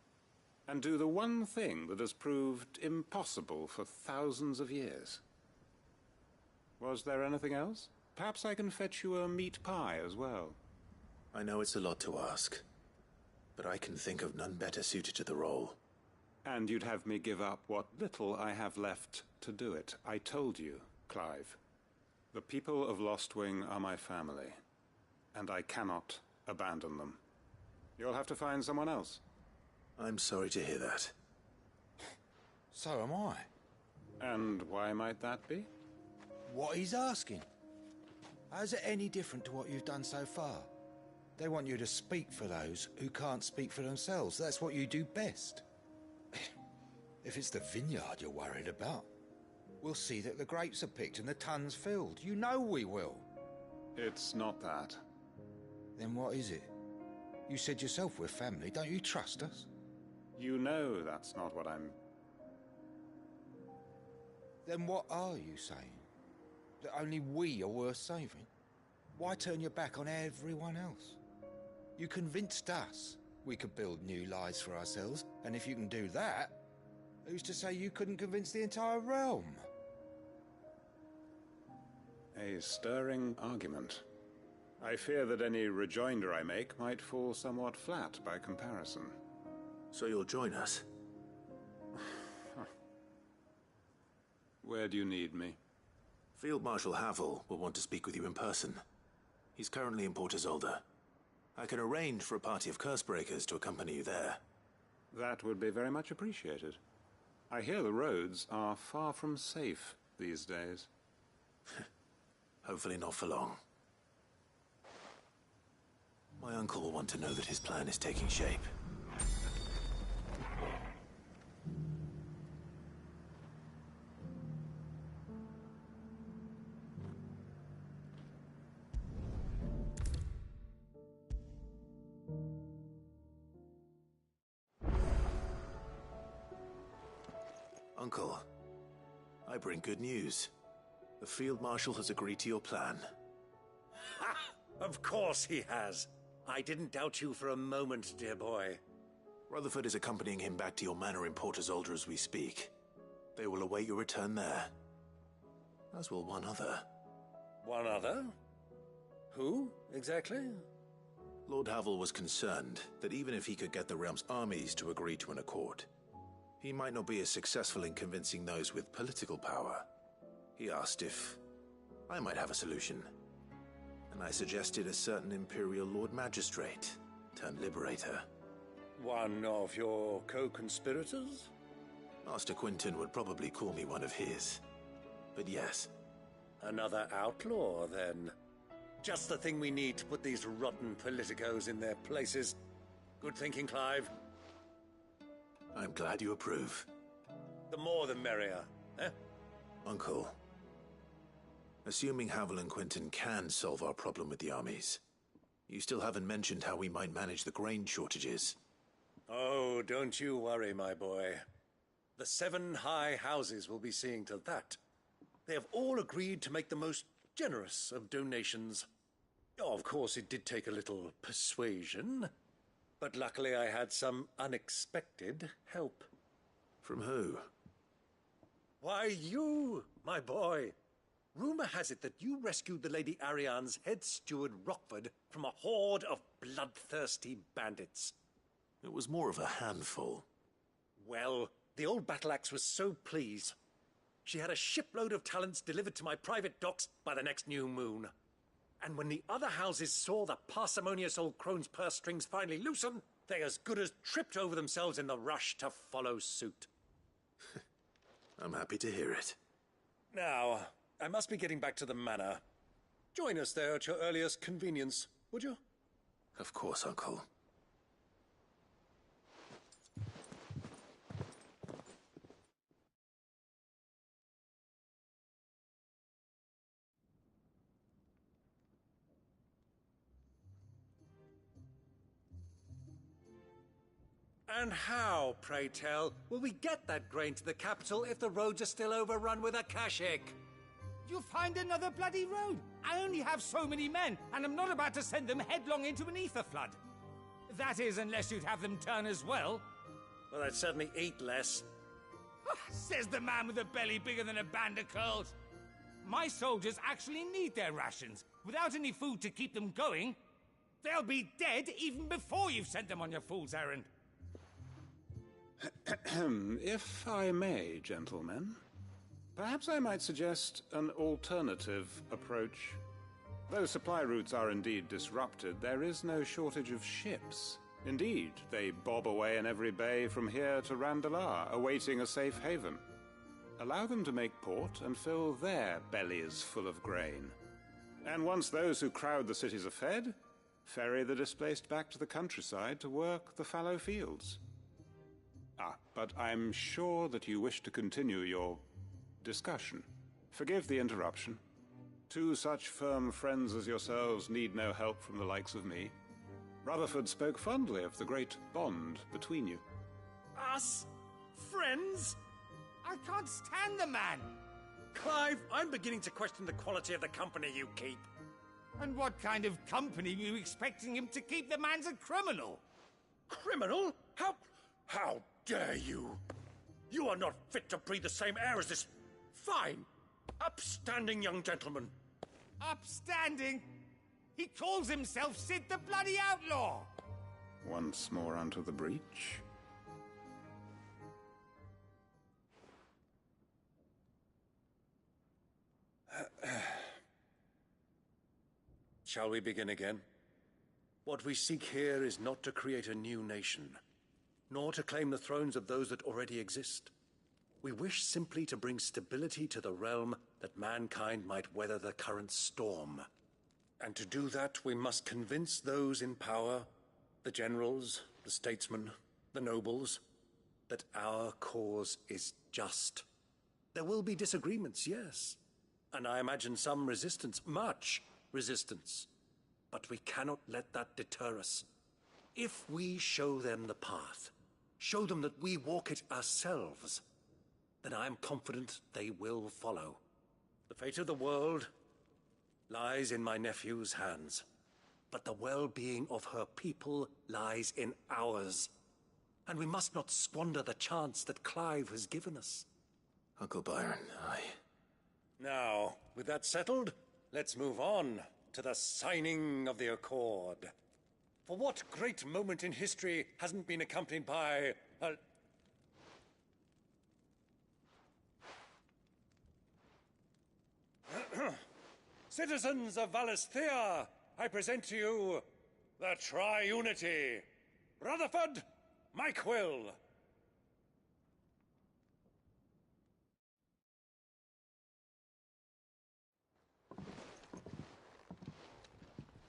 and do the one thing that has proved impossible for thousands of years. Was there anything else? Perhaps I can fetch you a meat pie as well. I know it's a lot to ask, but I can think of none better suited to the role. And you'd have me give up what little I have left to do it. I told you, Clive. The people of Lostwing are my family, and I cannot abandon them. You'll have to find someone else. I'm sorry to hear that. So am I. And why might that be? What he's asking. How's it any different to what you've done so far? They want you to speak for those who can't speak for themselves. That's what you do best. If it's the vineyard you're worried about, we'll see that the grapes are picked and the tons filled. You know we will. It's not that. Then what is it? You said yourself we're family. Don't you trust us? You know that's not what I'm... Then what are you saying? That only we are worth saving? Why turn your back on everyone else? You convinced us we could build new lives for ourselves, and if you can do that, who's to say you couldn't convince the entire realm? A stirring argument. I fear that any rejoinder I make might fall somewhat flat by comparison. So you'll join us? Where do you need me? Field Marshal Havel will want to speak with you in person. He's currently in Port Isolde. I can arrange for a party of Cursebreakers to accompany you there. That would be very much appreciated. I hear the roads are far from safe these days. Hopefully not for long. My uncle will want to know that his plan is taking shape. Uncle, I bring good news. The Field Marshal has agreed to your plan. Ha! Of course he has. I didn't doubt you for a moment, dear boy. Rutherford is accompanying him back to your manor in Port Isolde as we speak. They will await your return there. As will one other. One other? Who, exactly? Lord Havel was concerned that even if he could get the realm's armies to agree to an accord, he might not be as successful in convincing those with political power. He asked if I might have a solution, and I suggested a certain Imperial Lord Magistrate turned Liberator. One of your co-conspirators? Master Quinton would probably call me one of his, but yes. Another outlaw, then. Just the thing we need to put these rotten politicos in their places. Good thinking, Clive. I'm glad you approve. The more the merrier, eh? Uncle, assuming Havel and Quinton can solve our problem with the armies, you still haven't mentioned how we might manage the grain shortages. Oh, don't you worry, my boy. The 7 high houses will be seeing to that. They have all agreed to make the most generous of donations. Oh, of course, it did take a little persuasion, but luckily I had some unexpected help. From who? Why, you, my boy. Rumor has it that you rescued the Lady Ariane's head steward Rockford from a horde of bloodthirsty bandits. It was more of a handful. Well, the old battle-axe was so pleased. She had a shipload of talents delivered to my private docks by the next new moon. And when the other houses saw the parsimonious old crone's purse strings finally loosen, they as good as tripped over themselves in the rush to follow suit. I'm happy to hear it. Now, I must be getting back to the manor. Join us there at your earliest convenience, would you? Of course, Uncle. And how, pray tell, will we get that grain to the capital if the roads are still overrun with Akashic? You'll find another bloody road. I only have so many men, and I'm not about to send them headlong into an ether flood. That is, unless you'd have them turn as well. Well, I'd certainly eat less. Says the man with a belly bigger than a band of curls. My soldiers actually need their rations. Without any food to keep them going, they'll be dead even before you've sent them on your fool's errand. If I may, gentlemen, perhaps I might suggest an alternative approach. Though supply routes are indeed disrupted, there is no shortage of ships. Indeed, they bob away in every bay from here to Randalar, awaiting a safe haven. Allow them to make port and fill their bellies full of grain. And once those who crowd the cities are fed, ferry the displaced back to the countryside to work the fallow fields. But I'm sure that you wish to continue your discussion. Forgive the interruption. Two such firm friends as yourselves need no help from the likes of me. Rutherford spoke fondly of the great bond between you. Us? Friends? I can't stand the man! Clive, I'm beginning to question the quality of the company you keep. And what kind of company were you expecting him to keep? The man's a criminal! Criminal? How dare you? You are not fit to breathe the same air as this fine, upstanding young gentleman. Upstanding? He calls himself Sid the Bloody Outlaw! Once more onto the breach. Shall we begin again? What we seek here is not to create a new nation, nor to claim the thrones of those that already exist. We wish simply to bring stability to the realm that mankind might weather the current storm. And to do that, we must convince those in power, the generals, the statesmen, the nobles, that our cause is just. There will be disagreements, yes, and I imagine some resistance, much resistance. But we cannot let that deter us. If we show them the path, show them that we walk it ourselves, then I am confident they will follow. The fate of the world lies in my nephew's hands, but the well-being of her people lies in ours. And we must not squander the chance that Clive has given us. Uncle Byron, Now, with that settled, let's move on to the signing of the Accord. For what great moment in history hasn't been accompanied by a... Citizens of Valisthea, I present to you the Triunity. Rutherford, Mike Will.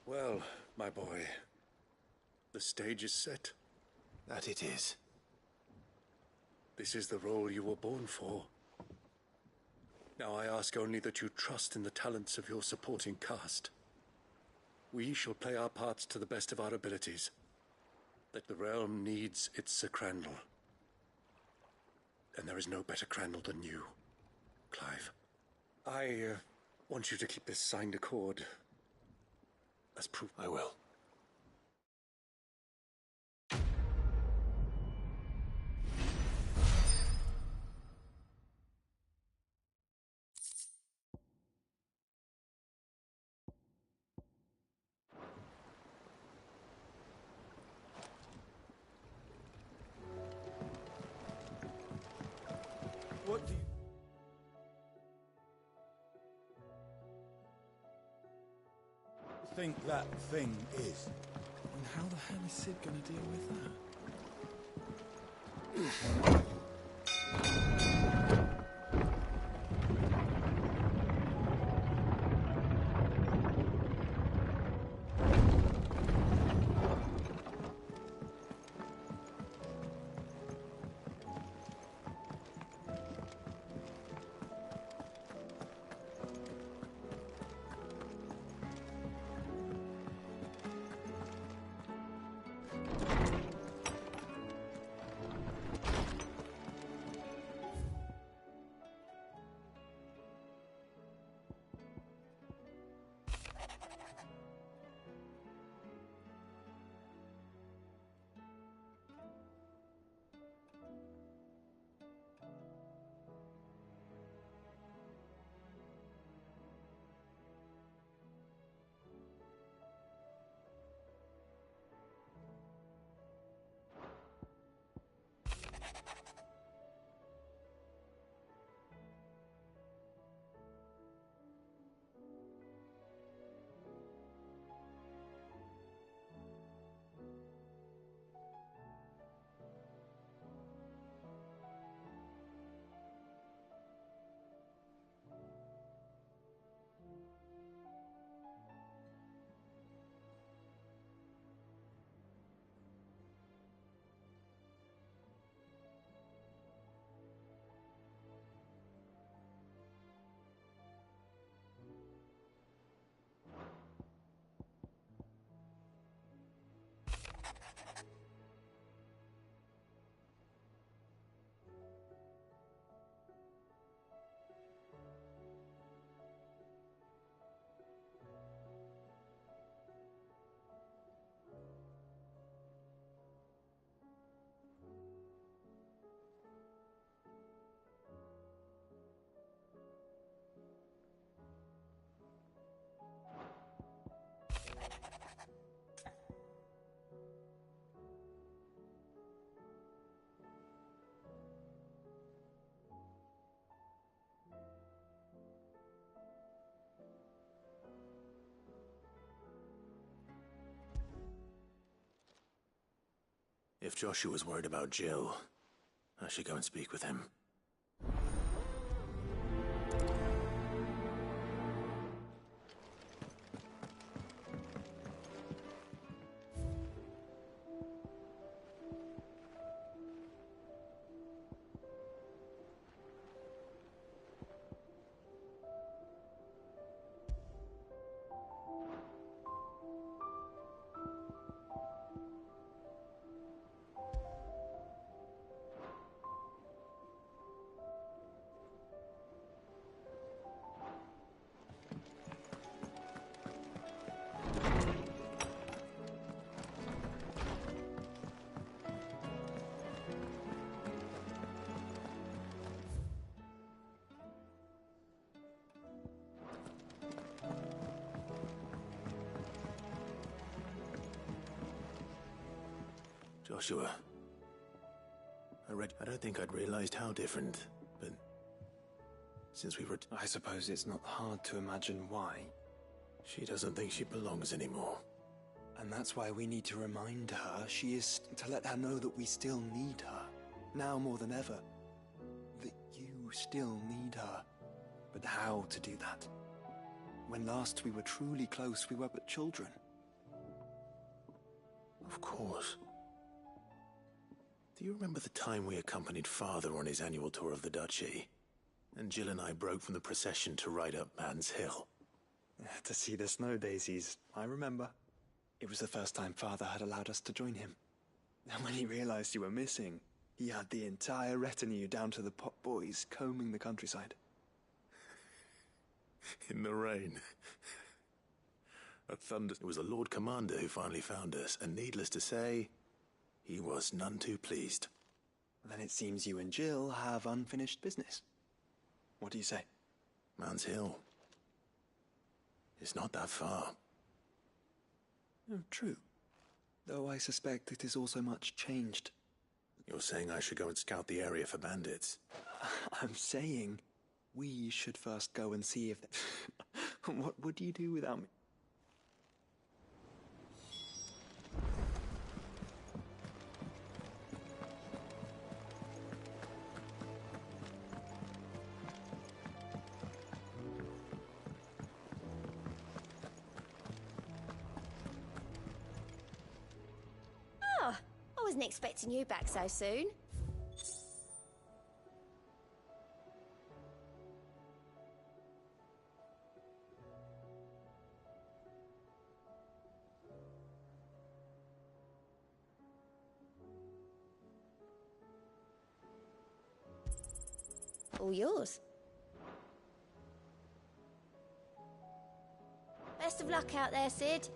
Well, my boy, the stage is set. That it is. This is the role you were born for. Now I ask only that you trust in the talents of your supporting cast. We shall play our parts to the best of our abilities. That the realm needs its Sir Crandall. And there is no better Crandall than you, Clive. I want you to keep this signed accord as proof. I will. What do you... think that thing is? And how the hell is Sid gonna deal with that? If Joshua's worried about Jill, I should go and speak with him. Joshua, I don't think I'd realized how different, but since we were... I suppose it's not hard to imagine why. She doesn't think she belongs anymore. And that's why we need to remind her to let her know that we still need her. Now more than ever. That you still need her. But how to do that? When last we were truly close, we were but children. Of course. Do you remember the time we accompanied Father on his annual tour of the Duchy? And Jill and I broke from the procession to ride up Man's Hill. To see the snow daisies, I remember. It was the first time Father had allowed us to join him. And when he realized you were missing, he had the entire retinue down to the pot boys combing the countryside. In the rain. It was the Lord Commander who finally found us, and needless to say, he was none too pleased. Then it seems you and Jill have unfinished business. What do you say? Man's Hill. It's not that far. Oh, true. Though I suspect it is also much changed. You're saying I should go and scout the area for bandits? I'm saying we should first go and see if... What would you do without me? I wasn't expecting you back so soon. All yours. Best of luck out there, Sid.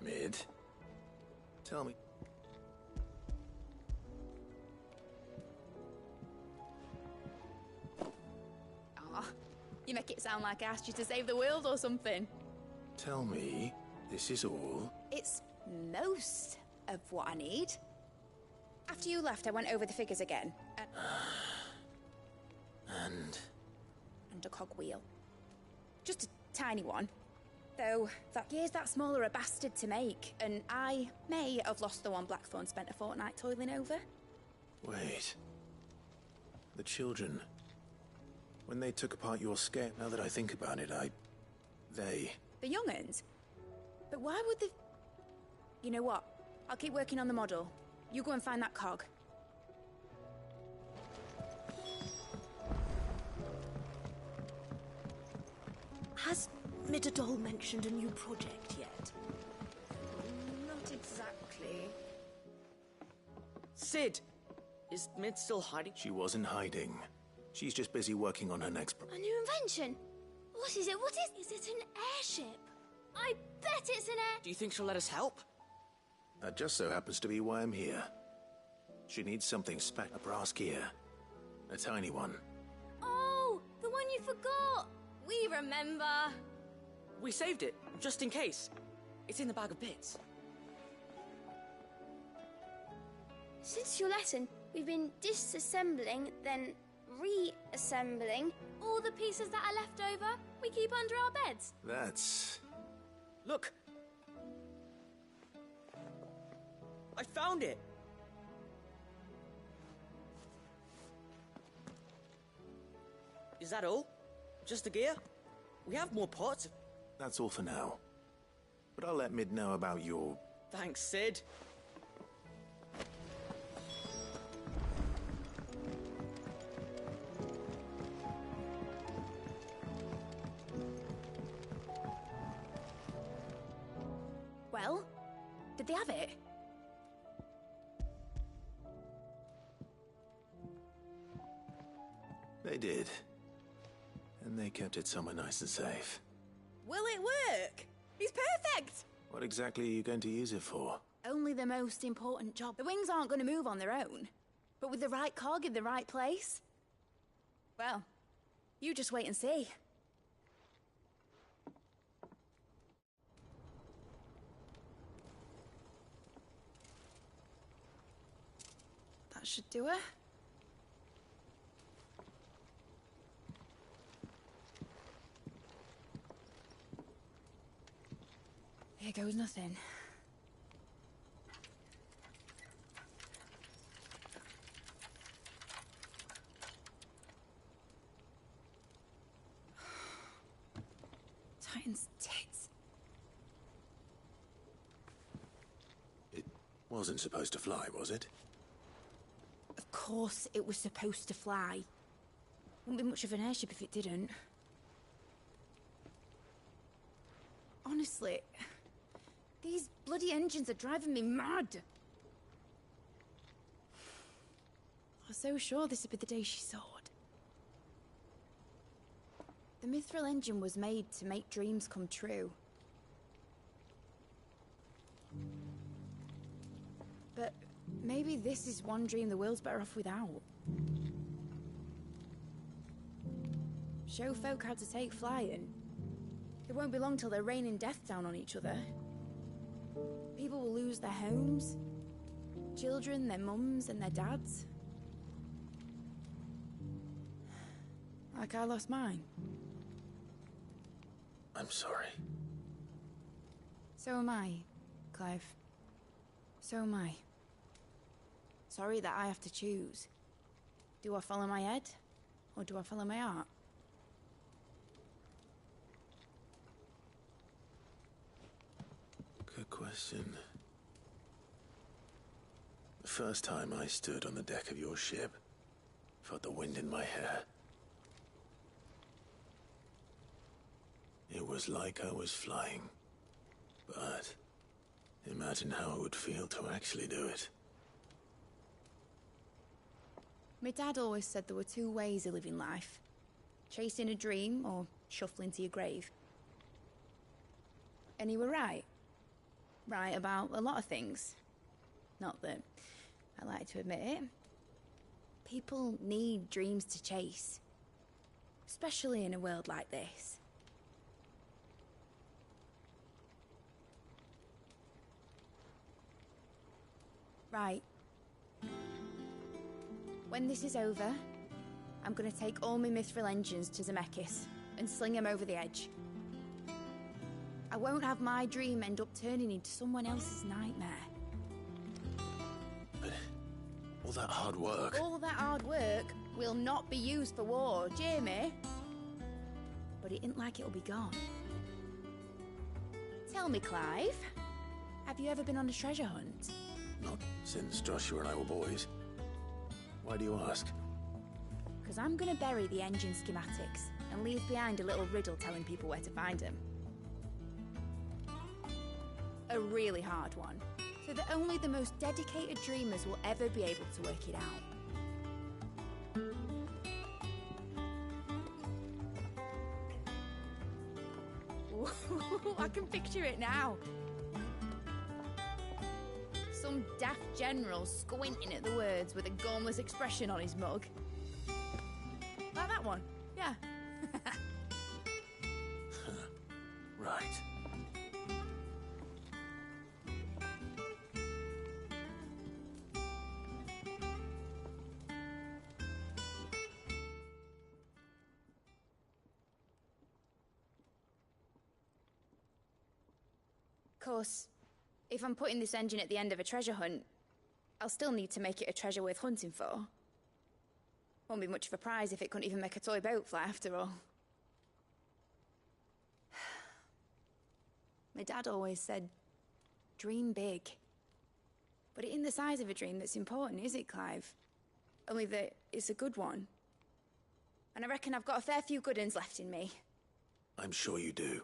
Mid? Tell me. Aw, you make it sound like I asked you to save the world or something. Tell me, this is all? It's most of what I need. After you left, I went over the figures again. And a cogwheel. Just a tiny one. Though, here's that smaller a bastard to make, and I may have lost the one Blackthorn spent a fortnight toiling over. Wait. The children. When they took apart your scale, now that I think about it, they... The young'uns? But why would they... You know what? I'll keep working on the model. You go and find that cog. Has Midadol mentioned a new project yet? Not exactly. Sid! Is Mid still hiding? She wasn't hiding. She's just busy working on her next A new invention? What is it? What is it an airship? I bet it's an air... Do you think she'll let us help? That just so happens to be why I'm here. She needs something a brass gear. A tiny one. Oh, the one you forgot. We remember. We saved it, just in case. It's in the bag of bits. Since your lesson, we've been disassembling, then reassembling all the pieces that are left over. We keep under our beds. That's... Look! I found it! Is that all? Just the gear? We have more parts. That's all for now. But I'll let Mid know about your... Thanks, Sid. Well, did they have it? They did. And they kept it somewhere nice and safe. Will it work? He's perfect! What exactly are you going to use it for? Only the most important job. The wings aren't going to move on their own. But with the right cog in the right place... Well, you just wait and see. That should do it. Here goes nothing. Titan's tits. It wasn't supposed to fly, was it? Of course it was supposed to fly. Wouldn't be much of an airship if it didn't. Honestly, these bloody engines are driving me mad. I was so sure this would be the day she soared. The Mithril engine was made to make dreams come true. But maybe this is one dream the world's better off without. Show folk how to take flying. It won't be long till they're raining death down on each other. People will lose their homes. Children, their mums and their dads. Like I lost mine. I'm sorry. So am I, Clive. So am I. Sorry that I have to choose. Do I follow my head, or do I follow my heart? Good question. The first time I stood on the deck of your ship, felt the wind in my hair. It was like I was flying. But imagine how it would feel to actually do it. My dad always said there were two ways of living life. Chasing a dream or shuffling to your grave. And he were right. Right about a lot of things. Not that I like to admit it. People need dreams to chase. Especially in a world like this. Right. When this is over, I'm gonna take all my Mithril engines to Zemeckis and sling them over the edge. I won't have my dream end up turning into someone else's nightmare. But all that hard work... All that hard work will not be used for war, Jamie. But it ain't like it'll be gone. Tell me, Clive, have you ever been on a treasure hunt? Not since Joshua and I were boys. Why do you ask? Because I'm gonna bury the engine schematics and leave behind a little riddle telling people where to find him. A really hard one, so that only the most dedicated dreamers will ever be able to work it out. Ooh, I can picture it now. Some daft general squinting at the words with a gormless expression on his mug. Like that one, yeah. Right. Of course, if I'm putting this engine at the end of a treasure hunt, I'll still need to make it a treasure worth hunting for. Won't be much of a prize if it couldn't even make a toy boat fly after all. My dad always said, dream big. But it ain't the size of a dream that's important, is it, Clive? Only that it's a good one. And I reckon I've got a fair few good uns left in me. I'm sure you do.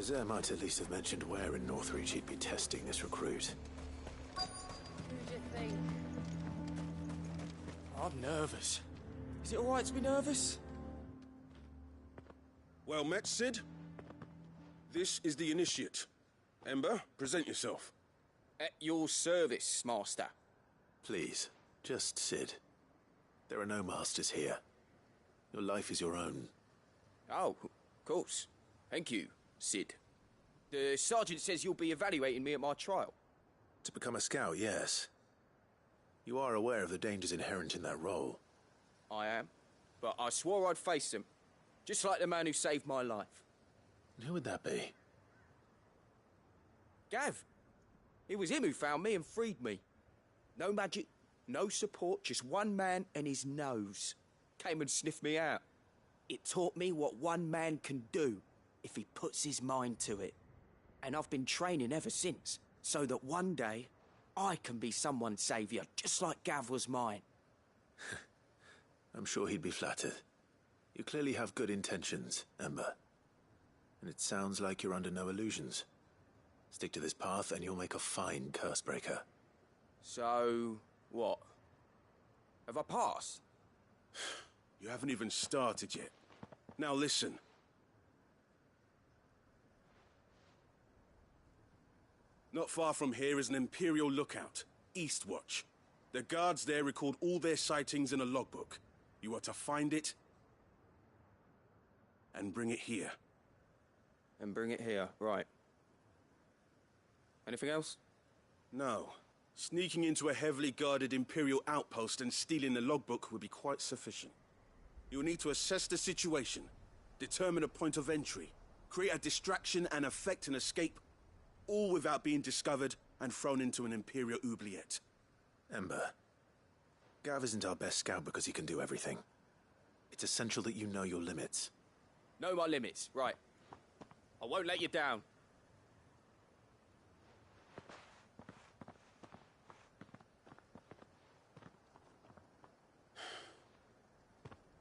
Sbir might at least have mentioned where in Northreach he'd be testing this recruit. Who do you think? I'm nervous. Is it alright to be nervous? Well met, Sid. This is the initiate. Ember, present yourself. At your service, Master. Please, just Sid. There are no masters here. Your life is your own. Oh, of course. Thank you, Sid. The sergeant says you'll be evaluating me at my trial. To become a scout, yes. You are aware of the dangers inherent in that role. I am, but I swore I'd face them. Just like the man who saved my life. And who would that be? Gav. It was him who found me and freed me. No magic, no support, just one man and his nose. Came and sniffed me out. It taught me what one man can do if he puts his mind to it. And I've been training ever since, so that one day I can be someone's saviour, just like Gav was mine. I'm sure he'd be flattered. You clearly have good intentions, Ember. And it sounds like you're under no illusions. Stick to this path and you'll make a fine cursebreaker. So, what? Have I passed? You haven't even started yet. Now listen. Not far from here is an Imperial lookout, Eastwatch. The guards there record all their sightings in a logbook. You are to find it and bring it here. And bring it here, right. Anything else? No. Sneaking into a heavily guarded Imperial outpost and stealing the logbook would be quite sufficient. You'll need to assess the situation, determine a point of entry, create a distraction and effect an escape, all without being discovered and thrown into an Imperial oubliette. Ember, Gav isn't our best scout because he can do everything. It's essential that you know your limits. Know my limits, right. I won't let you down.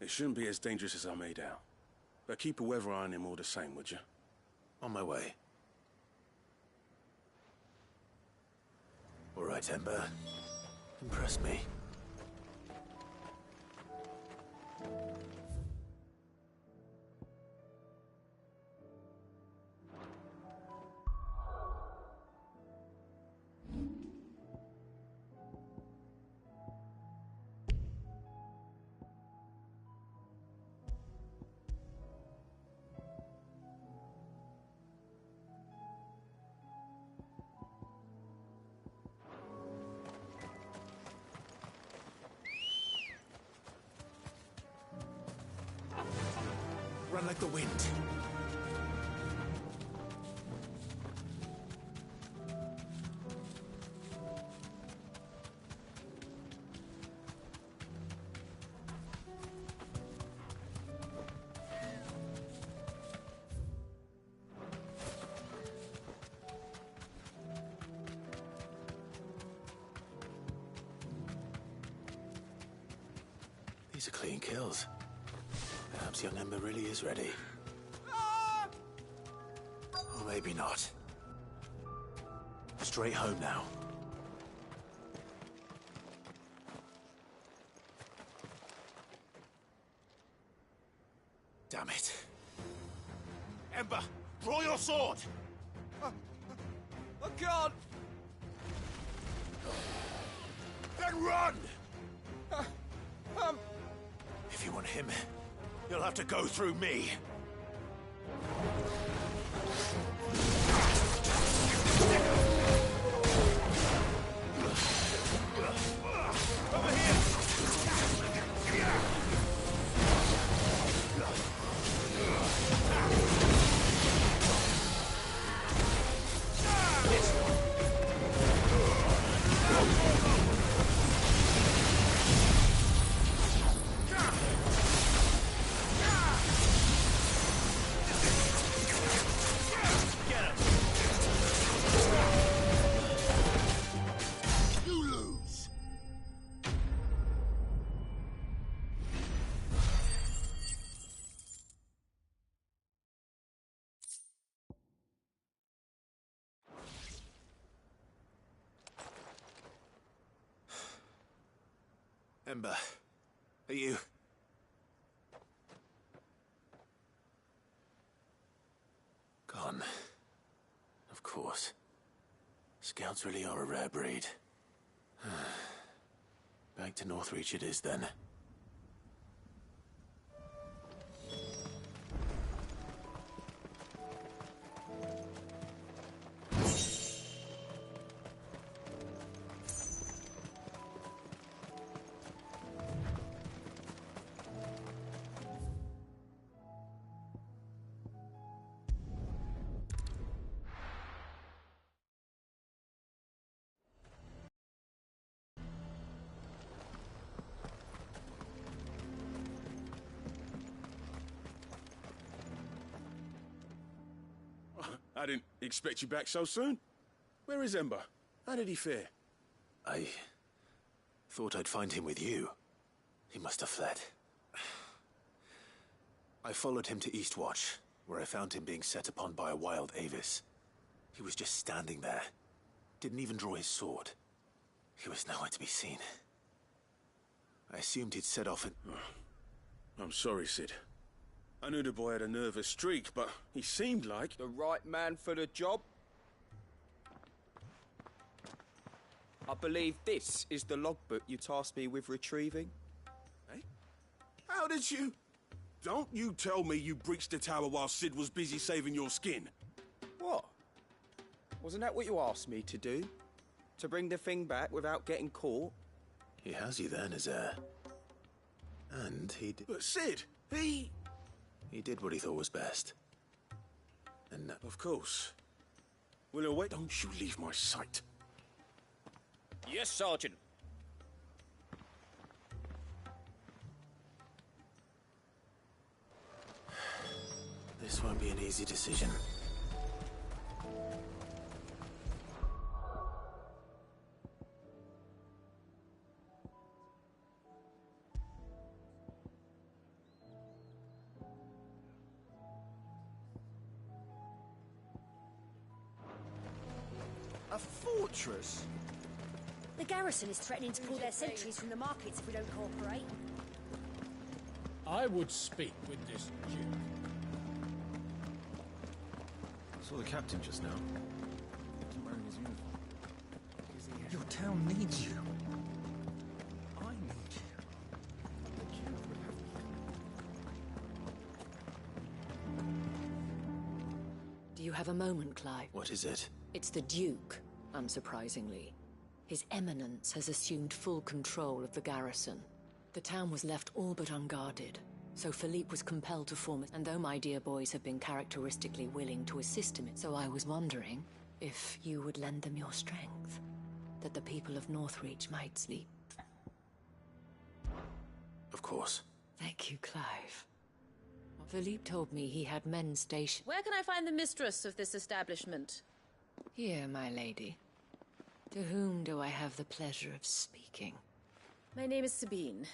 It shouldn't be as dangerous as I made out. But keep a weather eye on him all the same, would you? On my way. All right, Ember. Impress me. Run like the wind. These are clean kills. Perhaps young Ember really is ready. Or maybe not. Straight home now. Damn it. Ember, draw your sword! I can't! Then run! If you want him, you'll have to go through me. Over here! Ember, are you... Gone. Of course. Scouts really are a rare breed. Back to Northreach it is then. I didn't expect you back so soon. Where is Ember? How did he fare? I thought I'd find him with you. He must have fled. I followed him to Eastwatch, where I found him being set upon by a wild Avis. He was just standing there. Didn't even draw his sword. He was nowhere to be seen. I assumed he'd set off and... I'm sorry, Sid. I knew the boy had a nervous streak, but he seemed like... The right man for the job? I believe this is the logbook you tasked me with retrieving. Eh? How did you... Don't you tell me you breached the tower while Sid was busy saving your skin. What? Wasn't that what you asked me to do? To bring the thing back without getting caught? He has you then, his heir. And he did... But Sid, he did what he thought was best. And... Of course. Well, wait, don't you leave my sight. Yes, Sergeant. This won't be an easy decision. A fortress? The garrison is threatening to pull their sentries from the markets if we don't cooperate. I would speak with this Duke. I saw the captain just now. He's wearing his uniform. Your town needs you. I need you. Do you have a moment, Clive? What is it? It's the Duke, unsurprisingly. His Eminence has assumed full control of the garrison. The town was left all but unguarded, so Philippe was compelled to form it, and though my dear boys have been characteristically willing to assist him, so I was wondering if you would lend them your strength, that the people of Northreach might sleep. Of course. Thank you, Clive. Philippe told me he had men stationed... Where can I find the mistress of this establishment? Here, my lady. To whom do I have the pleasure of speaking? My name is Sabine,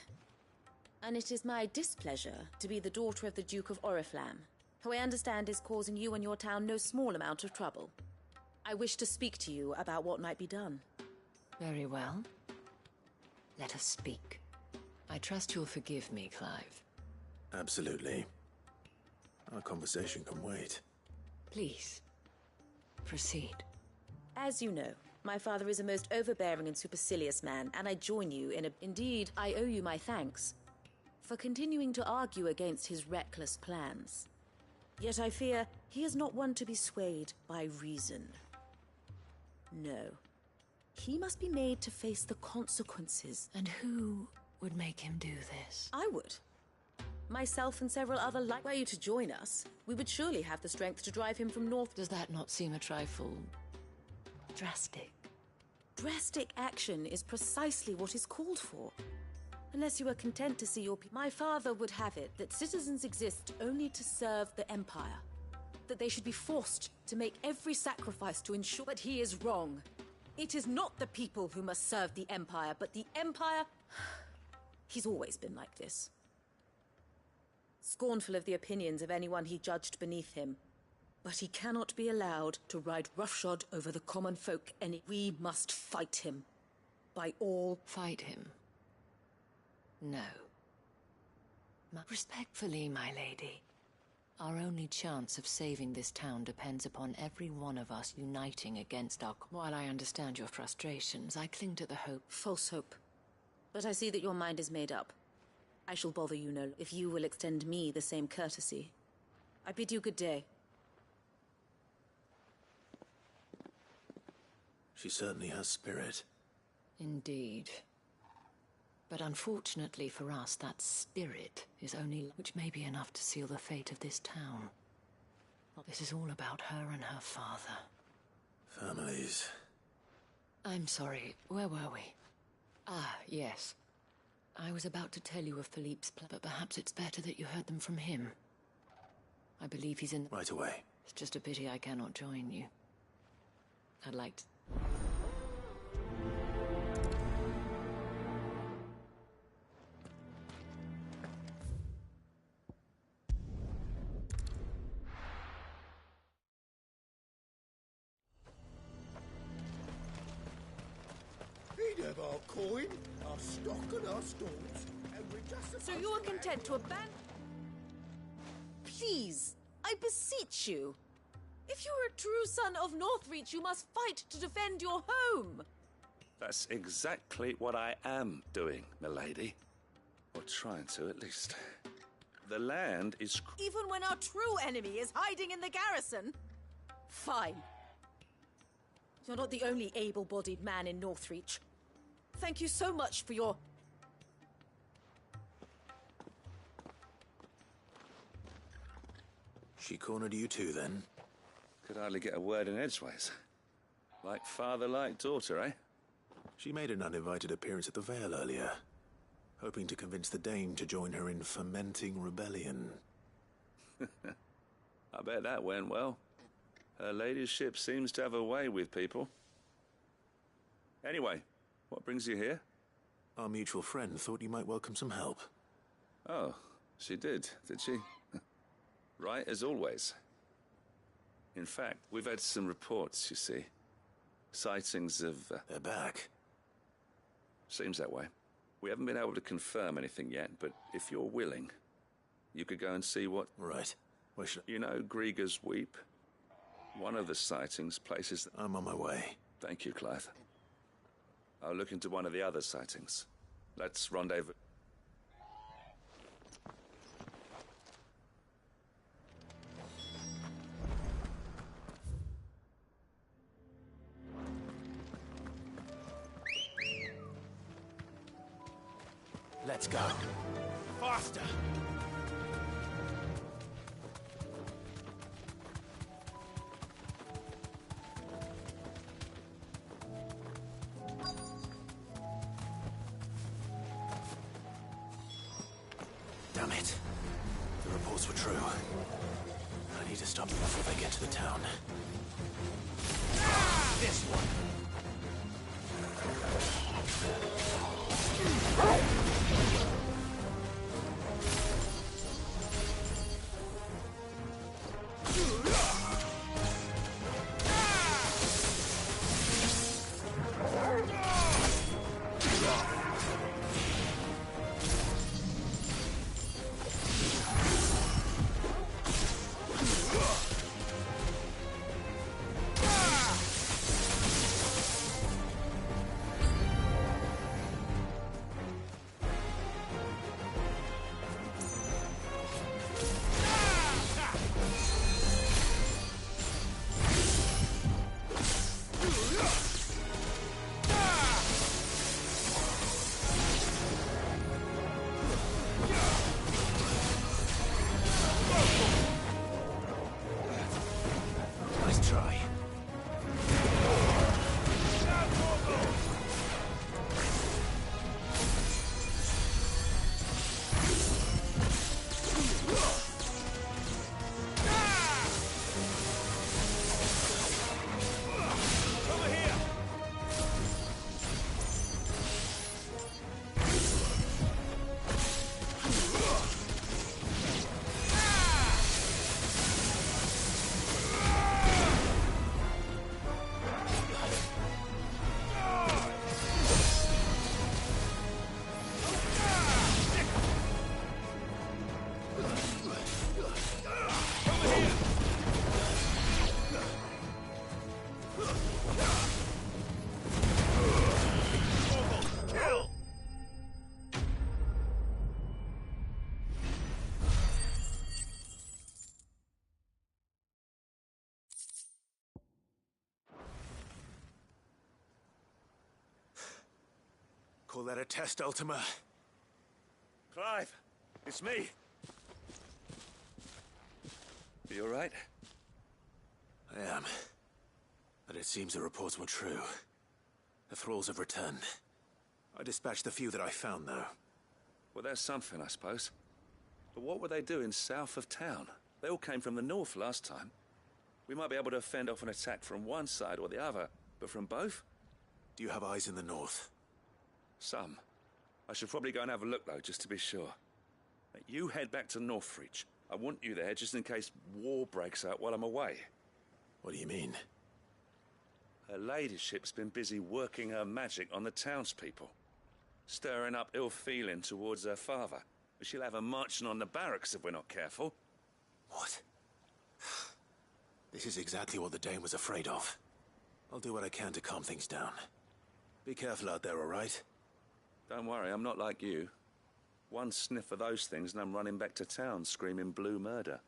and it is my displeasure to be the daughter of the Duke of Oriflamme, who I understand is causing you and your town no small amount of trouble. I wish to speak to you about what might be done. Very well. Let us speak. I trust you'll forgive me, Clive. Absolutely. Our conversation can wait. Please, proceed. As you know, my father is a most overbearing and supercilious man, and I join you in a... Indeed, I owe you my thanks for continuing to argue against his reckless plans. Yet I fear he is not one to be swayed by reason. No. He must be made to face the consequences. And who would make him do this? I would. Myself and several other like... Were you to join us, we would surely have the strength to drive him from north... Does that not seem a trifle... drastic? Drastic action is precisely what is called for. Unless you are content to see your people. My father would have it that citizens exist only to serve the Empire. That they should be forced to make every sacrifice to ensure... But he is wrong. It is not the people who must serve the Empire, but the Empire... He's always been like this. Scornful of the opinions of anyone he judged beneath him. But he cannot be allowed to ride roughshod over the common folk, and we must fight him. By all... Fight him? No. Respectfully, my lady. Our only chance of saving this town depends upon every one of us uniting against our... While I understand your frustrations, I cling to the hope... False hope. But I see that your mind is made up. I shall bother you no... if you will extend me the same courtesy. I bid you good day. She certainly has spirit. Indeed. But unfortunately for us, that spirit is only... which may be enough to seal the fate of this town. This is all about her and her father. Families. I'm sorry, where were we? Ah, yes. I was about to tell you of Philippe's plan, but perhaps it's better that you heard them from him. I believe he's in... Right away. It's just a pity I cannot join you. I'd like to... He'd have our coin, our stock and our stores, and we're just... So you are content to abandon... Please, I beseech you. If you are a true son of Northreach, you must fight to defend your home. That's exactly what I am doing, milady. Or trying to, at least. The land is... Even when our true enemy is hiding in the garrison? Fine. You're not the only able-bodied man in Northreach. Thank you so much for your... She cornered you too, then? Could hardly get a word in edgeways. Like father, like daughter, eh? She made an uninvited appearance at the Vale earlier, hoping to convince the Dame to join her in fomenting rebellion. I bet that went well. Her ladyship seems to have a way with people. Anyway, what brings you here? Our mutual friend thought you might welcome some help. Oh, she did she? Right as always. In fact, we've had some reports, you see. Sightings of... They're back. Seems that way. We haven't been able to confirm anything yet, but if you're willing, you could go and see what... Right. Where should I... You know Grieger's Weep? One of the sightings places... I'm on my way. Thank you, Clive. I'll look into one of the other sightings. Let's rendezvous. Let's go. Faster! Damn it. The reports were true. I need to stop them before they get to the town. This one! Call that a test, Ultima? Clive, it's me. You all right? I am. But it seems the reports were true. The thralls have returned. I dispatched the few that I found, though. Well, there's something, I suppose. But what were they doing south of town? They all came from the north last time. We might be able to fend off an attack from one side or the other, but from both? Do you have eyes in the north? Some. I should probably go and have a look, though, just to be sure. You head back to Northreach. I want you there just in case war breaks out while I'm away. What do you mean? Her ladyship's been busy working her magic on the townspeople, stirring up ill feeling towards her father. She'll have her marching on the barracks if we're not careful. What? This is exactly what the Dame was afraid of. I'll do what I can to calm things down. Be careful out there, all right? Don't worry, I'm not like you. One sniff of those things and I'm running back to town screaming blue murder.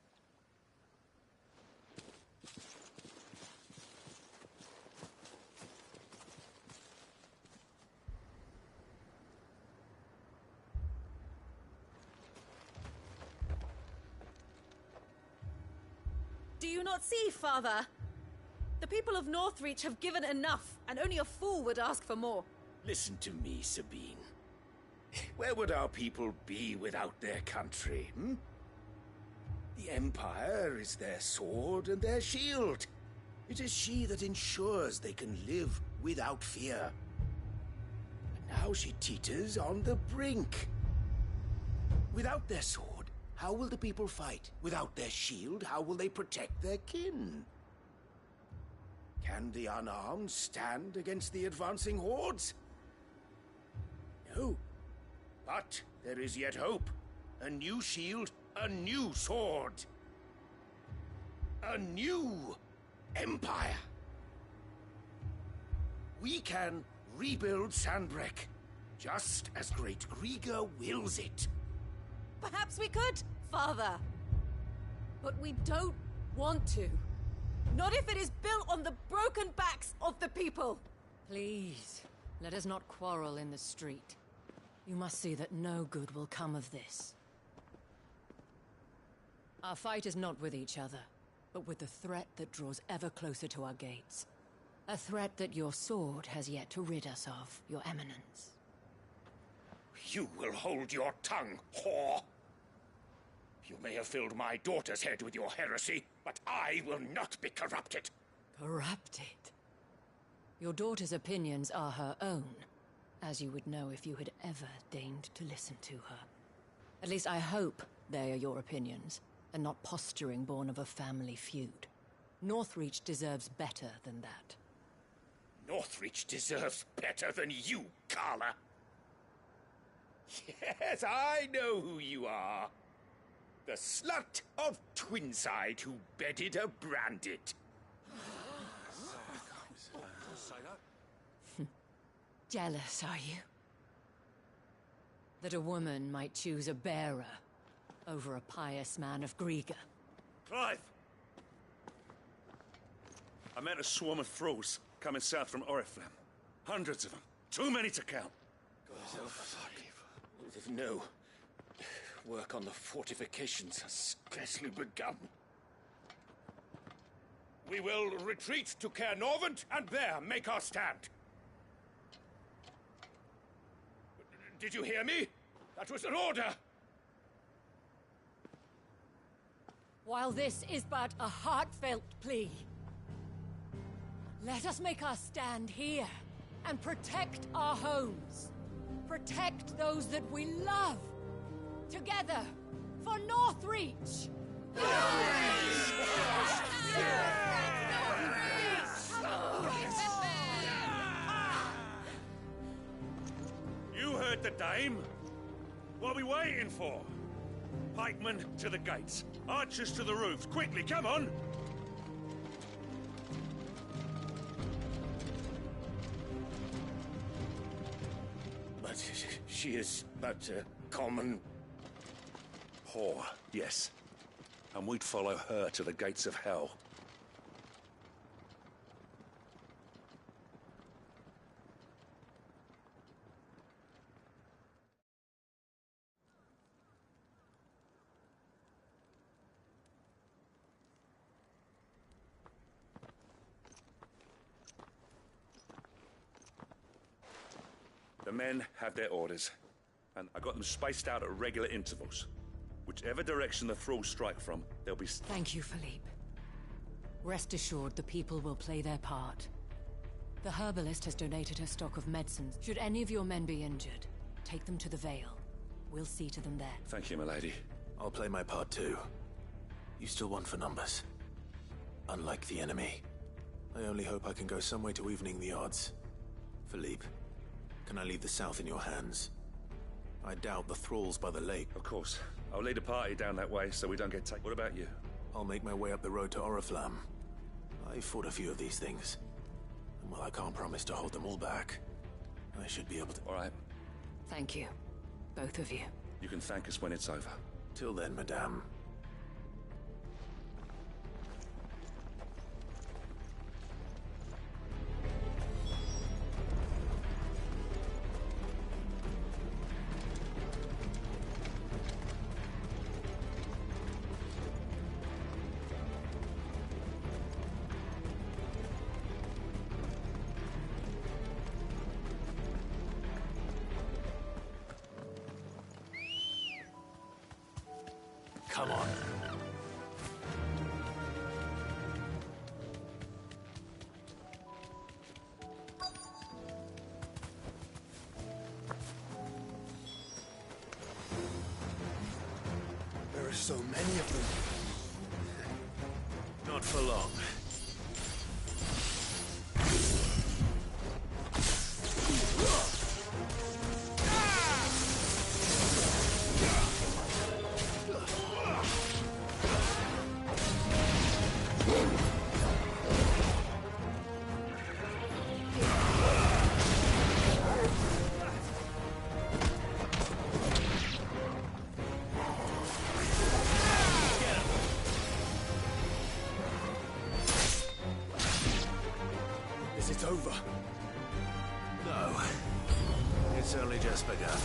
Do you not see, Father? The people of Northreach have given enough, and only a fool would ask for more. Listen to me, Sabine. Where would our people be without their country, hmm? The Empire is their sword and their shield. It is she that ensures they can live without fear. And now she teeters on the brink. Without their sword, how will the people fight? Without their shield, how will they protect their kin? Can the unarmed stand against the advancing hordes? No. But there is yet hope. A new shield, a new sword. A new empire. We can rebuild Sandbreck, just as Great Grieger wills it. Perhaps we could, Father. But we don't want to. Not if it is built on the broken backs of the people. Please, let us not quarrel in the street. You must see that no good will come of this. Our fight is not with each other, but with the threat that draws ever closer to our gates. A threat that your sword has yet to rid us of, Your Eminence. You will hold your tongue, whore! You may have filled my daughter's head with your heresy, but I will not be corrupted. Corrupted? Your daughter's opinions are her own, as you would know if you had ever deigned to listen to her. At least I hope they are your opinions, and not posturing born of a family feud. Northreach deserves better than that. Northreach deserves better than you, Carla. Yes, I know who you are. The slut of Twinside who bedded a Brandit. Jealous, are you? That a woman might choose a bearer over a pious man of Grieger. Clive! I met a swarm of thralls coming south from Oriflamme. Hundreds of them. Too many to count. Oh, fuck. No. Work on the fortifications has scarcely begun. We will retreat to Caer Norvent and there make our stand. Did you hear me? That was an order! While this is but a heartfelt plea, let us make our stand here and protect our homes. Protect those that we love. Together, for Northreach! You heard the dame. What are we waiting for? Pikemen to the gates. Archers to the roofs. Quickly, come on! But she is but a common... whore, yes. And we'd follow her to the gates of hell. The men have their orders, and I got them spaced out at regular intervals. Whichever direction the thralls strike from, they'll be... Thank you, Philippe. Rest assured the people will play their part. The herbalist has donated her stock of medicines. Should any of your men be injured, take them to the Vale. We'll see to them there. Thank you, milady. I'll play my part too. You still want for numbers. Unlike the enemy. I only hope I can go some way to evening the odds. Philippe, can I leave the south in your hands? I doubt the thralls by the lake. Of course. I'll lead a party down that way so we don't get taken. What about you? I'll make my way up the road to Oriflamme. I fought a few of these things. And well, I can't promise to hold them all back. I should be able to... All right. Thank you. Both of you. You can thank us when it's over. Till then, madame. Come on. There are so many of them. Not for long. It's over. No. It's only just begun.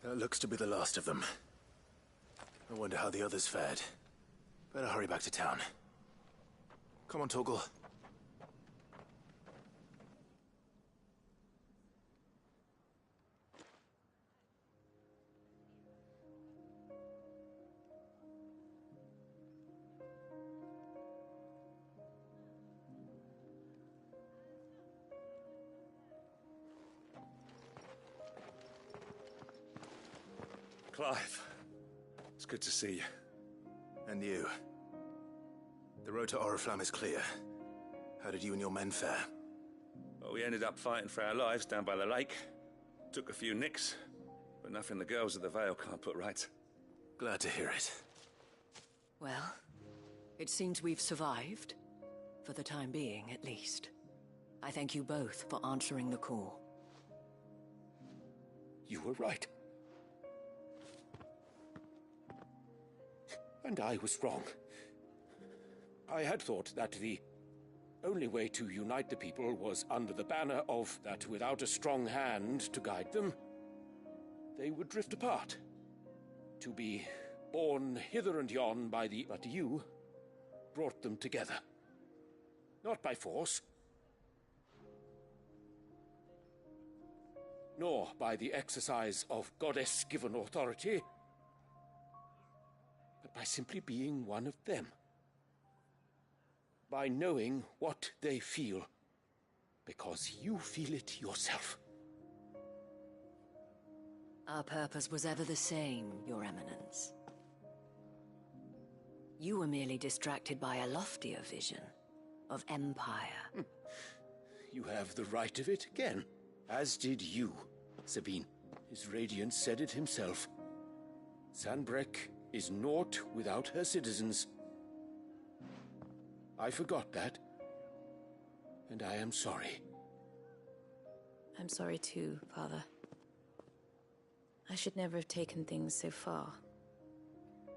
That looks to be the last of them. I wonder how the others fared. Better hurry back to town. Come on, Torgal. Clive, it's good to see you. And you. The road to Oriflamme is clear. How did you and your men fare? Well, we ended up fighting for our lives down by the lake. Took a few nicks, but nothing the girls of the Vale can't put right. Glad to hear it. Well, it seems we've survived. For the time being, at least. I thank you both for answering the call. You were right. And I was wrong. I had thought that the only way to unite the people was under the banner of that without a strong hand to guide them, they would drift apart. To be borne hither and yon by the... But you brought them together. Not by force, nor by the exercise of goddess-given authority, by simply being one of them. By knowing what they feel, because you feel it yourself. Our purpose was ever the same, Your Eminence. You were merely distracted by a loftier vision of empire. You have the right of it again, as did you, Sabine. His Radiance said it himself. Sanbreque is naught without her citizens. I forgot that, and I am sorry. I'm sorry too, Father. I should never have taken things so far.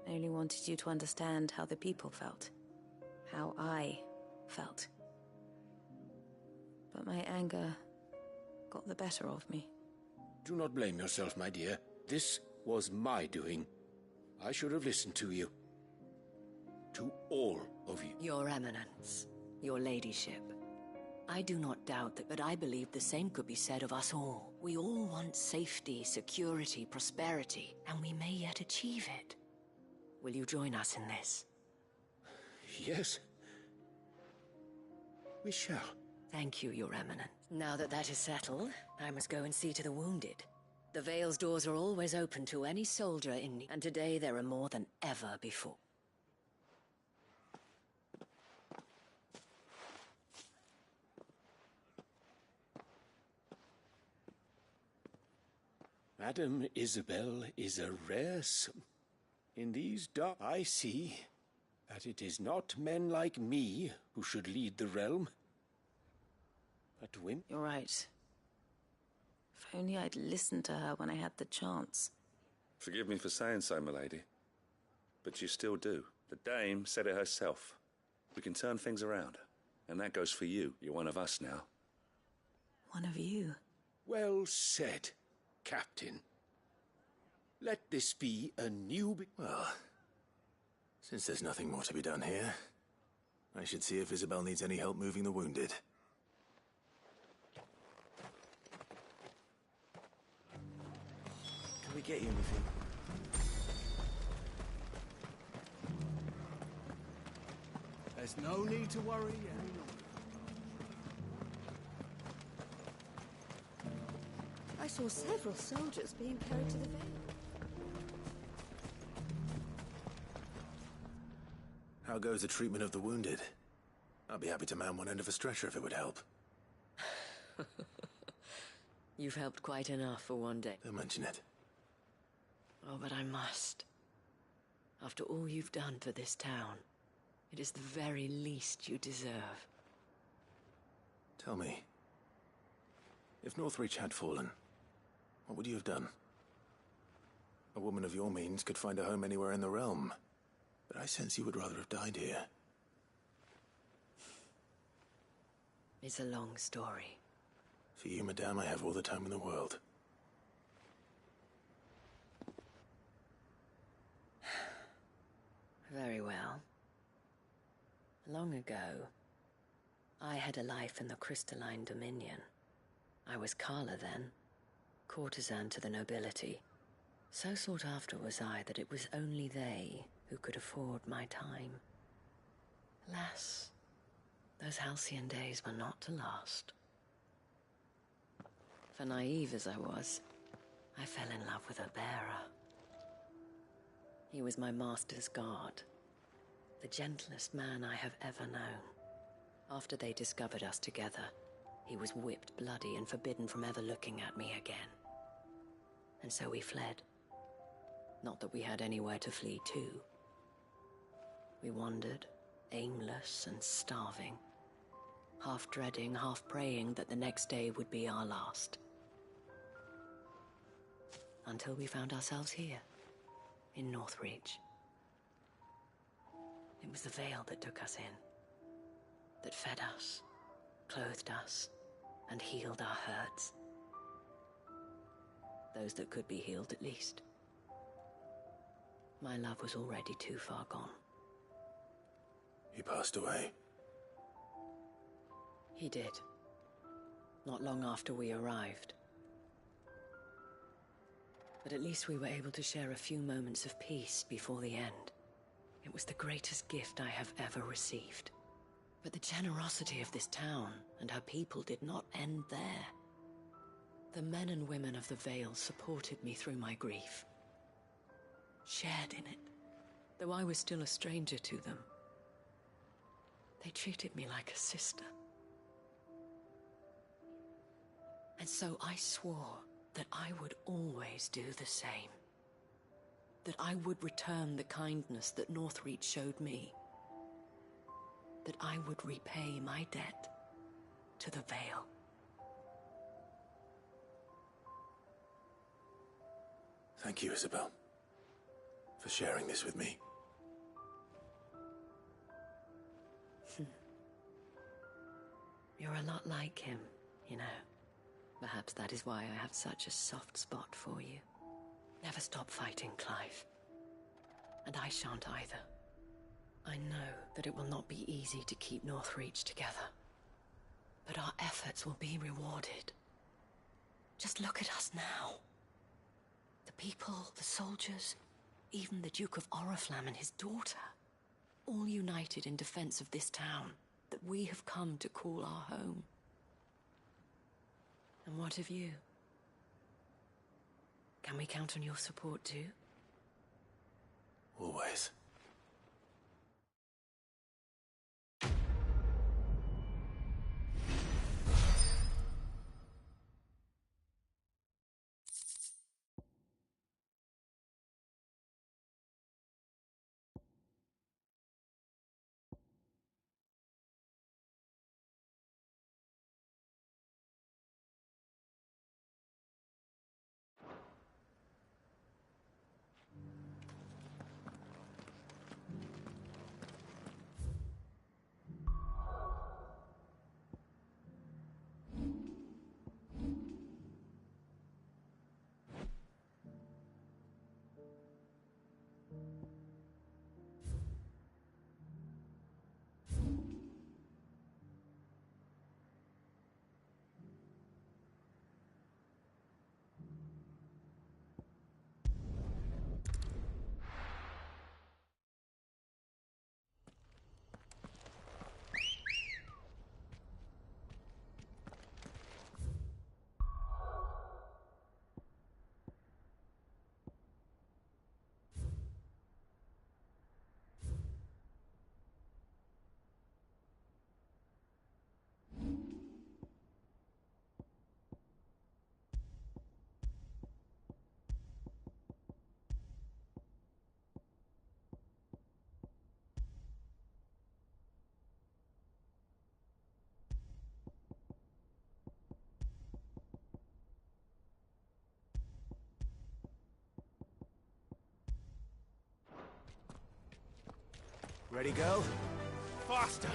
I only wanted you to understand how the people felt. How I felt. But my anger got the better of me. Do not blame yourself, my dear. This was my doing. I should have listened to you. To all of you. Your Eminence, Your Ladyship. I do not doubt that, but I believe the same could be said of us all. We all want safety, security, prosperity, and we may yet achieve it. Will you join us in this? Yes. We shall. Thank you, Your Eminence. Now that that is settled, I must go and see to the wounded. The Vale's doors are always open to any soldier in need, and today there are more than ever before. Madame Isabel is a rare In these dark, I see that it is not men like me who should lead the realm, but women. You're right. If only I'd listened to her when I had the chance. Forgive me for saying so, milady, but you still do. The dame said it herself. We can turn things around, and that goes for you. You're one of us now. One of you? Well said, Captain. Let this be a new Well, since there's nothing more to be done here, I should see if Isabel needs any help moving the wounded. Can we get you anything? There's no need to worry any longer. I saw several soldiers being carried to the Vale. How goes the treatment of the wounded? I'd be happy to man one end of a stretcher if it would help. You've helped quite enough for one day. Don't mention it. Oh, but I must. After all you've done for this town, it is the very least you deserve. Tell me, if Northreach had fallen, what would you have done? A woman of your means could find a home anywhere in the realm, but I sense you would rather have died here. It's a long story. For you, madame, I have all the time in the world. Very well. Long ago, I had a life in the Crystalline Dominion. I was Carla then, courtesan to the nobility. So sought after was I that it was only they who could afford my time. Alas, those halcyon days were not to last. For naive as I was, I fell in love with a bearer. He was my master's guard, the gentlest man I have ever known. After they discovered us together, he was whipped bloody and forbidden from ever looking at me again. And so we fled. Not that we had anywhere to flee to. We wandered, aimless and starving, half dreading, half praying that the next day would be our last. Until we found ourselves here, in Northreach. It was the Vale that took us in, that fed us, clothed us, and healed our hurts. Those that could be healed, at least. My love was already too far gone. He passed away. He did. Not long after we arrived. But at least we were able to share a few moments of peace before the end. It was the greatest gift I have ever received. But the generosity of this town and her people did not end there. The men and women of the Vale supported me through my grief, shared in it, though I was still a stranger to them. They treated me like a sister. And so I swore that I would always do the same. That I would return the kindness that Northreach showed me. That I would repay my debt to the Vale. Thank you, Isabel, for sharing this with me. You're a lot like him, you know. Perhaps that is why I have such a soft spot for you. Never stop fighting, Clive. And I shan't either. I know that it will not be easy to keep Northreach together. But our efforts will be rewarded. Just look at us now. The people, the soldiers, even the Duke of Oriflamme and his daughter. All united in defense of this town that we have come to call our home. And what of you? Can we count on your support too? Always. Ready, go? Faster!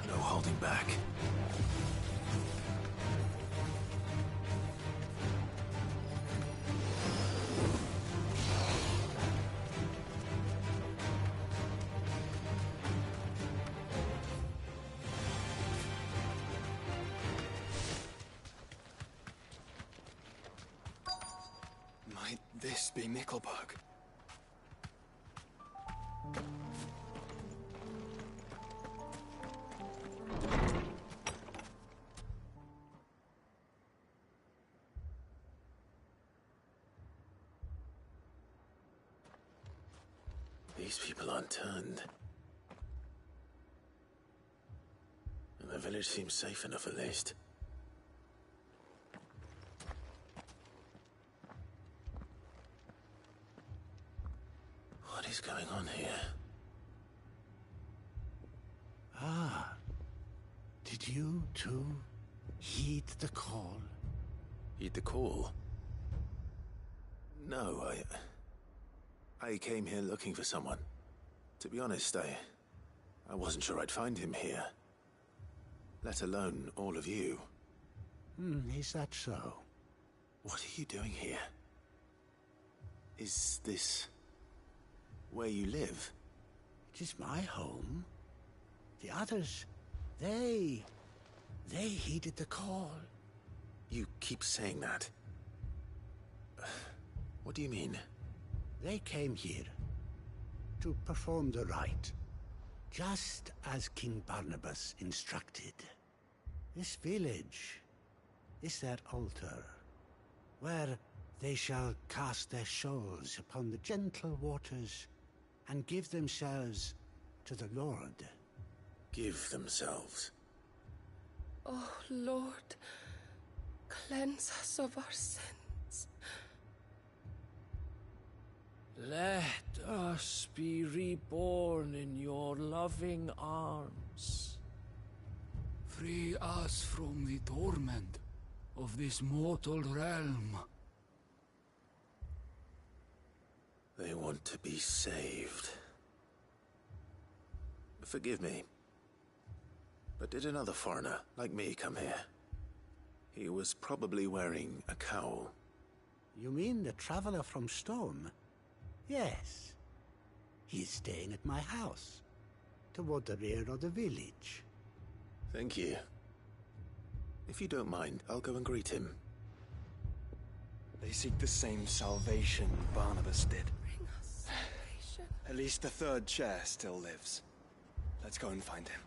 No holding back. Might this be Nickelbug? These people aren't turned. And the village seems safe enough at least. What is going on here? Ah. Did you too heed the call? Heed the call? No, I came here looking for someone. To be honest, I wasn't sure I'd find him here. Let alone all of you. Is that so? What are you doing here? Is this where you live? It is my home. The others, they heeded the call. You keep saying that. What do you mean? They came here to perform the rite, just as King Barnabas instructed. This village is their altar, where they shall cast their souls upon the gentle waters and give themselves to the Lord. Give themselves? Oh, Lord, cleanse us of our sins. Let us be reborn in your loving arms. Free us from the torment of this mortal realm. They want to be saved. Forgive me, but did another foreigner like me come here? He was probably wearing a cowl. You mean the traveler from Storm? Yes. He's staying at my house, toward the rear of the village. Thank you. If you don't mind, I'll go and greet him. They seek the same salvation Barnabas did. Bring us salvation. At least the third chair still lives. Let's go and find him.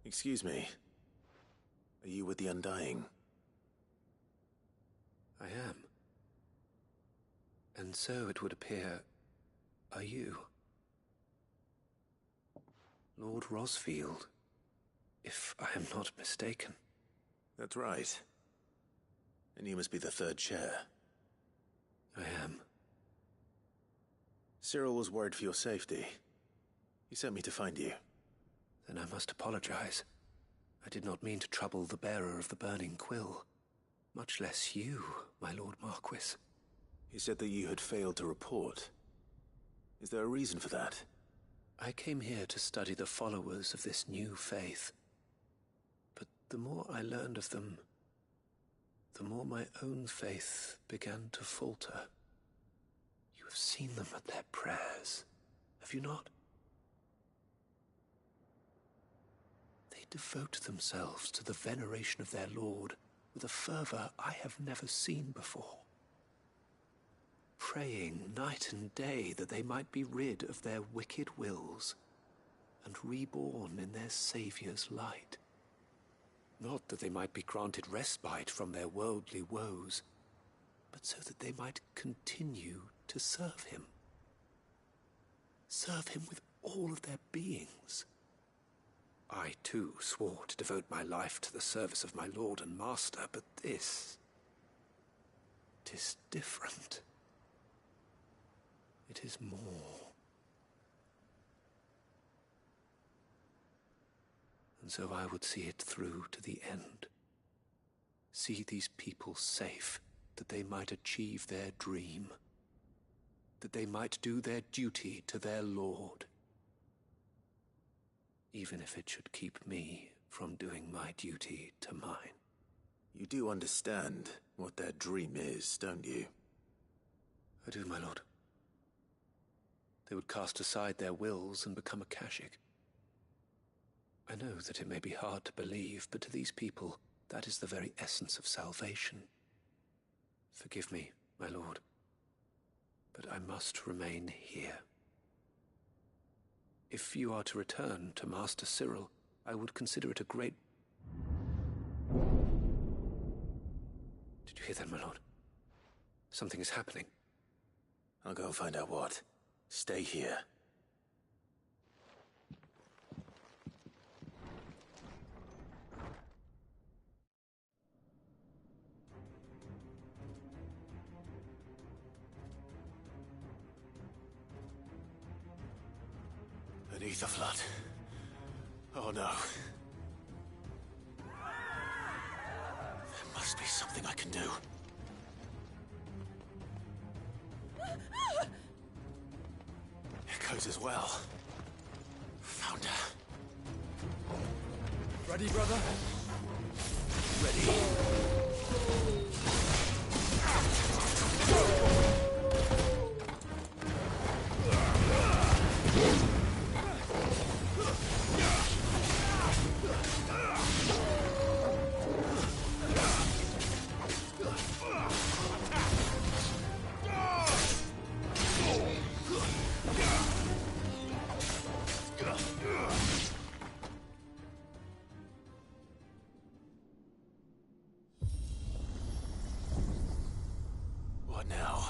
Excuse me. Are you with the Undying? I am. And so it would appear, are you? Lord Rosfield, if I am not mistaken. That's right. And you must be the third chair. I am. Cyril was worried for your safety. He sent me to find you. Then I must apologize. I did not mean to trouble the bearer of the burning quill. Much less you, my Lord Marquis. He said that you had failed to report. Is there a reason for that? I came here to study the followers of this new faith. But the more I learned of them, the more my own faith began to falter. You have seen them at their prayers, have you not? They devote themselves to the veneration of their Lord with a fervor I have never seen before. Praying night and day that they might be rid of their wicked wills and reborn in their Saviour's light. Not that they might be granted respite from their worldly woes, but so that they might continue to serve him. Serve him with all of their beings. I, too, swore to devote my life to the service of my Lord and Master, but this... it is different. It is more. And so I would see it through to the end. See these people safe, that they might achieve their dream. That they might do their duty to their Lord. Even if it should keep me from doing my duty to mine. You do understand what their dream is, don't you? I do, my lord. They would cast aside their wills and become a Kashik. I know that it may be hard to believe, but to these people, that is the very essence of salvation. Forgive me, my lord, but I must remain here. If you are to return to Master Cyril, I would consider it a great... Did you hear that, my lord? Something is happening. I'll go and find out what. Stay here. Beneath the flood. Oh no. There must be something I can do. Echoes as well. Found her. Ready, brother? Ready. What now?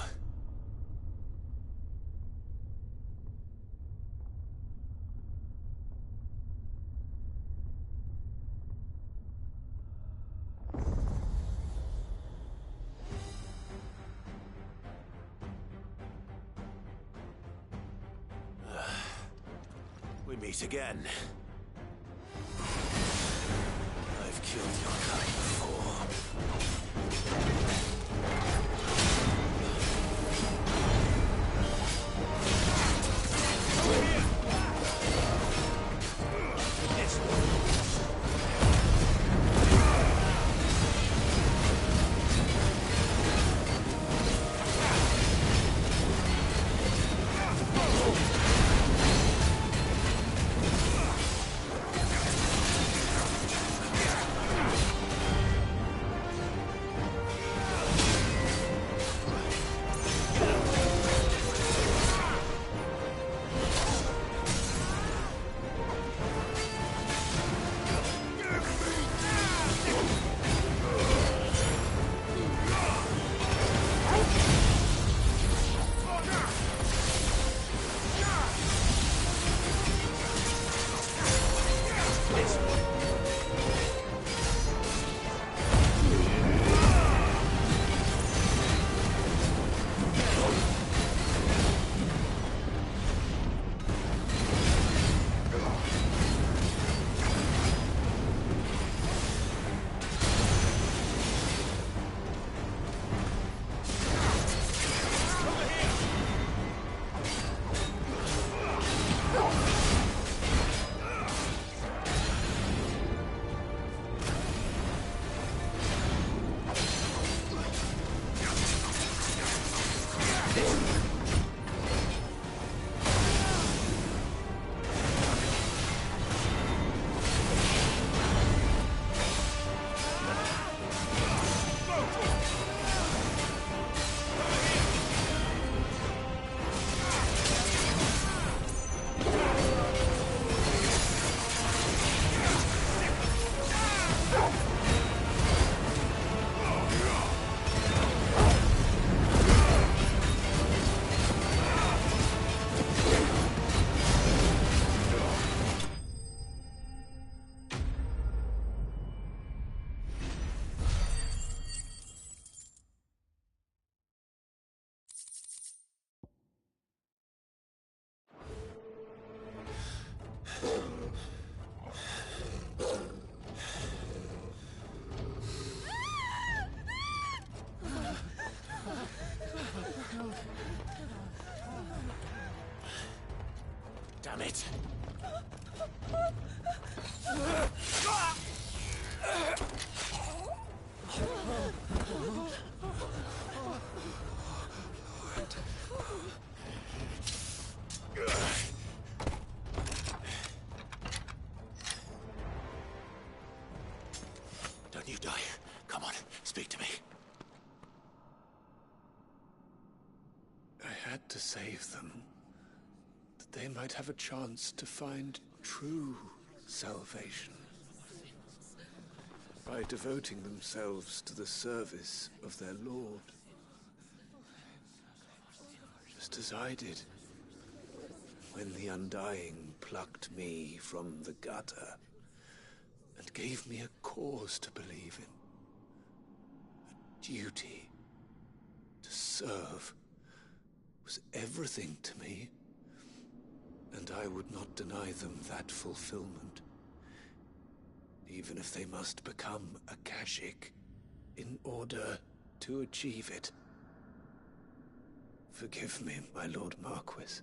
We meet again. I've killed your kind before. Damn it! Don't you die. Come on, speak to me. I had to save them, that they might have a chance to find true salvation by devoting themselves to the service of their Lord. Just as I did when the Undying plucked me from the gutter and gave me a cause to believe in, a duty to serve was everything to me, and I would not deny them that fulfillment, even if they must become a Kashik in order to achieve it. Forgive me, my Lord Marquis.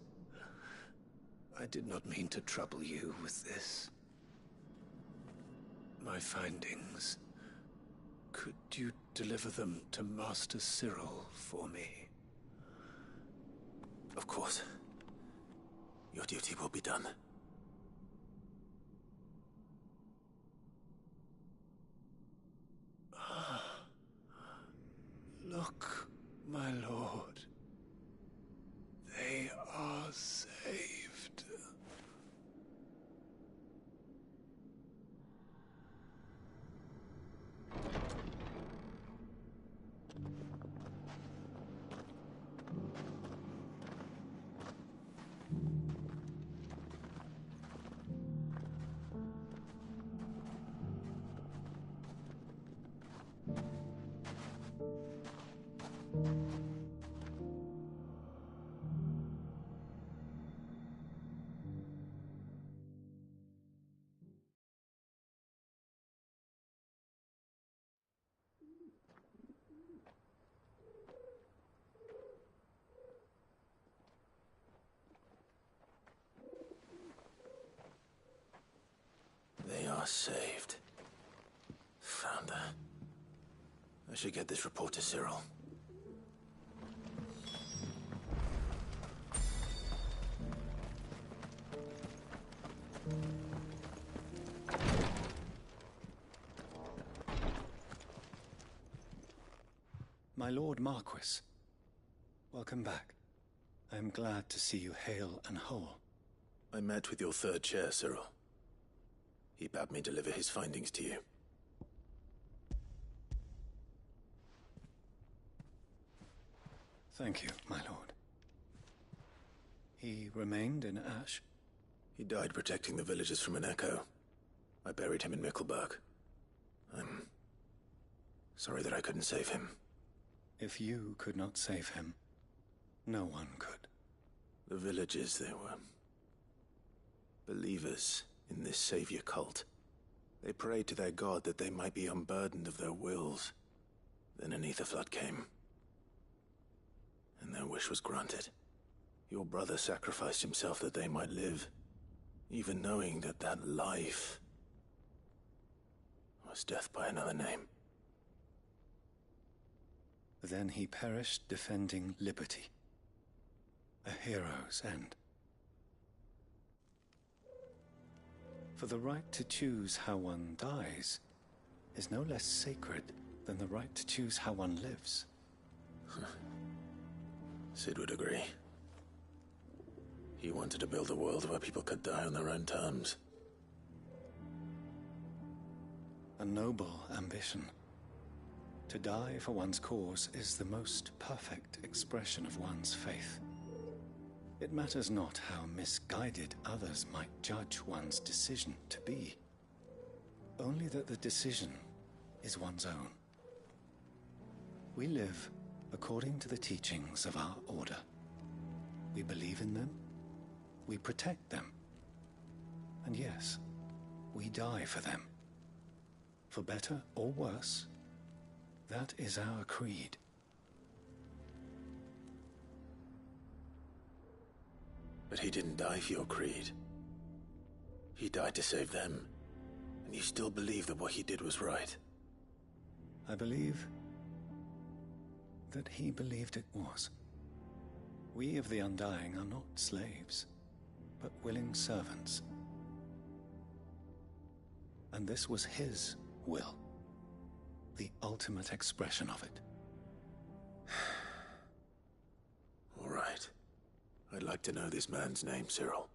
I did not mean to trouble you with this. My findings. Could you deliver them to Master Cyril for me? Of course. Your duty will be done. Look, my lord. They are saved. They are saved. Founder. I should get this report to Cyril. My Lord Marquis, welcome back. I am glad to see you hale and whole. I met with your third chair, Cyril. He bade me deliver his findings to you. Thank you, my lord. He remained in Ash? He died protecting the villagers from an echo. I buried him in Mickelberg. I'm sorry that I couldn't save him. If you could not save him, no one could. The villagers, they were believers in this savior cult. They prayed to their god that they might be unburdened of their wills. Then an ether flood came, and their wish was granted. Your brother sacrificed himself that they might live, even knowing that that life was death by another name. Then he perished defending liberty. A hero's end. For the right to choose how one dies is no less sacred than the right to choose how one lives. Sid would agree. He wanted to build a world where people could die on their own terms. A noble ambition. To die for one's cause is the most perfect expression of one's faith. It matters not how misguided others might judge one's decision to be. Only that the decision is one's own. We live according to the teachings of our order. We believe in them, we protect them, and yes, we die for them. For better or worse, that is our creed. But he didn't die for your creed. He died to save them. And you still believe that what he did was right. I believe that he believed it was. We of the Undying are not slaves, but willing servants. And this was his will, the ultimate expression of it. All right. I'd like to know this man's name, Cyril.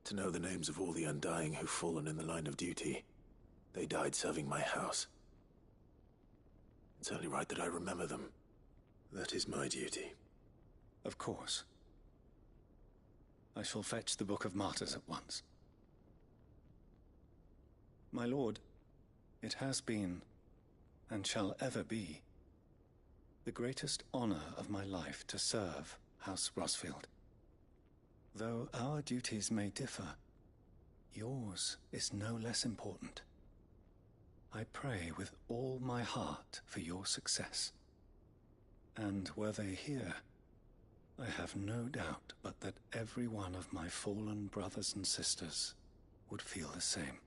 To know the names of all the Undying who've fallen in the line of duty. They died serving my house. It's only right that I remember them. That is my duty. Of course. I shall fetch the Book of Martyrs at once. My lord, it has been, and shall ever be, the greatest honor of my life to serve House Rosfield. Though our duties may differ, yours is no less important. I pray with all my heart for your success. And were they here, I have no doubt but that every one of my fallen brothers and sisters would feel the same.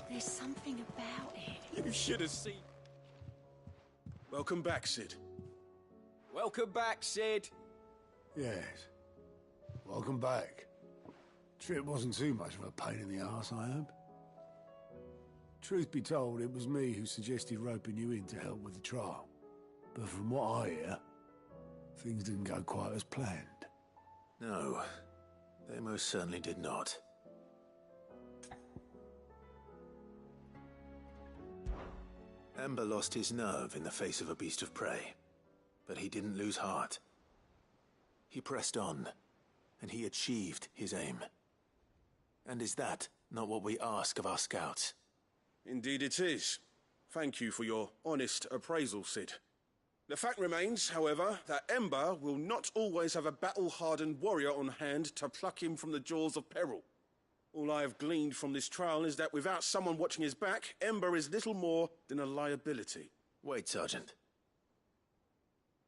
There's something about it. You should have seen. Welcome back, Sid. Welcome back, Sid. Yes. Welcome back. Trip wasn't too much of a pain in the arse, I hope. Truth be told, it was me who suggested roping you in to help with the trial. But from what I hear, things didn't go quite as planned. No, they most certainly did not. Ember lost his nerve in the face of a beast of prey, but he didn't lose heart. He pressed on, and he achieved his aim. And is that not what we ask of our scouts? Indeed it is. Thank you for your honest appraisal, Sid. The fact remains, however, that Ember will not always have a battle-hardened warrior on hand to pluck him from the jaws of peril. All I have gleaned from this trial is that without someone watching his back, Ember is little more than a liability. Wait, Sergeant.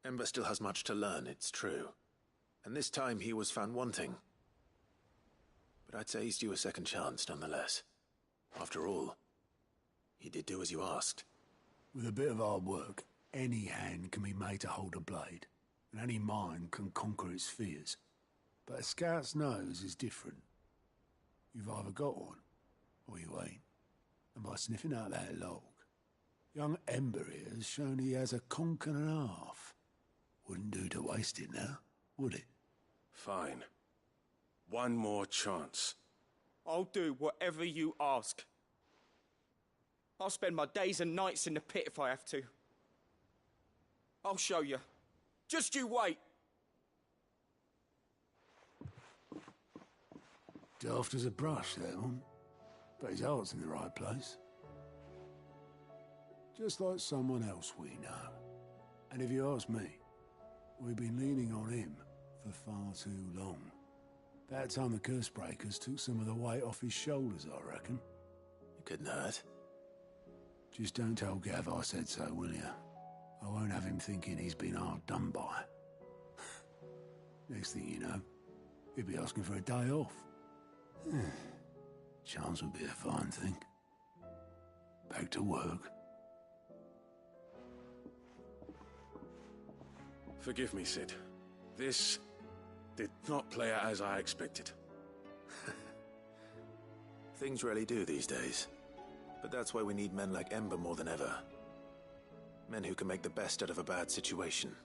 Ember still has much to learn, it's true. And this time he was found wanting. But I'd say he's due a second chance, nonetheless. After all, he did do as you asked. With a bit of hard work, any hand can be made to hold a blade, and any mind can conquer its fears. But a scout's nose is different. You've either got one, or you ain't. And by sniffing out that log, young Ember here has shown he has a conch and a half. Wouldn't do to waste it now, would it? Fine. One more chance. I'll do whatever you ask. I'll spend my days and nights in the pit if I have to. I'll show you. Just you wait. Daft as a brush, that one. But his heart's in the right place. Just like someone else we know. And if you ask me, we've been leaning on him for far too long. About time the curse breakers took some of the weight off his shoulders, I reckon. It couldn't hurt. Just don't tell Gav I said so, will you? I won't have him thinking he's been hard done by. Next thing you know, he'll be asking for a day off. Chance would be a fine thing. Back to work. Forgive me, Sid. This did not play out as I expected. Things really do these days. But that's why we need men like Ember more than ever. Men who can make the best out of a bad situation.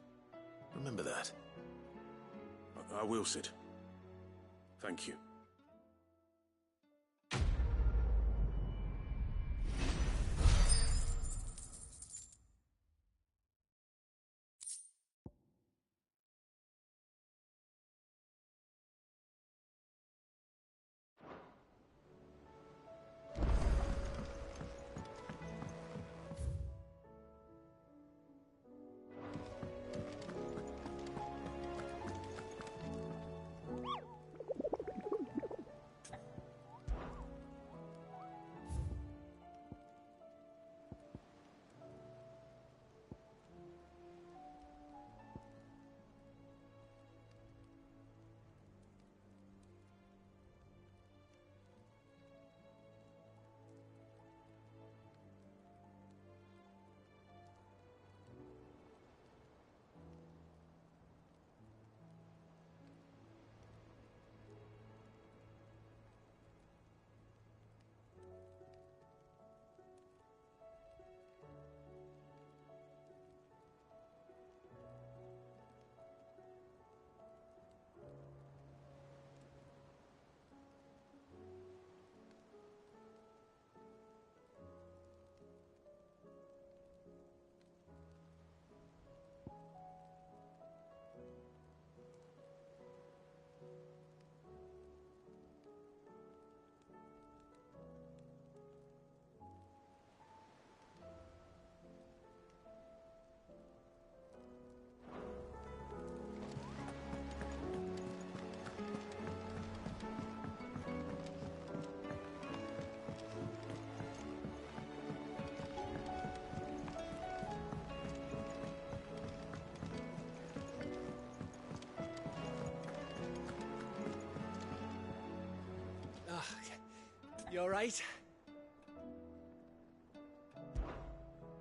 Remember that. I will, Sid. Thank you. You all right?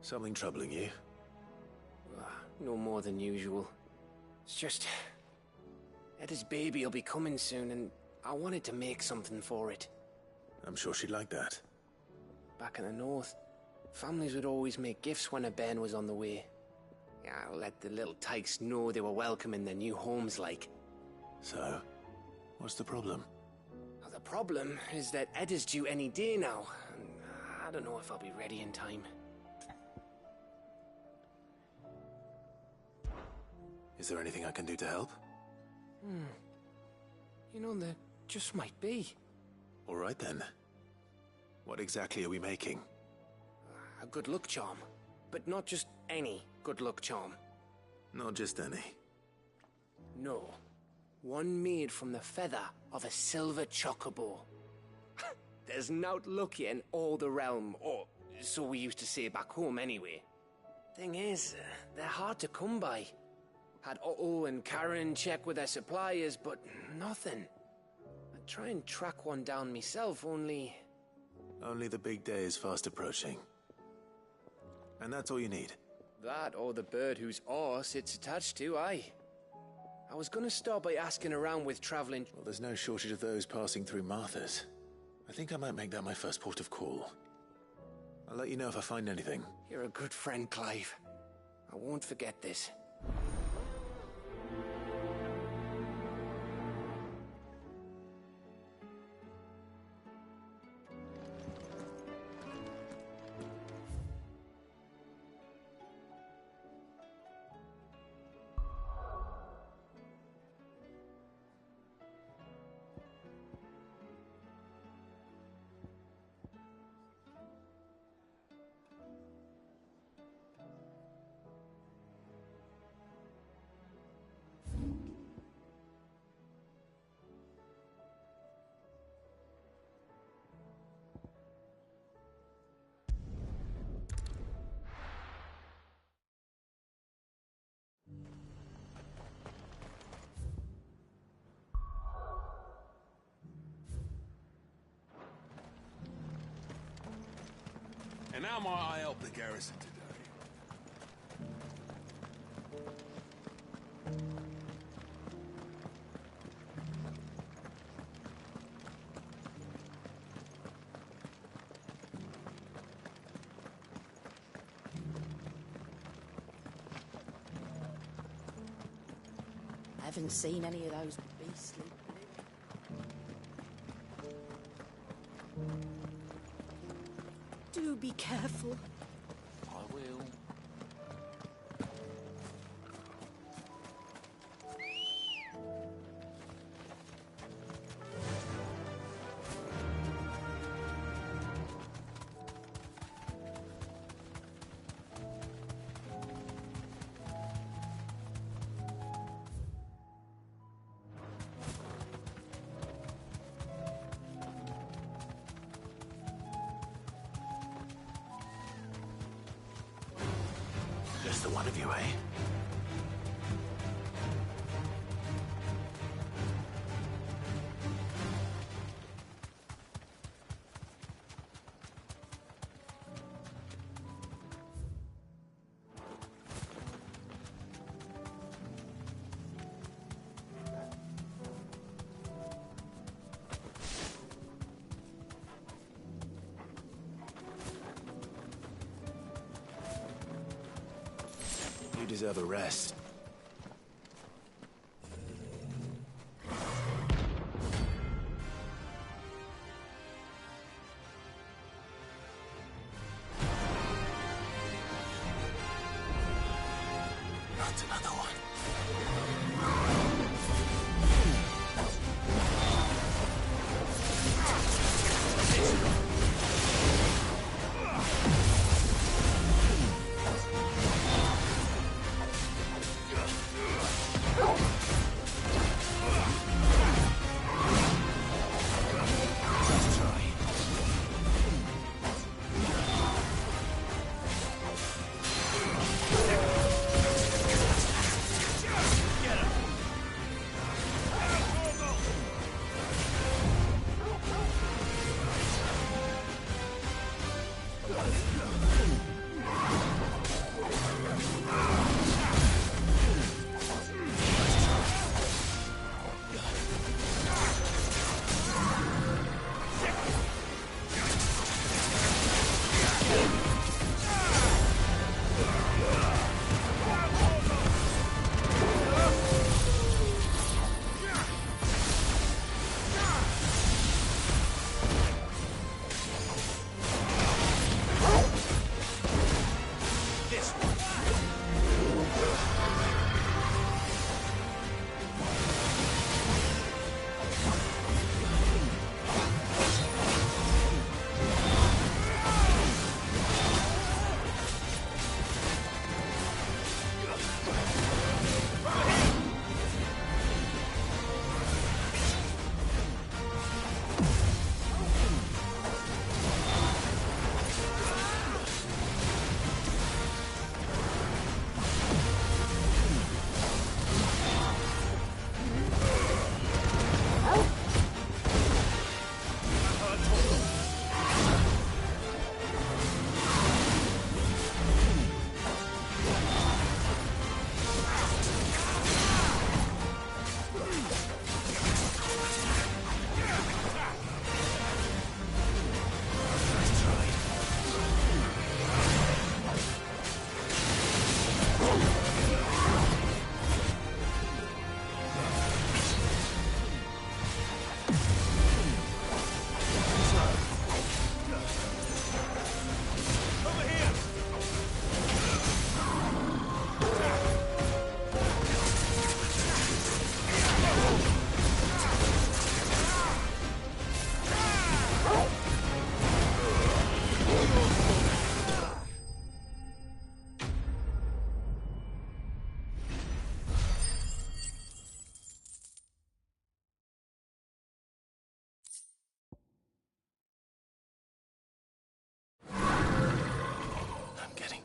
Something troubling you? No more than usual. It's just... Eda's baby will be coming soon, and I wanted to make something for it. I'm sure she'd like that. Back in the north, families would always make gifts when a bairn was on the way. Yeah, let the little tykes know they were welcome in their new homes, like. So, what's the problem? Well, the problem is that Eda's due any day now, and I don't know if I'll be ready in time. Is there anything I can do to help? You know, there just might be. All right then. What exactly are we making? A good luck charm. But not just any good luck charm. Not just any. No. One made from the feather of a silver chocobo. There's naught luckier in all the realm, or so we used to say back home anyway. Thing is, they're hard to come by. Had Otto and Karen check with their suppliers, but nothing. I'd try and track one down myself, only... Only the big day is fast approaching. And that's all you need? That, or the bird whose oar sits attached to, aye. I was gonna start by asking around with traveling... Well, there's no shortage of those passing through Martha's. I think I might make that my first port of call. I'll let you know if I find anything. You're a good friend, Clive. I won't forget this. And how might I help the garrison today? I haven't seen any of those beastly... Do be careful. I will. Just the one of you, eh? You deserve a rest. Not another one.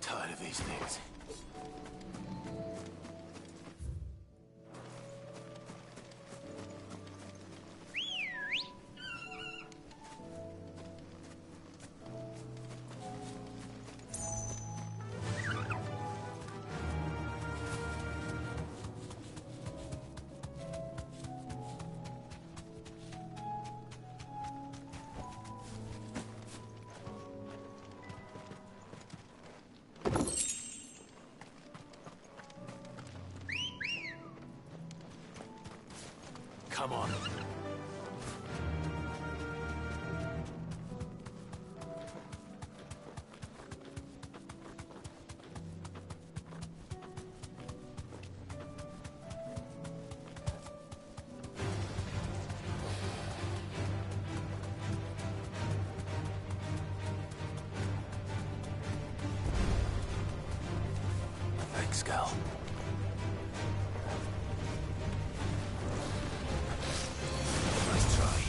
Tired of these things. Come on. Thanks, Gal. Nice try.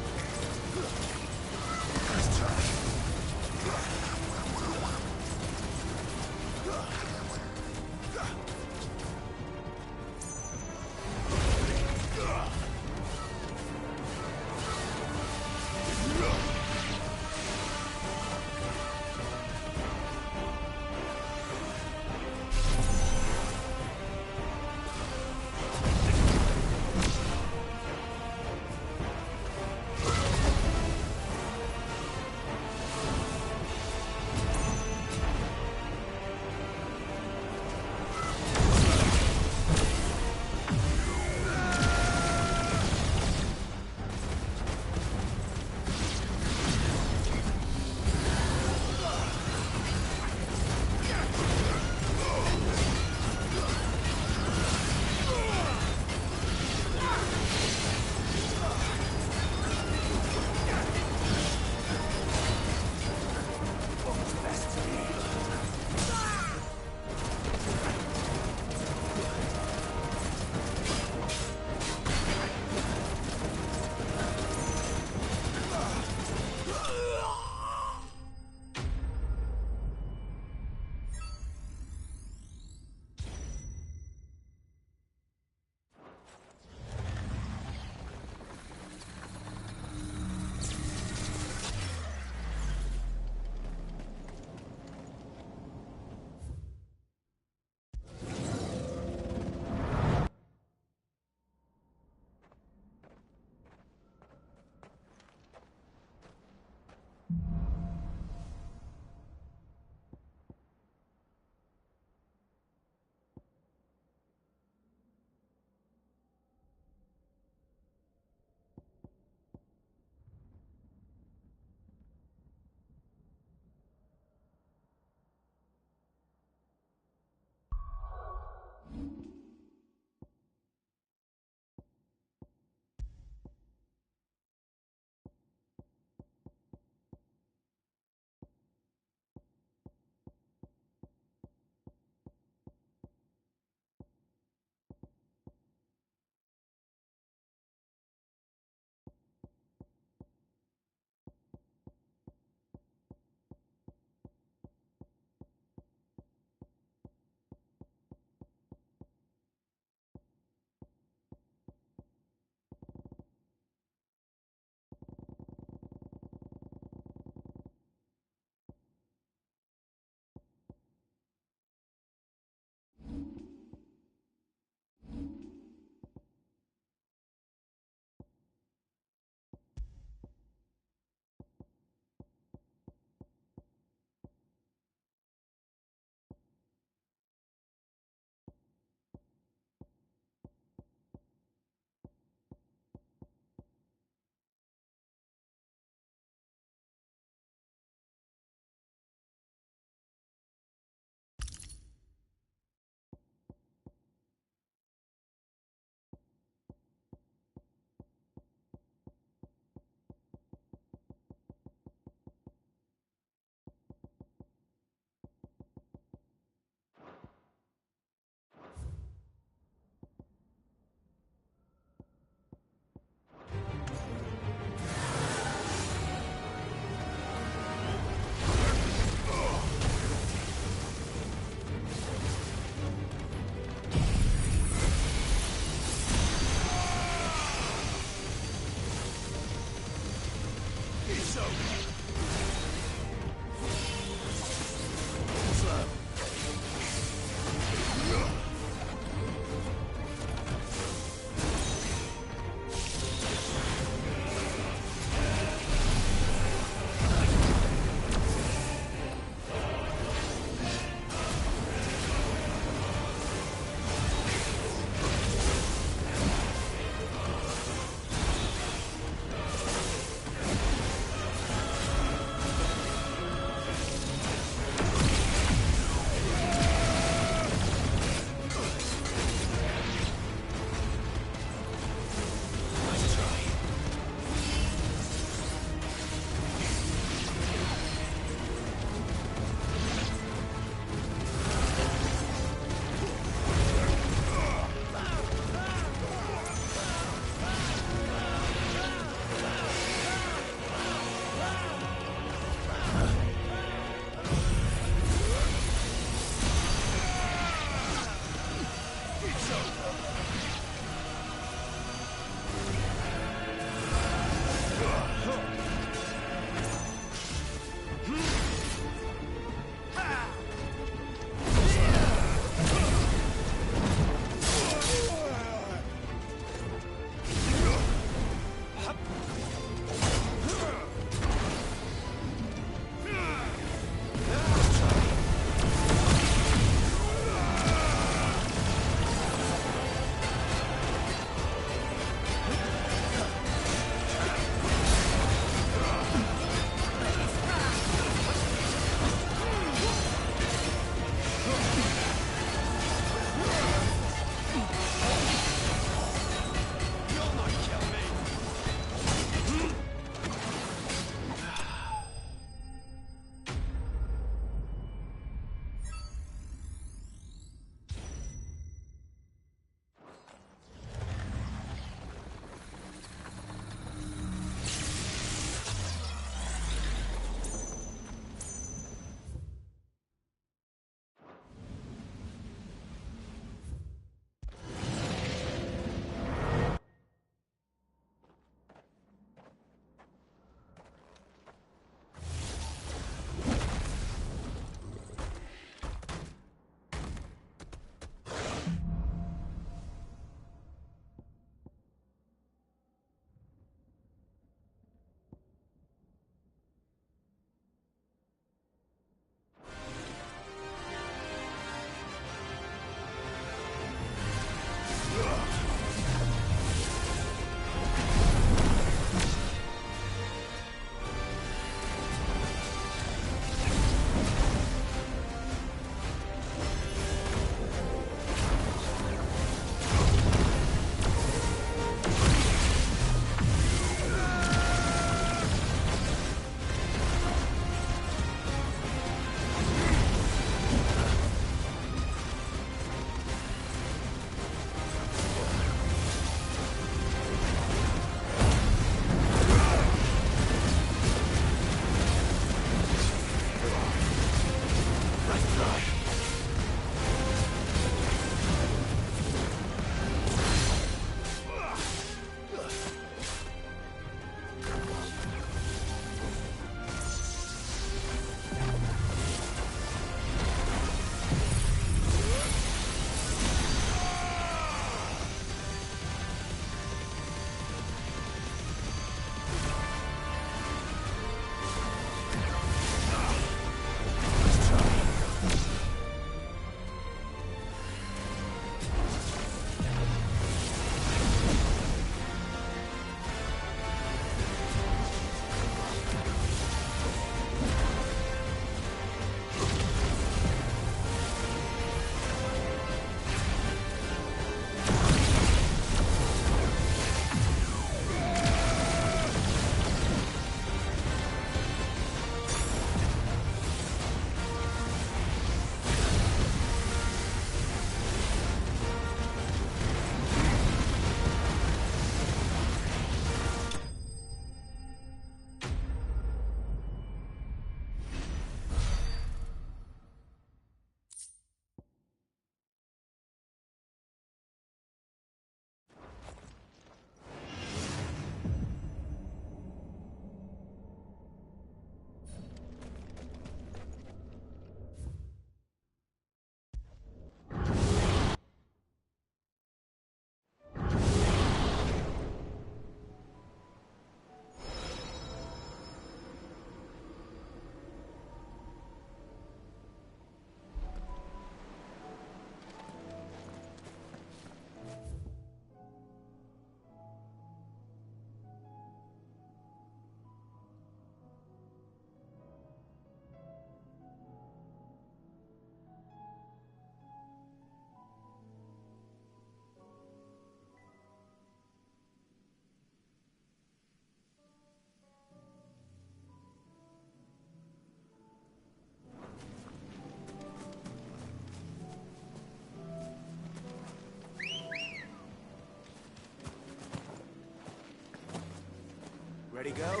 Ready, girl?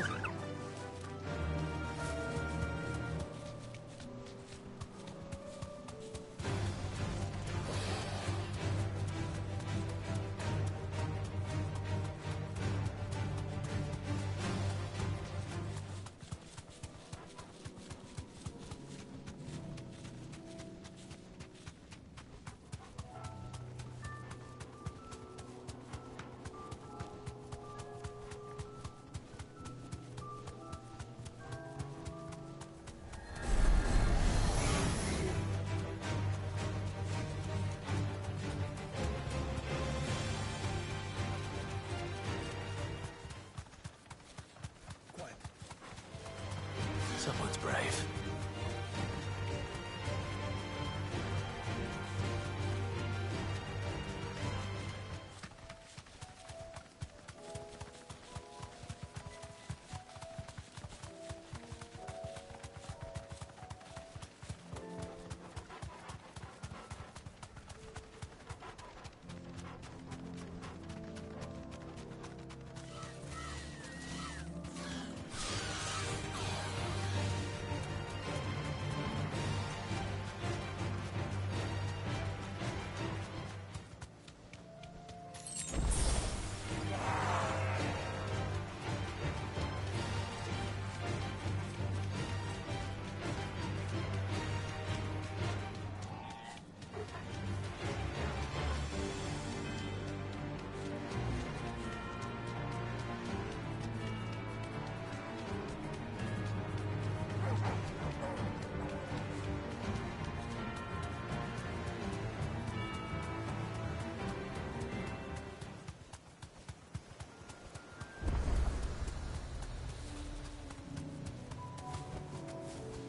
Someone's brave.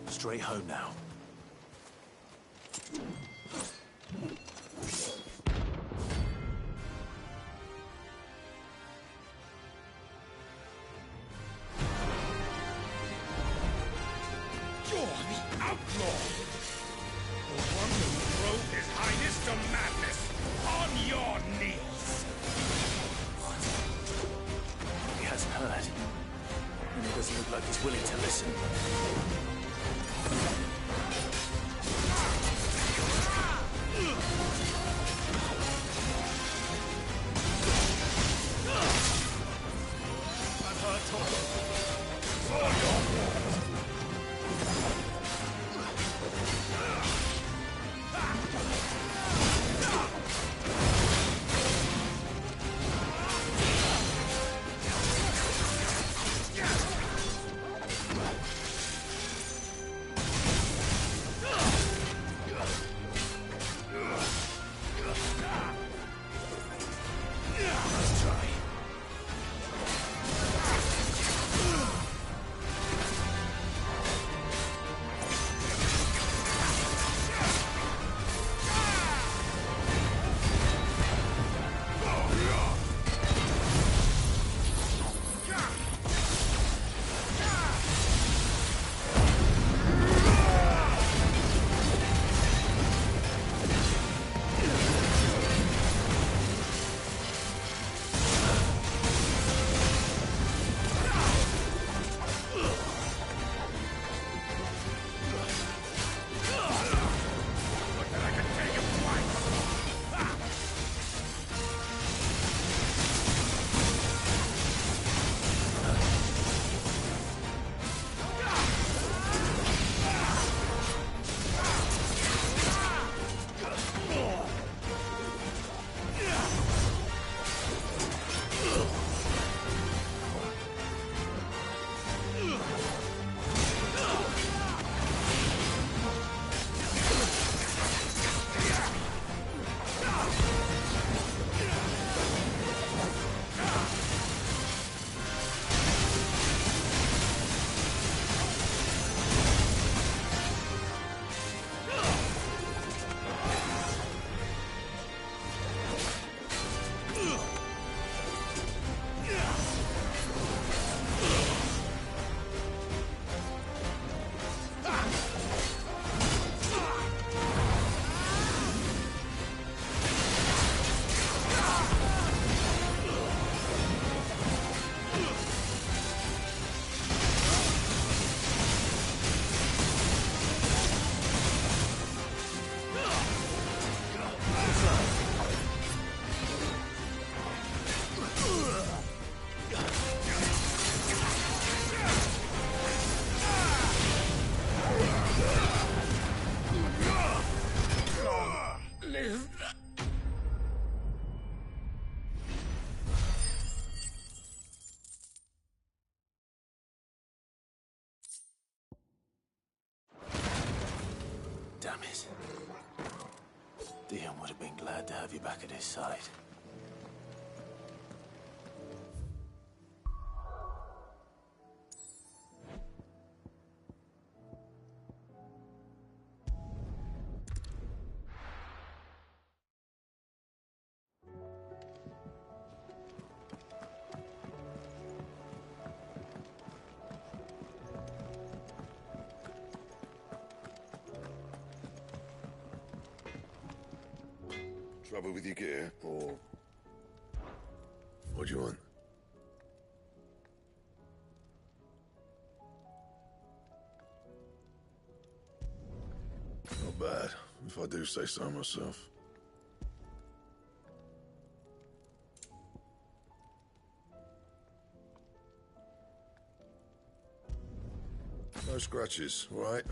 Straight home now. You're the outlaw! The one who drove His Highness to madness! On your knees! He hasn't heard. And it doesn't look like he's willing to listen. I've heard talk. For your war! Dion would have been glad to have you back at his side. Trouble with your gear, or... What do you want? Not bad, if I do say so myself. No scratches, all right?